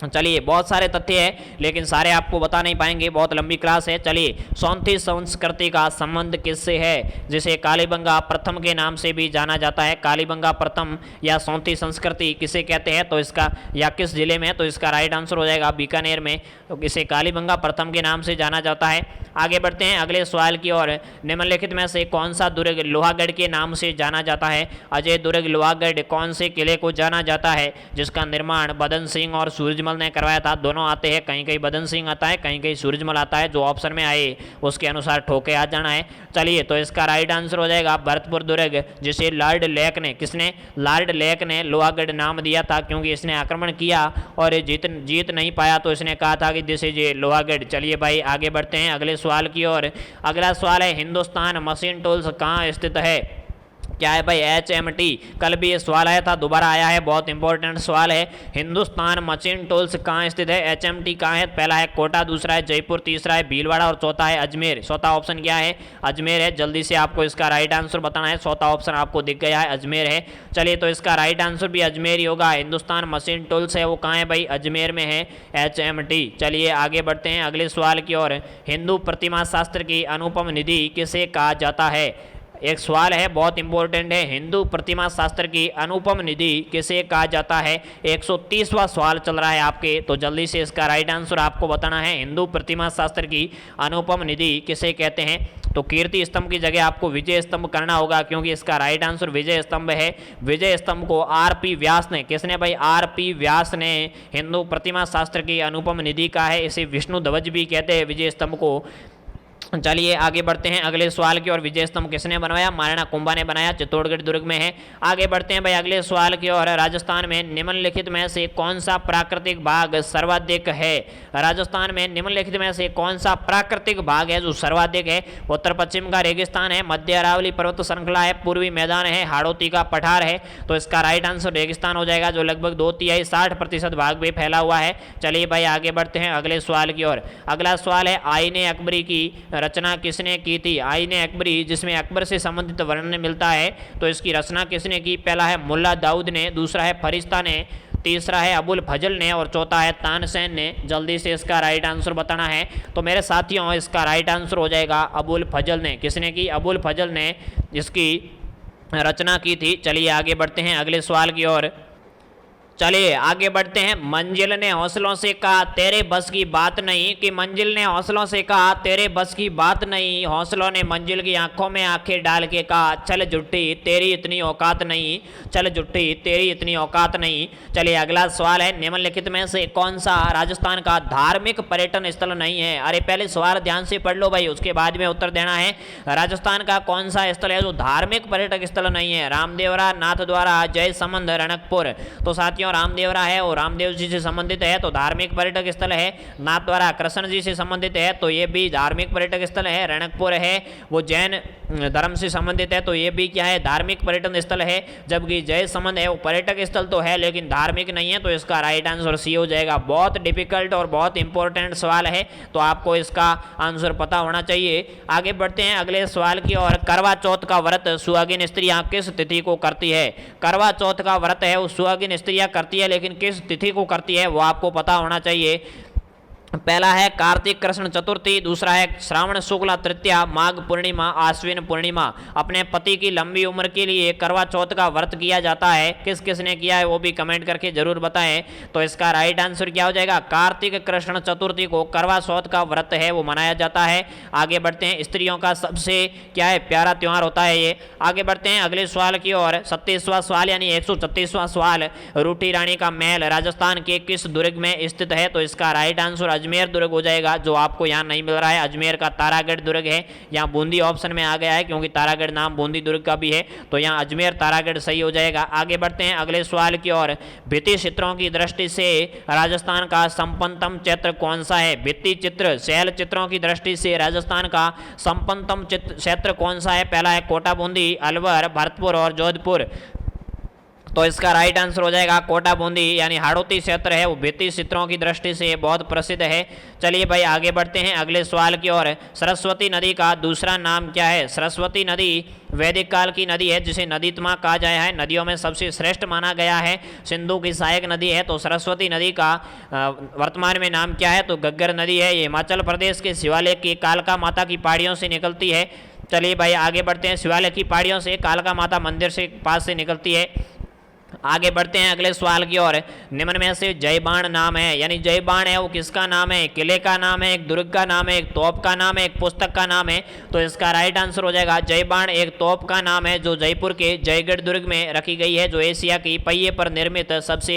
चलिए बहुत सारे तथ्य हैं लेकिन सारे आपको बता नहीं पाएंगे, बहुत लंबी क्लास है। चलिए सौंथी संस्कृति का संबंध किससे है? जिसे कालीबंगा प्रथम के नाम से भी जाना जाता है। कालीबंगा प्रथम या सौंथी संस्कृति किसे कहते हैं? तो इसका या किस जिले में? तो इसका राइट आंसर हो जाएगा बीकानेर में। तो इसे कालीबंगा प्रथम के नाम से जाना जाता है। आगे बढ़ते हैं अगले सवाल की ओर। निम्नलिखित में से कौन सा दुर्ग लोहागढ़ के नाम से जाना जाता है? अजय दुर्ग लोहागढ़ कौन से किले को जाना जाता है जिसका निर्माण बदन सिंह और सूरजमल ने करवाया था? दोनों आते हैं, कहीं कहीं बदन सिंह आता है, कहीं कहीं सूरजमल आता है। जो ऑप्शन में आए उसके अनुसार ठोके आ जाना है। चलिए तो इसका राइट आंसर हो जाएगा भरतपुर दुर्ग, जिसे लॉर्ड लेक ने, किसने? लॉर्ड लेक ने लोहागढ़ नाम दिया था क्योंकि इसने आक्रमण किया और जीत नहीं पाया तो इसने कहा था कि दिस इज लोहागढ़। चलिए भाई आगे बढ़ते हैं अगले सवाल की ओर। अगला सवाल है, हिंदुस्तान मशीन टूल्स कहाँ स्थित है? क्या है भाई? HMT। कल भी ये सवाल आया था, दोबारा आया है, बहुत इंपॉर्टेंट सवाल है। हिंदुस्तान मशीन टूल्स कहाँ स्थित है? HMT कहाँ है? पहला है कोटा, दूसरा है जयपुर, तीसरा है भीलवाड़ा और चौथा है अजमेर। चौथा ऑप्शन क्या है? अजमेर है। जल्दी से आपको इसका राइट आंसर बताना है। चौथा ऑप्शन आपको दिख गया है, अजमेर है। चलिए तो इसका राइट आंसर भी अजमेर ही होगा। हिंदुस्तान मशीन टूल्स है वो कहाँ है भाई? अजमेर में है, HMT। चलिए आगे बढ़ते हैं अगले सवाल की ओर। हिंदू प्रतिमा शास्त्र की अनुपम निधि किसे कहा जाता है? एक सवाल है, बहुत इंपॉर्टेंट है। हिंदू प्रतिमा शास्त्र की अनुपम निधि किसे कहा जाता है? 130वां सवाल चल रहा है आपके, तो जल्दी से इसका राइट आंसर आपको बताना है। हिंदू प्रतिमा शास्त्र की अनुपम निधि किसे कहते हैं? तो कीर्ति स्तंभ की जगह आपको विजय स्तंभ करना होगा क्योंकि इसका राइट आंसर विजय स्तंभ है। विजय स्तंभ को RP व्यास ने, किसने भाई? RP व्यास ने हिंदू प्रतिमा शास्त्र की अनुपम निधि कहा है। इसे विष्णु ध्वज भी कहते हैं विजय स्तंभ को। चलिए आगे बढ़ते हैं अगले सवाल की ओर। विजय स्तंभ किसने बनवाया? महाराणा कुंभा ने बनाया, चित्तौड़गढ़ दुर्ग में है। आगे बढ़ते हैं भाई अगले सवाल की ओर। राजस्थान में निम्नलिखित में से कौन सा प्राकृतिक भाग सर्वाधिक है? राजस्थान में निम्नलिखित में से कौन सा प्राकृतिक भाग है जो सर्वाधिक है? उत्तर पश्चिम का रेगिस्तान है, मध्य अरावली पर्वत श्रृंखला है, पूर्वी मैदान है, हाड़ौती का पठार है। तो इसका राइट आंसर रेगिस्तान हो जाएगा जो लगभग 2/3 60% भाग में फैला हुआ है। चलिए भाई आगे बढ़ते हैं अगले सवाल की ओर। अगला सवाल है, आईने अकबरी की रचना किसने की थी? आईने अकबरी जिसमें अकबर से संबंधित वर्णन मिलता है, तो इसकी रचना किसने की? पहला है मुल्ला दाऊद ने, दूसरा है फरिश्ता ने, तीसरा है अबुल फजल ने और चौथा है तानसेन ने। जल्दी से इसका राइट आंसर बताना है। तो मेरे साथियों इसका राइट आंसर हो जाएगा अबुल फजल ने। किसने की? अबुल फजल ने इसकी रचना की थी। चलिए आगे बढ़ते हैं अगले सवाल की ओर। चलिए आगे बढ़ते हैं। मंजिल ने हौसलों से कहा तेरे बस की बात नहीं, कि मंजिल ने हौसलों से कहा तेरे बस की बात नहीं, हौसलों ने मंजिल की आंखों में आंखें डाल के कहा चल जुट्टी तेरी इतनी औकात नहीं, चल जुट्टी तेरी इतनी औकात नहीं। चलिए अगला सवाल है, निम्नलिखित में से कौन सा राजस्थान का धार्मिक पर्यटन स्थल नहीं है। अरे पहले सवाल ध्यान से पढ़ लो भाई, उसके बाद में उत्तर देना है। राजस्थान का कौन सा स्थल है जो धार्मिक पर्यटक स्थल नहीं है। रामदेवरा, नाथद्वारा, जयसमंद, रणकपुर। तो साथियों रामदेवरा है वो रामदेव जी से संबंधित है तो धार्मिक पर्यटक स्थल है। नाथद्वारा कृष्ण जी से संबंधित है तो ये भी धार्मिक पर्यटक स्थल है। रणकपुर है वो जैन धर्म से संबंधित है तो ये भी क्या है, धार्मिक पर्यटन स्थल है। जबकि जयसमंद है वो पर्यटक स्थल तो है लेकिन धार्मिक नहीं है, तो इसका राइट आंसर सी हो जाएगा। बहुत डिफिकल्ट और बहुत इंपॉर्टेंट सवाल है तो आपको इसका आंसर पता होना चाहिए। आगे बढ़ते हैं अगले सवाल की ओर। करवा चौथ का व्रत सुहागिन स्त्रियां किस तिथि को करती है। करवा चौथ का व्रत है वो सुहागिन स्त्रियां करती है लेकिन किस तिथि को करती है वो आपको पता होना चाहिए। पहला है कार्तिक कृष्ण चतुर्थी, दूसरा है श्रावण शुक्ला तृतीया, माघ पूर्णिमा, आश्विन पूर्णिमा। अपने पति की लंबी उम्र के लिए करवा चौथ का व्रत किया जाता है। किस किस ने किया है वो भी कमेंट करके जरूर बताएं। तो इसका राइट आंसर क्या हो जाएगा, कार्तिक कृष्ण चतुर्थी को करवा चौथ का व्रत है वो मनाया जाता है। आगे बढ़ते हैं, स्त्रियों का सबसे क्या है प्यारा त्योहार होता है ये। आगे बढ़ते हैं अगले सवाल की ओर। 37वां सवाल यानी 136वां सवाल, रूठी रानी का महल राजस्थान के किस दुर्ग में स्थित है। तो इसका राइट आंसर अजमेर दुर्ग हो जाएगा, जो आपको यहाँ नहीं मिल रहा है। अजमेर का तारागढ़ दुर्ग है, यहाँ बूंदी ऑप्शन में आ गया है क्योंकि तारागढ़ नाम बूंदी दुर्ग का भी है, तो यहाँ अजमेर तारागढ़ सही हो जाएगा। आगे बढ़ते हैं अगले सवाल की ओर। भित्ति चित्रों की दृष्टि से राजस्थान का संपन्नतम क्षेत्र कौन सा है। भित्ति चित्र शैल चित्रों की दृष्टि से राजस्थान का संपन्नतम क्षेत्र कौन सा है। पहला है कोटा बूंदी, अलवर, भरतपुर और जोधपुर। तो इसका राइट आंसर हो जाएगा कोटा बूंदी, यानी हाड़ौती क्षेत्र है वो भित्ति चित्रों की दृष्टि से बहुत प्रसिद्ध है। चलिए भाई आगे बढ़ते हैं अगले सवाल की ओर। सरस्वती नदी का दूसरा नाम क्या है। सरस्वती नदी वैदिक काल की नदी है जिसे नदीत्मा कहा जाया है, नदियों में सबसे श्रेष्ठ माना गया है। सिंधु की सहायक नदी है। तो सरस्वती नदी का वर्तमान में नाम क्या है, तो घग्गर नदी है। ये हिमाचल प्रदेश के शिवालिक की कालका माता की पहाड़ियों से निकलती है। चलिए भाई आगे बढ़ते हैं, शिवालिक की पहाड़ियों से कालका माता मंदिर से पास से निकलती है। आगे बढ़ते हैं अगले सवाल की ओर। निम्न में से जयबाण नाम है, यानी जयबाण है वो किसका नाम है, किले का नाम है, एक दुर्ग का नाम है, एक तोप का नाम है, एक पुस्तक का नाम है। तो इसका राइट आंसर हो जाएगा जयबाण एक तोप का नाम है जो जयपुर के जयगढ़ दुर्ग में रखी गई है, जो एशिया की पहिए पर निर्मित सबसे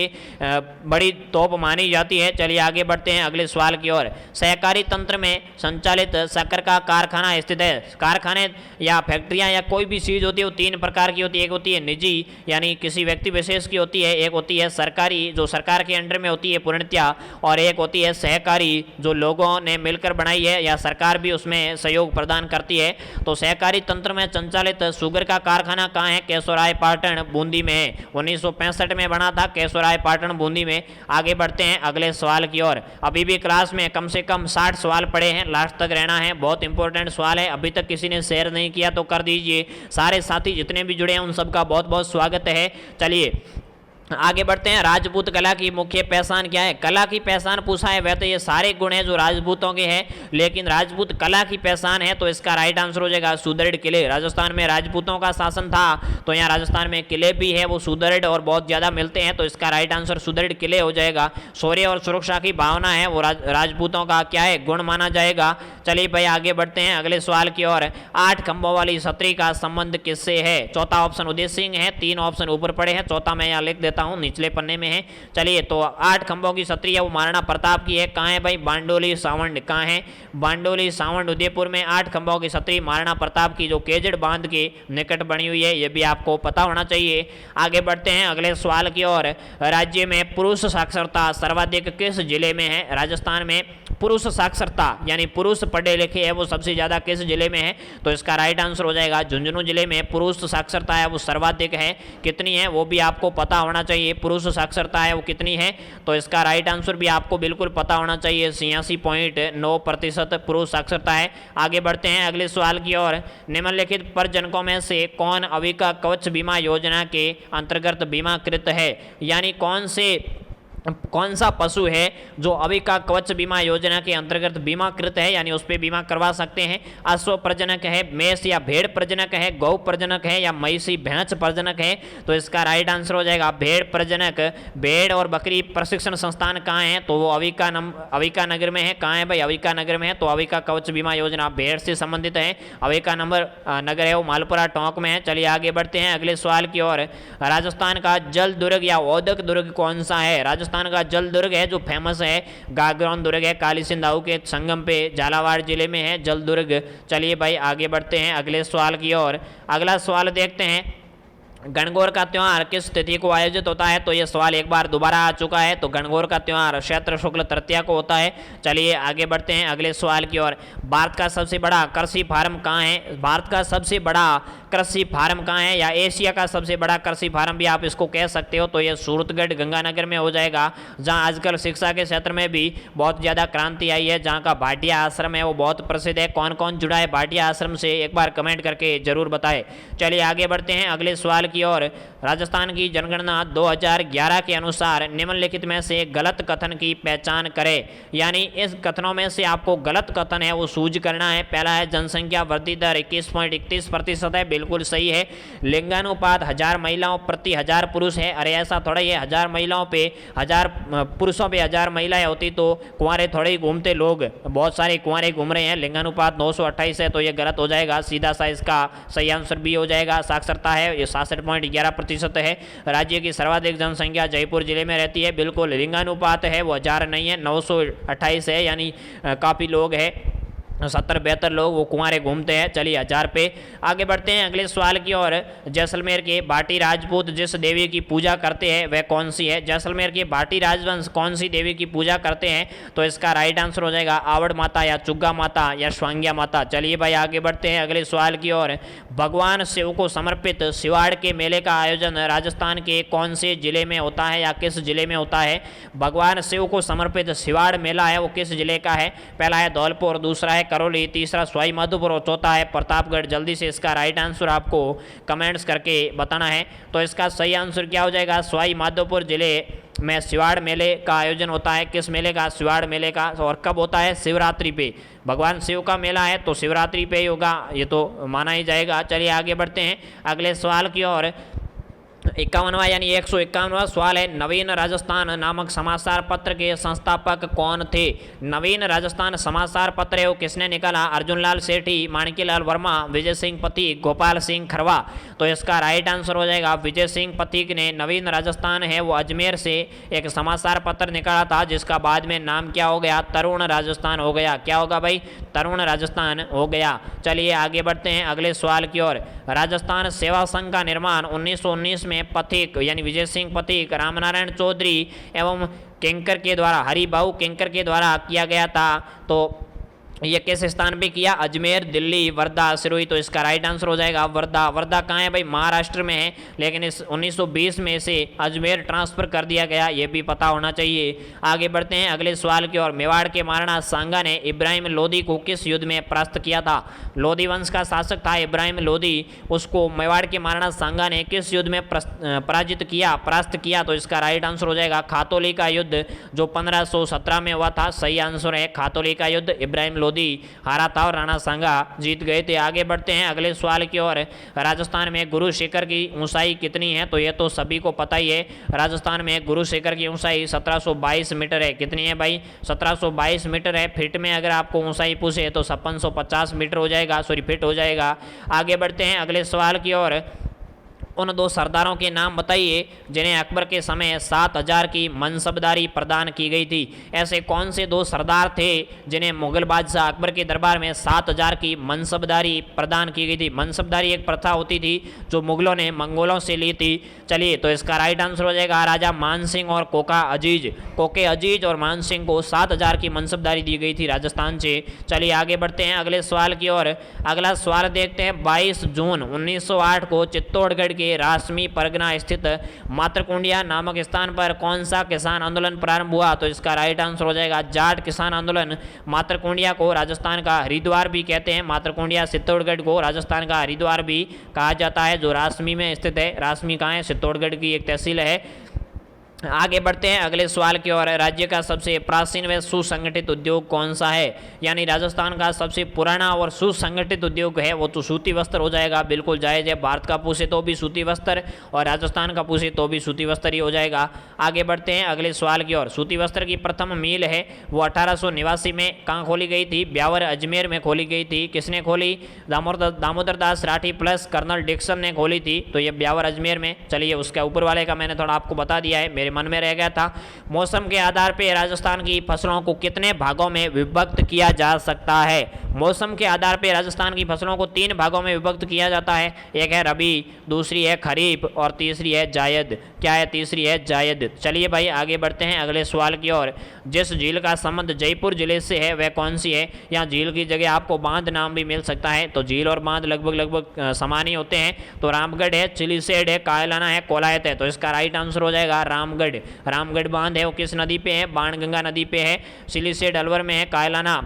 बड़ी तोप मानी जाती है। चलिए आगे बढ़ते हैं अगले सवाल की ओर। सहकारी तंत्र में संचालित शक्कर का कारखाना स्थित है। कारखाने या फैक्ट्रियां या कोई भी चीज होती है वो तीन प्रकार की होती है। एक होती है निजी, यानी किसी व्यक्ति विशेष की होती है। एक होती है सरकारी, जो सरकार के अंडर में होती है पूर्णतया। और एक होती है सहकारी, जो लोगों ने मिलकर बनाई है या सरकार भी उसमें सहयोग प्रदान करती है। तो सहकारी तंत्र में संचालित शुगर का कारखाना कहाँ है, केशोराय पाटन बूंदी में है। 1965 में बना था केशोराय पाटन बूंदी में। आगे बढ़ते हैं अगले सवाल की ओर। अभी भी क्लास में कम से कम 60 सवाल पड़े हैं, लास्ट तक रहना है, बहुत इंपॉर्टेंट सवाल है। अभी तक किसी ने शेयर नहीं किया तो कर दीजिए। सारे साथी जितने भी जुड़े हैं उन सबका बहुत बहुत स्वागत है। चलिए आगे बढ़ते हैं। राजपूत कला की मुख्य पहचान क्या है। कला की पहचान पूछा है, वह तो ये सारे गुण हैं जो राजपूतों के हैं, लेकिन राजपूत कला की पहचान है तो इसका राइट आंसर हो जाएगा सुदृढ़ किले। राजस्थान में राजपूतों का शासन था तो यहाँ राजस्थान में किले भी है वो सुदृढ़ और बहुत ज़्यादा मिलते हैं, तो इसका राइट आंसर सुदृढ़ किले हो जाएगा। शौर्य और सुरक्षा की भावना है वो राजपूतों का क्या है, गुण माना जाएगा। चलिए भाई आगे बढ़ते हैं अगले सवाल की ओर। 8 खंभों वाली छतरी का संबंध किससे है। चौथा ऑप्शन उदय सिंह है, 3 ऑप्शन ऊपर पड़े हैं, चौथा मैं यहाँ लिख देता हूं, निचले पन्ने में है। चलिए तो 8 खंभों की छतरी है वो महाराणा प्रताप की है। कहाँ है भाई, बांडोली सावंड। कहाँ है, बांडोली सावंड उदयपुर में 8 खंभों की छतरी महाराणा प्रताप की, जो केजड़ बांध के निकट बनी हुई है, ये भी आपको पता होना चाहिए। आगे बढ़ते हैं अगले सवाल की ओर। राज्य में पुरुष साक्षरता सर्वाधिक किस जिले में है। राजस्थान में पुरुष साक्षरता यानी पुरुष पढ़े लिखे है वो सबसे ज्यादा किस जिले में है, तो इसका राइट आंसर हो जाएगा झुंझुनू जिले में पुरुष साक्षरता है वो सर्वाधिक है। कितनी है वो भी आपको पता होना चाहिए, पुरुष साक्षरता है वो कितनी है, तो इसका राइट आंसर भी आपको बिल्कुल पता होना चाहिए। 86.9% पुरुष साक्षरता है। आगे बढ़ते हैं अगले सवाल की ओर। निम्नलिखित परिजनकों में से कौन अविका कवच बीमा योजना के अंतर्गत बीमाकृत है, यानी कौन से कौन सा पशु है जो अविका कवच बीमा योजना के अंतर्गत बीमाकृत है, यानी उस पर बीमा करवा सकते हैं। अश्व प्रजनक है, मेष या भेड़ प्रजनक है, गौ प्रजनक है या महिषी भैंस प्रजनक है। तो इसका राइट आंसर हो जाएगा भेड़ प्रजनक। भेड़ और बकरी प्रशिक्षण संस्थान कहाँ है, तो वो अविका नगर में है। कहाँ है भाई, अविका नगर में है। तो अविका कवच बीमा योजना भेड़ से संबंधित है। अविका नगर है वो मालपुरा टोंक में है। चलिए आगे बढ़ते हैं अगले सवाल की ओर। राजस्थान का जल दुर्ग या औदक दुर्ग कौन सा है। राजस्थान का जल दुर्ग है जो फेमस है, गागरौन दुर्ग है, काली सिंधाऊ के संगम पे झालावाड़ जिले में है जल दुर्ग। चलिए भाई आगे बढ़ते हैं अगले सवाल की ओर। अगला सवाल देखते हैं, गणगौर का त्यौहार किस तिथि को आयोजित होता है। तो यह सवाल एक बार दोबारा आ चुका है। तो गणगौर का त्यौहार चैत्र शुक्ल तृतीया को होता है। चलिए आगे बढ़ते हैं अगले सवाल की ओर। भारत का सबसे बड़ा कृषि फार्म कहाँ है। भारत का सबसे बड़ा कृषि फार्म कहाँ है, या एशिया का सबसे बड़ा कृषि फार्म भी आप इसको कह सकते हो। तो ये सूरतगढ़ गंगानगर में हो जाएगा, जहाँ आजकल शिक्षा के क्षेत्र में भी बहुत ज़्यादा क्रांति आई है, जहाँ का भाटिया आश्रम है वो बहुत प्रसिद्ध है। कौन कौन जुड़ा है भाटिया आश्रम से, एक बार कमेंट करके जरूर बताएं। चलिए आगे बढ़ते हैं अगले सवाल की ओर। राजस्थान की जनगणना 2011 के अनुसार निम्नलिखित में से गलत कथन की पहचान करें, यानी इस कथनों में से आपको गलत कथन है वो सूझ करना है। पहला है जनसंख्या वृद्धि दर 21.31% है, बिल्कुल सही है। लिंगानुपात 1000 महिलाओं प्रति 1000 पुरुष है। अरे ऐसा थोड़ा ही है, 1000 महिलाओं पे 1000 पुरुषों पे 1000 महिलाएं होती तो कुंवारे थोड़े ही घूमते लोग, बहुत सारे कुंवारे घूम रहे हैं। लिंगानुपात 928 है तो ये गलत हो जाएगा, सीधा सा इसका सही आंसर भी हो जाएगा। साक्षरता है ये 66.11% है। राज्य की सर्वाधिक जनसंख्या जयपुर जिले में रहती है, बिल्कुल। लिंगानुपात है वो 1000 नहीं है, 928 है, यानी काफ़ी लोग हैं, 70-72 लोग वो कुंवारे घूमते हैं। चलिए 1000 पे आगे बढ़ते हैं अगले सवाल की ओर। जैसलमेर के भाटी राजपूत जिस देवी की पूजा करते हैं वह कौन सी है। जैसलमेर के भाटी राजवंश कौन सी देवी की पूजा करते हैं। तो इसका राइट आंसर हो जाएगा आवड़ माता या चुग्गा माता या स्वांग्या माता। चलिए भाई आगे बढ़ते हैं अगले सवाल की ओर। भगवान शिव को समर्पित सिवाड़ के मेले का आयोजन राजस्थान के कौन से जिले में होता है या किस जिले में होता है। भगवान शिव को समर्पित सिवाड़ मेला है वो किस जिले का है। पहला है धौलपुर, दूसरा है करौली, तीसरा सवाई माधोपुर और चौथा है प्रतापगढ़। जल्दी से इसका राइट आंसर आपको कमेंट्स करके बताना है। तो इसका सही आंसर क्या हो जाएगा, सवाई माधोपुर जिले में सिवाड़ मेले का आयोजन होता है। किस मेले का, सिवाड़ मेले का। और कब होता है, शिवरात्रि पे। भगवान शिव का मेला है तो शिवरात्रि पे ही होगा, ये तो माना ही जाएगा। चलिए आगे बढ़ते हैं अगले सवाल की ओर। 51वां यानी 151वां सवाल है, नवीन राजस्थान नामक समाचार पत्र के संस्थापक कौन थे। नवीन राजस्थान समाचार पत्र है वो किसने निकाला। अर्जुन लाल सेठी, माणिक्यलाल वर्मा, विजय सिंह पथिक, गोपाल सिंह खरवा। तो इसका राइट आंसर हो जाएगा विजय सिंह पथिक ने नवीन राजस्थान है वो अजमेर से एक समाचार पत्र निकाला था, जिसका बाद में नाम क्या हो गया, तरुण राजस्थान हो गया। क्या होगा भाई, तरुण राजस्थान हो गया। चलिए आगे बढ़ते हैं अगले सवाल की ओर। राजस्थान सेवा संघ का निर्माण 1919 में पथिक यानी विजय सिंह पथिक, रामनारायण चौधरी एवं किंकर के द्वारा, हरिभाऊ किंकर के द्वारा किया गया था। तो ये किस स्थान पे किया, अजमेर, दिल्ली, वर्धा, सिरोही। तो इसका राइट आंसर हो जाएगा वर्धा। वर्धा कहाँ है भाई, महाराष्ट्र में है, लेकिन इस 1920 में से अजमेर ट्रांसफर कर दिया गया, ये भी पता होना चाहिए। आगे बढ़ते हैं अगले सवाल की ओर। मेवाड़ के महाराणा सांगा ने इब्राहिम लोदी को किस युद्ध में परास्त किया था। लोदी वंश का शासक था इब्राहिम लोदी, उसको मेवाड़ के महाराणा सांगा ने किस युद्ध में परास्त किया। तो इसका राइट आंसर हो जाएगा खातौली का युद्ध, जो 1517 में हुआ था। सही आंसर है खातौली का युद्ध। इब्राहिम लोदी हारा था और राणा सांगा जीत गए थे। आगे बढ़ते हैं अगले सवाल की ओर। राजस्थान में गुरु शिखर की ऊंचाई कितनी है। तो ये तो सभी को पता ही है, राजस्थान में गुरु शिखर की ऊंचाई 1722 मीटर है। कितनी है भाई, 1722 मीटर है। फीट में अगर आपको ऊंचाई पूछे तो 5650 मीटर हो जाएगा, सॉरी फीट हो जाएगा। आगे बढ़ते हैं अगले सवाल की ओर। उन दो सरदारों के नाम बताइए जिन्हें अकबर के समय 7000 की मनसबदारी प्रदान की गई थी। ऐसे कौन से दो सरदार थे जिन्हें मुगल बादशाह अकबर के दरबार में 7000 की मनसबदारी प्रदान की गई थी। मनसबदारी एक प्रथा होती थी जो मुगलों ने मंगोलों से ली थी। चलिए तो इसका राइट आंसर हो जाएगा राजा मान सिंह और कोके अजीज और मान सिंह को 7000 की मनसबदारी दी गई थी राजस्थान से। चलिए आगे बढ़ते हैं अगले सवाल की ओर। अगला सवाल देखते हैं। 22 जून 1908 को चित्तौड़गढ़ के रासमी परगना स्थित मातरकुंडिया नामक स्थान पर कौन सा किसान आंदोलन प्रारंभ हुआ। तो इसका राइट आंसर हो जाएगा जाट किसान आंदोलन। मातरकुंडिया को राजस्थान का हरिद्वार भी कहते हैं। मातरकुंडिया चित्तौड़गढ़ को राजस्थान का हरिद्वार भी कहा जाता है, जो रासमी में स्थित है। रासमी कहाँ है, चित्तौड़गढ़ की एक तहसील है। आगे बढ़ते हैं अगले सवाल की ओर। राज्य का सबसे प्राचीन व सुसंगठित उद्योग कौन सा है? यानी राजस्थान का सबसे पुराना और सुसंगठित उद्योग है वो तो सूती वस्त्र हो जाएगा, बिल्कुल जायज़ है। भारत का पूछे तो भी सूती वस्त्र और राजस्थान का पूछे तो भी सूती वस्त्र ही हो जाएगा। आगे बढ़ते हैं अगले सवाल की ओर। सूती वस्त्र की प्रथम मिल है वो 1889 में कहाँ खोली गई थी? ब्यावर अजमेर में खोली गई थी। किसने खोली? Damodar Das Rathi plus colonel Dixon ने खोली थी, तो ये ब्यावर अजमेर में। चलिए उसका ऊपर वाले का मैंने थोड़ा आपको बता दिया है, मेरे मन में रह गया था। मौसम के आधार पर राजस्थान की फसलों को कितने भागों में विभक्त किया जा सकता है? मौसम के आधार पर राजस्थान की फसलों को 3 भागों में विभक्त किया जाता है। एक है रबी, दूसरी है खरीफ और तीसरी है जायद। क्या है? तीसरी है जायद। चलिए भाई आगे बढ़ते हैं अगले सवाल की ओर। जिस झील का संबंध जयपुर जिले से है वह कौन सी है? यहाँ झील की जगह आपको बांध नाम भी मिल सकता है, तो झील और बांध लगभग समान ही होते हैं। तो रामगढ़ है, चिलीसेड है, कायलाना है, कोलायत है, तो इसका राइट आंसर हो जाएगा रामगढ़। रामगढ़ बांध है वो किस नदी पे है? बाणगंगा नदी पे है। चिलीसेड अलवर में है, कायलाना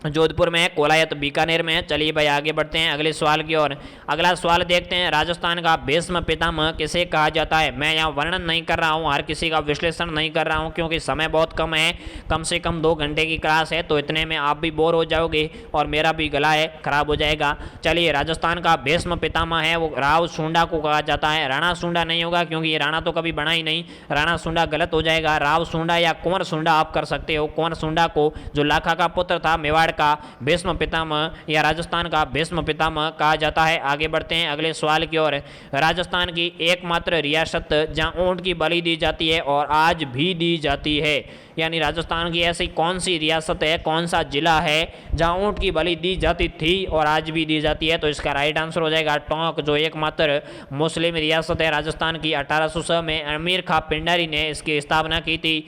जोधपुर में है, कोलायत बीकानेर में है। चलिए भाई आगे बढ़ते हैं अगले सवाल की ओर। अगला सवाल देखते हैं। राजस्थान का भीष्म पितामह किसे कहा जाता है? मैं यहाँ वर्णन नहीं कर रहा हूँ, हर किसी का विश्लेषण नहीं कर रहा हूँ क्योंकि समय बहुत कम है, कम से कम 2 घंटे की क्लास है, तो इतने में आप भी बोर हो जाओगे और मेरा भी गला है खराब हो जाएगा। चलिए राजस्थान का भीष्म पितामह है वो राव सूंडा को कहा जाता है। राणा सूंडा नहीं होगा क्योंकि ये राणा तो कभी बना ही नहीं, राणा सूंडा गलत हो जाएगा। राव सूंडा या कुंवर सूंडा आप कर सकते हो। कुंवर सूंडा को जो लाखा का पुत्र था मेवाड़ का भीष्म पितामह या राजस्थान का भीष्म पितामह कहा जाता है। आगे बढ़ते हैं अगले सवाल की ओर। राजस्थान की एकमात्र रियासत जहां ऊंट की बलि दी जाती है और आज भी दी जाती है, यानी राजस्थान की ऐसी कौन सी रियासत है, कौन सा जिला है जहां ऊंट की बलि दी जाती थी और आज भी दी जाती है? तो इसका राइट आंसर हो जाएगा टोंक, जो एकमात्र मुस्लिम रियासत है राजस्थान की। 1806 में अमीर खां पिंडारी ने इसकी स्थापना की थी।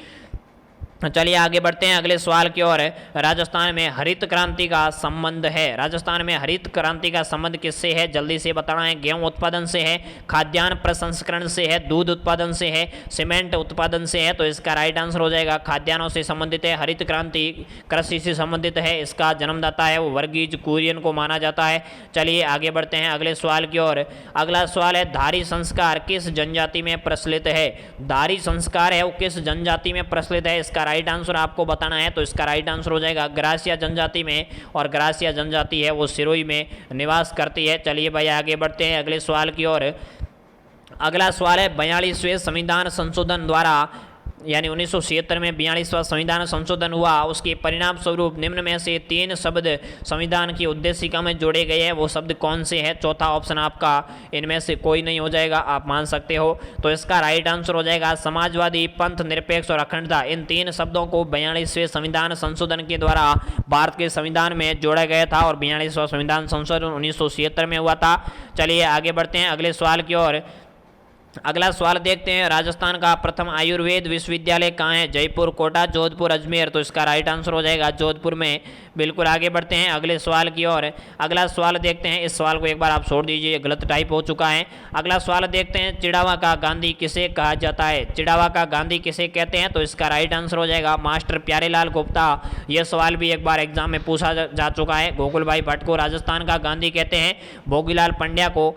चलिए आगे बढ़ते हैं अगले सवाल की ओर। राजस्थान में हरित क्रांति का संबंध है। राजस्थान में हरित क्रांति का संबंध किससे है? जल्दी से बताना है। गेहूं उत्पादन से है, खाद्यान्न प्रसंस्करण से है, दूध उत्पादन से है, सीमेंट उत्पादन से है, तो इसका राइट आंसर हो जाएगा खाद्यान्नों से संबंधित है। हरित क्रांति कृषि से संबंधित है, इसका जन्मदाता है वो वर्गीज कुरियन को माना जाता है। चलिए आगे बढ़ते हैं अगले सवाल की ओर। अगला सवाल है धारी संस्कार किस जनजाति में प्रचलित है? धारी संस्कार है वो किस जनजाति में प्रचलित है? इसका राइट आंसर आपको बताना है, तो इसका राइट आंसर हो जाएगा ग्रासिया जनजाति में, और ग्रासिया जनजाति है वो सिरोही में निवास करती है। चलिए भाई आगे बढ़ते हैं अगले सवाल की ओर। अगला सवाल है 42वें संविधान संशोधन द्वारा यानी 1976 में 42वां संविधान संशोधन हुआ, उसके परिणाम स्वरूप निम्न में से 3 शब्द संविधान की उद्देशिका में जोड़े गए हैं, वो शब्द कौन से हैं? चौथा ऑप्शन आपका इनमें से कोई नहीं हो जाएगा, आप मान सकते हो। तो इसका राइट आंसर हो जाएगा समाजवादी, पंथ निरपेक्ष और अखंडता। इन 3 शब्दों को 42वें संविधान संशोधन के द्वारा भारत के संविधान में जोड़ा गया था और 42वां संविधान संशोधन 1976 में हुआ था। चलिए आगे बढ़ते हैं अगले सवाल की ओर। अगला सवाल देखते हैं। राजस्थान का प्रथम आयुर्वेद विश्वविद्यालय कहाँ है? जयपुर, कोटा, जोधपुर, अजमेर, तो इसका राइट आंसर हो जाएगा जोधपुर में। बिल्कुल आगे बढ़ते हैं अगले सवाल की ओर। अगला सवाल देखते हैं, इस सवाल को एक बार आप छोड़ दीजिए, गलत टाइप हो चुका है। अगला सवाल देखते हैं, चिड़ावा का गांधी किसे कहा जाता है? चिड़ावा का गांधी किसे कहते हैं? तो इसका राइट आंसर हो जाएगा मास्टर प्यारेलाल गुप्ता। यह सवाल भी एक बार एग्जाम में पूछा जा चुका है। गोकुल भाई भट्ट को राजस्थान का गांधी कहते हैं, भोगीलाल पंड्या को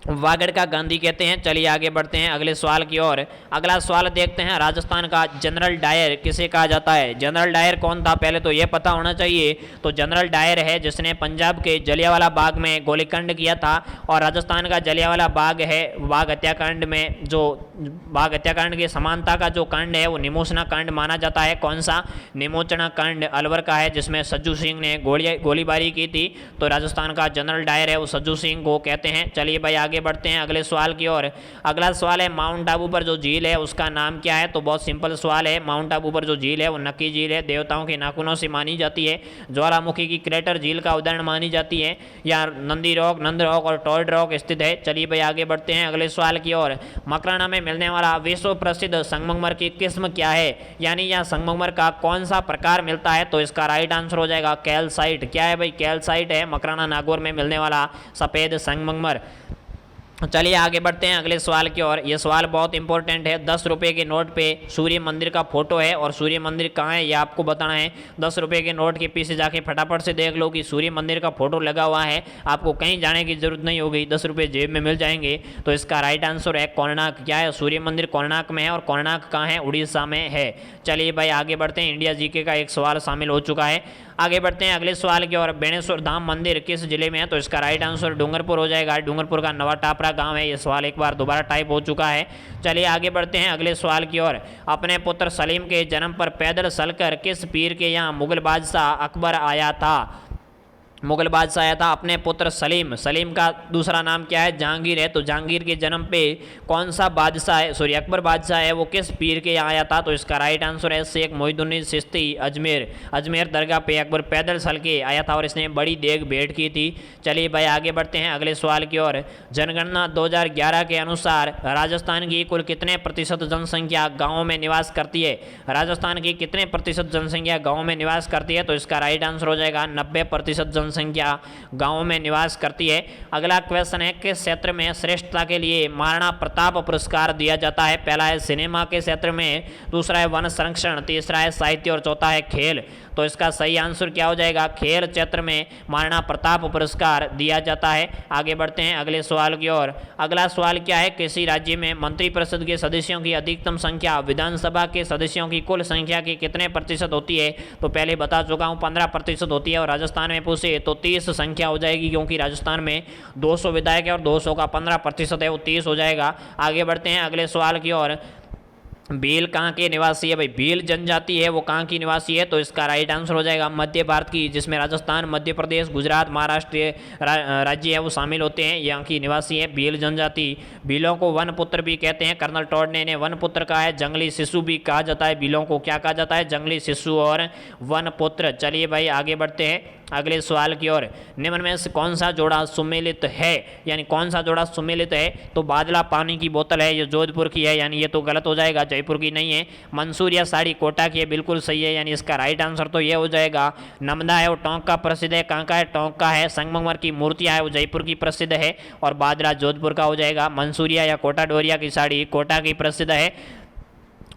वागड़ का गांधी कहते हैं। चलिए आगे बढ़ते हैं अगले सवाल की ओर। अगला सवाल देखते हैं, राजस्थान का जनरल डायर किसे कहा जाता है? जनरल डायर कौन था पहले तो ये पता होना चाहिए। तो जनरल डायर है जिसने पंजाब के जलियांवाला बाग में गोलीकांड किया था, और राजस्थान का जलियांवाला बाग है बाग हत्याकांड में जो बाग हत्याकांड की समानता का जो कांड है वो निमोचना कांड माना जाता है। कौन सा? निमोचना कांड अलवर का है जिसमें सज्जू सिंह ने गोलीबारी की थी, तो राजस्थान का जनरल डायर है वो सज्जू सिंह को कहते हैं। चलिए भाई आगे बढ़ते हैं अगले सवाल की ओर। अगला सवाल है माउंट आबू पर जो झील है उसका नाम क्या है? तो बहुत सिंपल सवाल है। माउंट आबू पर जो झील है वो नक्की झील है, देवताओं के नाखूनों से मानी जाती है। ज्वालामुखी की क्रेटर झील का उदाहरण मानी जाती है। यहाँ नंदी रॉक, नंद रॉक और टॉर्ड रॉक स्थित है। चलिए भाई आगे बढ़ते हैं अगले सवाल की ओर। मकराना में मिलने वाला विश्व प्रसिद्ध संगमरमर की किस्म क्या है? यानी यहाँ संगमरमर का कौन सा प्रकार मिलता है? तो इसका राइट आंसर हो जाएगा कैल्साइट। क्या है भाई? कैल्साइट है मकराना नागौर में मिलने वाला सफेद संगमरमर। चलिए आगे बढ़ते हैं अगले सवाल की ओर। ये सवाल बहुत इंपॉर्टेंट है। 10 रुपये के नोट पे सूर्य मंदिर का फोटो है और सूर्य मंदिर कहाँ है ये आपको बताना है। 10 रुपये के नोट के पीछे जाके फटाफट से देख लो कि सूर्य मंदिर का फोटो लगा हुआ है। आपको कहीं जाने की जरूरत नहीं होगी, 10 रुपये जेब में मिल जाएंगे। तो इसका राइट आंसर है कोणार्क। क्या है? सूर्य मंदिर कोणार्क में है और कोणार्क कहाँ है? उड़ीसा में है। चलिए भाई आगे बढ़ते हैं। इंडिया जीके का एक सवाल शामिल हो चुका है। आगे बढ़ते हैं अगले सवाल की ओर। बेणेश्वर धाम मंदिर किस जिले में है? तो इसका राइट आंसर डूंगरपुर हो जाएगा। डूंगरपुर का नवा टापरा गांव है। ये सवाल एक बार दोबारा टाइप हो चुका है। चलिए आगे बढ़ते हैं अगले सवाल की ओर। अपने पुत्र सलीम के जन्म पर पैदल चलकर किस पीर के यहाँ मुगल बादशाह अकबर आया था? मुगल बादशाह आया था अपने पुत्र सलीम। सलीम का दूसरा नाम क्या है? जहांगीर है। तो जहांगीर के जन्म पे कौन सा बादशाह है, सॉरी अकबर बादशाह है, वो किस पीर के यहाँ आया था? तो इसका राइट आंसर है शेख मोहिउद्दीन चिश्ती अजमेर। अजमेर दरगाह पे अकबर पैदल चल के आया था और इसने बड़ी देग भेंट की थी। चलिए भाई आगे बढ़ते हैं अगले सवाल की ओर। जनगणना 2011 के अनुसार राजस्थान की कुल कितने प्रतिशत जनसंख्या गाँव में निवास करती है? राजस्थान की कितने प्रतिशत जनसंख्या गाँव में निवास करती है? तो इसका राइट आंसर हो जाएगा 90% जनसंख्या गांवों में निवास करती है। अगला क्वेश्चन है किस क्षेत्र में श्रेष्ठता के लिए महाराणा प्रताप पुरस्कार दिया जाता है? पहला है सिनेमा के क्षेत्र में, दूसरा है वन संरक्षण, तीसरा है साहित्य और चौथा है खेल। तो इसका सही आंसर क्या हो जाएगा? खेल क्षेत्र में महाराणा प्रताप पुरस्कार दिया जाता है। आगे बढ़ते हैं अगले सवाल की ओर। अगला सवाल क्या है? किसी राज्य में मंत्रिपरिषद के सदस्यों की अधिकतम संख्या विधानसभा के सदस्यों की कुल संख्या की कितने प्रतिशत होती है? तो पहले बता चुका हूँ 15% होती है और राजस्थान में पूछे तो 30 संख्या हो जाएगी, क्योंकि राजस्थान में 200 विधायक है और 200 का 15% है, वो 30 हो जाएगा। आगे बढ़ते हैं अगले सवाल की ओर। भील कहाँ के निवासी है? भाई भील जनजाति है, वो कहाँ की निवासी है? तो इसका राइट आंसर हो जाएगा मध्य भारत की, जिसमें राजस्थान, मध्य प्रदेश, गुजरात, महाराष्ट्र राज्य है वो शामिल होते हैं। यहाँ की निवासी है भील जनजाति। भीलों को वन पुत्र भी कहते हैं। कर्नल टॉड ने इन्हें वन पुत्र कहा है। जंगली शिशु भी कहा जाता है। भीलों को क्या कहा जाता है? जंगली शिशु और वन पुत्र। चलिए भाई आगे बढ़ते हैं अगले सवाल की ओर। निम्न में से कौन सा जोड़ा सुमेलित है, यानी कौन सा जोड़ा सुमेलित है? तो बादला पानी की बोतल है, ये जोधपुर की है, यानी ये तो गलत हो जाएगा, जयपुर की नहीं है। मंसूर या साड़ी कोटा की है, बिल्कुल सही है, यानी इसका राइट आंसर तो ये हो जाएगा नमदा है, वो टोंक का प्रसिद्ध है। कहाँ का है? टोंक का है। संगमरमर की मूर्तियाँ है वो जयपुर की प्रसिद्ध है और बादला जोधपुर का हो जाएगा। मंसूरिया या कोटा डोरिया की साड़ी कोटा की प्रसिद्ध है।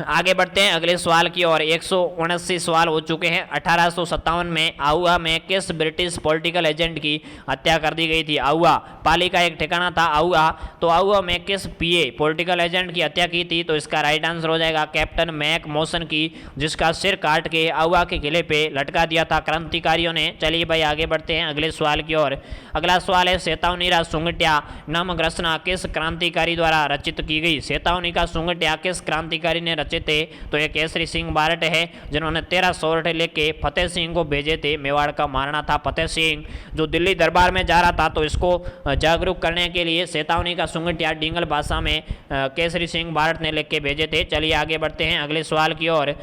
आगे बढ़ते हैं अगले सवाल की ओर। 179 सवाल हो चुके हैं। 1857 में आहुआ में किस ब्रिटिश पॉलिटिकल एजेंट की हत्या कर दी गई थी? आहुआ पाली का एक ठिकाना था आहुआ। तो आहुआ में किस पीए पॉलिटिकल एजेंट की हत्या की थी? तो इसका राइट आंसर हो जाएगा कैप्टन मैक मॉसन की, जिसका सिर काट के आहुआ के किले पे लटका दिया था क्रांतिकारियों ने। चलिए भाई आगे बढ़ते हैं अगले सवाल की ओर। अगला सवाल है सेतावनीरा सुंगटिया नामक रचना किस क्रांतिकारी द्वारा रचित की गई? सेतावनी का सुंगटिया किस क्रांतिकारी ने थे? तो ये केसरी सिंह बारट है, जिन्होंने 13 सोरठे लेके फतेह सिंह को भेजे थे। मेवाड़ का महाराणा था फतेह सिंह, जो दिल्ली दरबार में जा रहा था, तो इसको जागरूक करने के लिए सेतावनी का सुंगटिया डिंगल भाषा में केसरी सिंह बारट ने लिख के भेजे थे। चलिए आगे बढ़ते हैं अगले सवाल की ओर।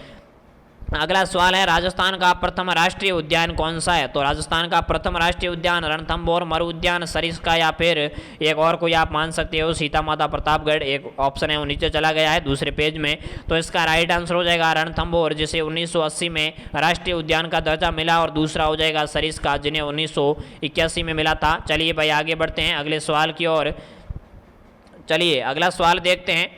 अगला सवाल है राजस्थान का प्रथम राष्ट्रीय उद्यान कौन सा है? तो राजस्थान का प्रथम राष्ट्रीय उद्यान रणथंभौर मरु उद्यान सरिस्का या फिर एक और कोई आप मान सकते हो सीता माता प्रतापगढ़, एक ऑप्शन है वो नीचे चला गया है दूसरे पेज में। तो इसका राइट आंसर हो जाएगा रणथंभौर, जिसे 1980 में राष्ट्रीय उद्यान का दर्जा मिला, और दूसरा हो जाएगा सरिस्का, जिन्हें 1981 में मिला था। चलिए भाई आगे बढ़ते हैं अगले सवाल की ओर। चलिए अगला सवाल देखते हैं।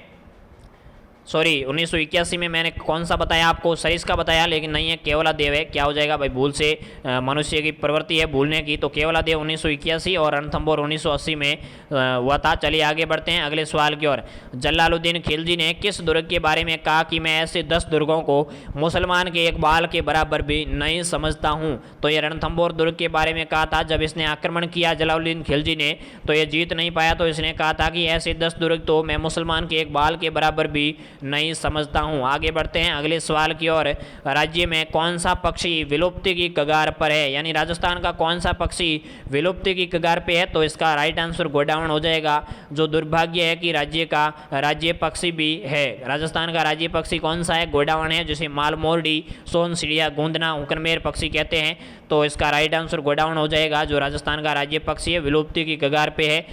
सॉरी 1981 में मैंने कौन सा बताया आपको? सरिस्का बताया, लेकिन नहीं है, केवलादेव है। क्या हो जाएगा भाई? भूल से मनुष्य की प्रवृत्ति है भूलने की, तो केवलादेव 1981 और रणथंभौर 1980 में हुआ था। चलिए आगे बढ़ते हैं अगले सवाल की ओर। जलालुद्दीन खिलजी ने किस दुर्ग के बारे में कहा कि मैं ऐसे 10 दुर्गों को मुसलमान के एक बाल के बराबर भी नहीं समझता हूँ? तो ये रणथंभौर दुर्ग के बारे में कहा था। जब इसने आक्रमण किया जलालुद्दीन खिलजी ने, तो ये जीत नहीं पाया, तो इसने कहा था कि ऐसे 10 दुर्ग तो मैं मुसलमान के एक बाल के बराबर भी नहीं समझता हूं। आगे बढ़ते हैं अगले सवाल की ओर। राज्य में कौन सा पक्षी विलुप्ति की कगार पर है, यानी राजस्थान का कौन सा पक्षी विलुप्ति की कगार पे है? तो इसका राइट आंसर गोडावण हो जाएगा, जो दुर्भाग्य है कि राज्य का राज्य पक्षी भी है। राजस्थान का राज्य पक्षी कौन सा है? गोडावण है, जिसे मालमोरडी, सोन चिड़िया, गोंदना, उकरमेर पक्षी कहते हैं। तो इसका राइट आंसर गोडावण हो जाएगा, जो राजस्थान का राज्य पक्षी है, विलुप्ति की कगार पे है।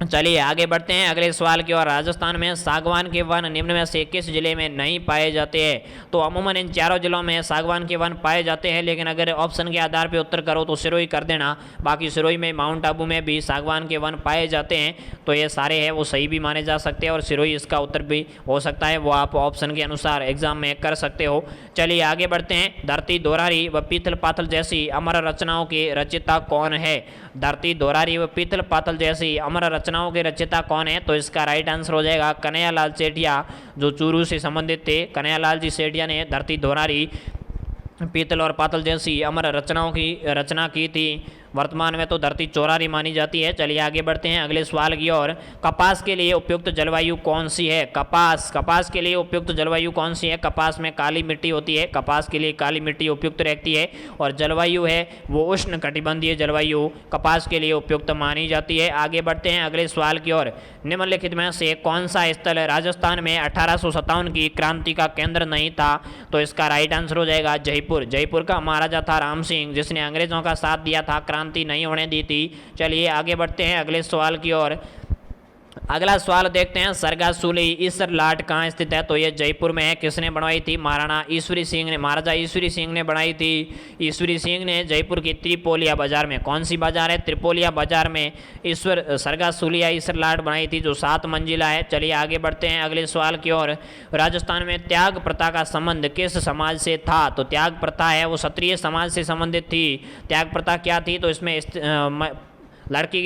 चलिए आगे बढ़ते हैं अगले सवाल की ओर। राजस्थान में सागवान के वन निम्न में से किस जिले में नहीं पाए जाते हैं? तो अमूमन इन चारों जिलों में सागवान के वन पाए जाते हैं, लेकिन अगर ऑप्शन के आधार पर उत्तर करो तो सिरोही कर देना। बाकी सिरोही में, माउंट आबू में भी सागवान के वन पाए जाते हैं, तो ये सारे हैं वो सही भी माने जा सकते हैं और सिरोही इसका उत्तर भी हो सकता है, वो आप ऑप्शन के अनुसार एग्जाम में कर सकते हो। चलिए आगे बढ़ते हैं। धरती दोरारी व पीतल पातल जैसी अमर रचनाओं के रचयिता कौन है? धरती दोरारी व पीतल पातल जैसी अमर रचनाओं के रचयिता कौन है? तो इसका राइट आंसर हो जाएगा कन्हैयालाल सेठिया, जो चूरू से संबंधित थे। कन्हैयालाल जी सेठिया ने धरती दोरारी, पीतल और पातल जैसी अमर रचनाओं की रचना की थी। वर्तमान में तो धरती चौरारी मानी जाती है। चलिए आगे बढ़ते हैं अगले सवाल की ओर। कपास के लिए उपयुक्त जलवायु कौन सी है? कपास के लिए उपयुक्त जलवायु कौन सी है? कपास में काली मिट्टी होती है, कपास के लिए काली मिट्टी उपयुक्त रहती है और जलवायु है वो उष्ण कटिबंधीय जलवायु कपास के लिए उपयुक्त मानी जाती है। आगे बढ़ते हैं अगले सवाल की ओर। निम्नलिखित में से कौन सा स्थल राजस्थान में 1857 की क्रांति का केंद्र नहीं था? तो इसका राइट आंसर हो जाएगा जयपुर। जयपुर का महाराजा था राम सिंह, जिसने अंग्रेजों का साथ दिया था, क्रांति नहीं होने दी थी। चलिए आगे बढ़ते हैं अगले सवाल की ओर। अगला सवाल देखते हैं। सरगासुली ईसर लाट कहाँ स्थित है? तो ये जयपुर में है। किसने बनवाई थी? महाराणा ईश्वरी सिंह ने, महाराजा ईश्वरी सिंह ने बनाई थी। ईश्वरी सिंह ने जयपुर की त्रिपोलिया बाजार में, कौन सी बाजार है? त्रिपोलिया बाजार में सरगासुलिया ईसर लाट बनाई थी, जो 7 मंजिला है। चलिए आगे बढ़ते हैं अगले सवाल की ओर। राजस्थान में त्याग प्रथा का संबंध किस समाज से था? तो त्याग प्रथा है वो क्षत्रिय समाज से संबंधित थी। त्याग प्रथा क्या थी? तो इसमें लड़की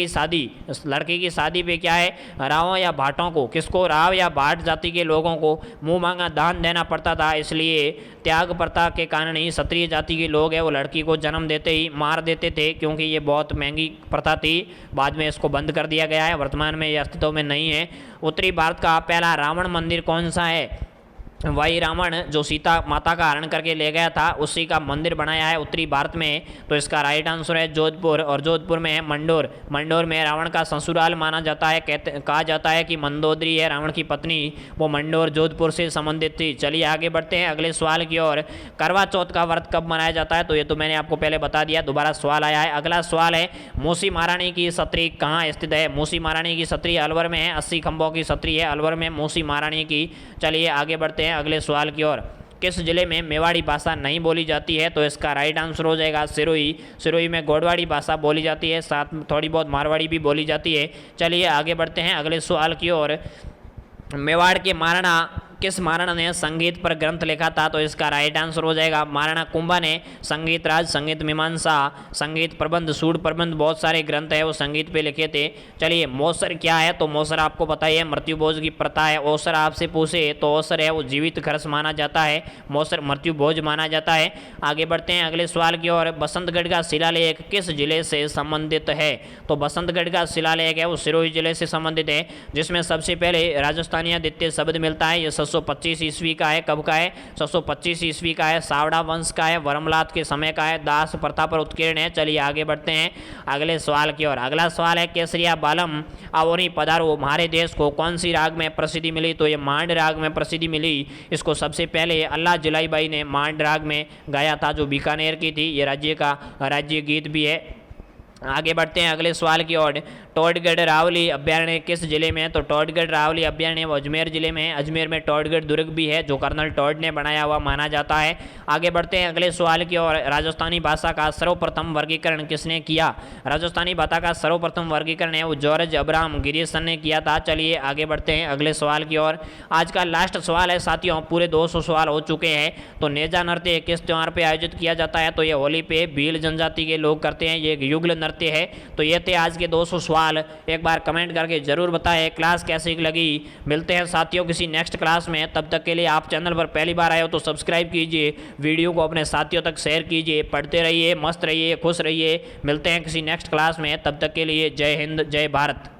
की शादी पे क्या है, रावों या भाटों को, किसको, राव या भाट जाति के लोगों को मुंह मांगा दान देना पड़ता था। इसलिए त्याग प्रथा के कारण ही क्षत्रिय जाति के लोग हैं वो लड़की को जन्म देते ही मार देते थे, क्योंकि ये बहुत महंगी प्रथा थी। बाद में इसको बंद कर दिया गया है, वर्तमान में ये अस्तित्व में नहीं है। उत्तरी भारत का पहला रावण मंदिर कौन सा है? वही रावण जो सीता माता का हरण करके ले गया था, उसी का मंदिर बनाया है उत्तरी भारत में। तो इसका राइट आंसर है जोधपुर, और जोधपुर में है मंडोर। मंडोर में रावण का ससुराल माना जाता है। कहा जाता है कि मंदोदरी है रावण की पत्नी, वो मंडोर जोधपुर से संबंधित थी। चलिए आगे बढ़ते हैं अगले सवाल की ओर। करवा चौथ का व्रत कब मनाया जाता है? तो ये तो मैंने आपको पहले बता दिया, दोबारा सवाल आया है। अगला सवाल है मूसी महारानी की छतरी कहाँ स्थित है? मूसी महारानी की छतरी अलवर में है। 80 खंभों की छतरी है अलवर में मूसी महारानी की। चलिए आगे बढ़ते हैं अगले सवाल की ओर। किस जिले में मेवाड़ी भाषा नहीं बोली जाती है? तो इसका राइट आंसर हो जाएगा सिरोही। सिरोही में गोडवाड़ी भाषा बोली जाती है, साथ में थोड़ी बहुत मारवाड़ी भी बोली जाती है। चलिए आगे बढ़ते हैं अगले सवाल की ओर। मेवाड़ के महाराणा किस महाराणा ने संगीत पर ग्रंथ लिखा था? तो इसका राइट आंसर हो जाएगा महाराणा कुंभा ने संगीत राज, संगीत मीमांसा, संगीत प्रबंध, सूड प्रबंध, बहुत सारे ग्रंथ है वो संगीत पे लिखे थे। चलिए मौसर क्या है? तो मौसर आपको पता ही है, मृत्यु भोज की प्रथा है। औसर आपसे पूछे तो औसर है वो जीवित खर्च माना जाता है, मौसर मृत्यु भोज माना जाता है। आगे बढ़ते हैं अगले सवाल की ओर। बसंतगढ़ का शिलालेख किस जिले से संबंधित है? तो बसंतगढ़ का शिलालेख है वो सिरोही जिले से संबंधित है, जिसमें सबसे पहले राजस्थानिया द्वितीय शब्द मिलता है। ये 725 ईस्वी का है। कब का है? 725 ईस्वी का है। सावड़ा वंश का है, वर्मलात के समय का है, दास प्रथा पर उत्कीर्ण है। चलिए आगे बढ़ते हैं अगले सवाल की ओर। अगला सवाल है केसरिया बालम आवोनी पधारो हमारे देश को कौन सी राग में प्रसिद्धि मिली? तो ये मांड राग में प्रसिद्धि मिली। इसको सबसे पहले अल्लाह जलाईबाई ने मांड राग में गाया था, जो बीकानेर की थी। ये राज्य का राज्य गीत भी है। आगे बढ़ते हैं अगले सवाल की ओर। टोडगढ़ रावली अभ्यारण्य किस जिले में है? तो टोडगढ़ रावली अभ्यारण्य वो अजमेर जिले में है। अजमेर में टोडगढ़ दुर्ग भी है, जो कर्नल टोड ने बनाया हुआ माना जाता है। आगे बढ़ते हैं अगले सवाल की ओर। राजस्थानी भाषा का सर्वप्रथम वर्गीकरण किसने किया? राजस्थानी भाषा का सर्वप्रथम वर्गीकरण है वो जॉर्ज अब्राहम गिरिसन ने किया था। चलिए आगे बढ़ते हैं अगले सवाल की ओर। आज का लास्ट सवाल है साथियों, पूरे 200 सवाल हो चुके हैं। तो नेजा नृत्य किस त्यौहार पर आयोजित किया जाता है? तो ये होली पे भील जनजाति के लोग करते हैं, ये एक युगल नृत्य है। तो ये थे आज के 200 सवाल। एक बार कमेंट करके जरूर बताएं क्लास कैसी लगी। मिलते हैं साथियों किसी नेक्स्ट क्लास में, तब तक के लिए आप चैनल पर पहली बार आए हो तो सब्सक्राइब कीजिए, वीडियो को अपने साथियों तक शेयर कीजिए। पढ़ते रहिए, मस्त रहिए, खुश रहिए। मिलते हैं किसी नेक्स्ट क्लास में, तब तक के लिए जय हिंद, जय भारत।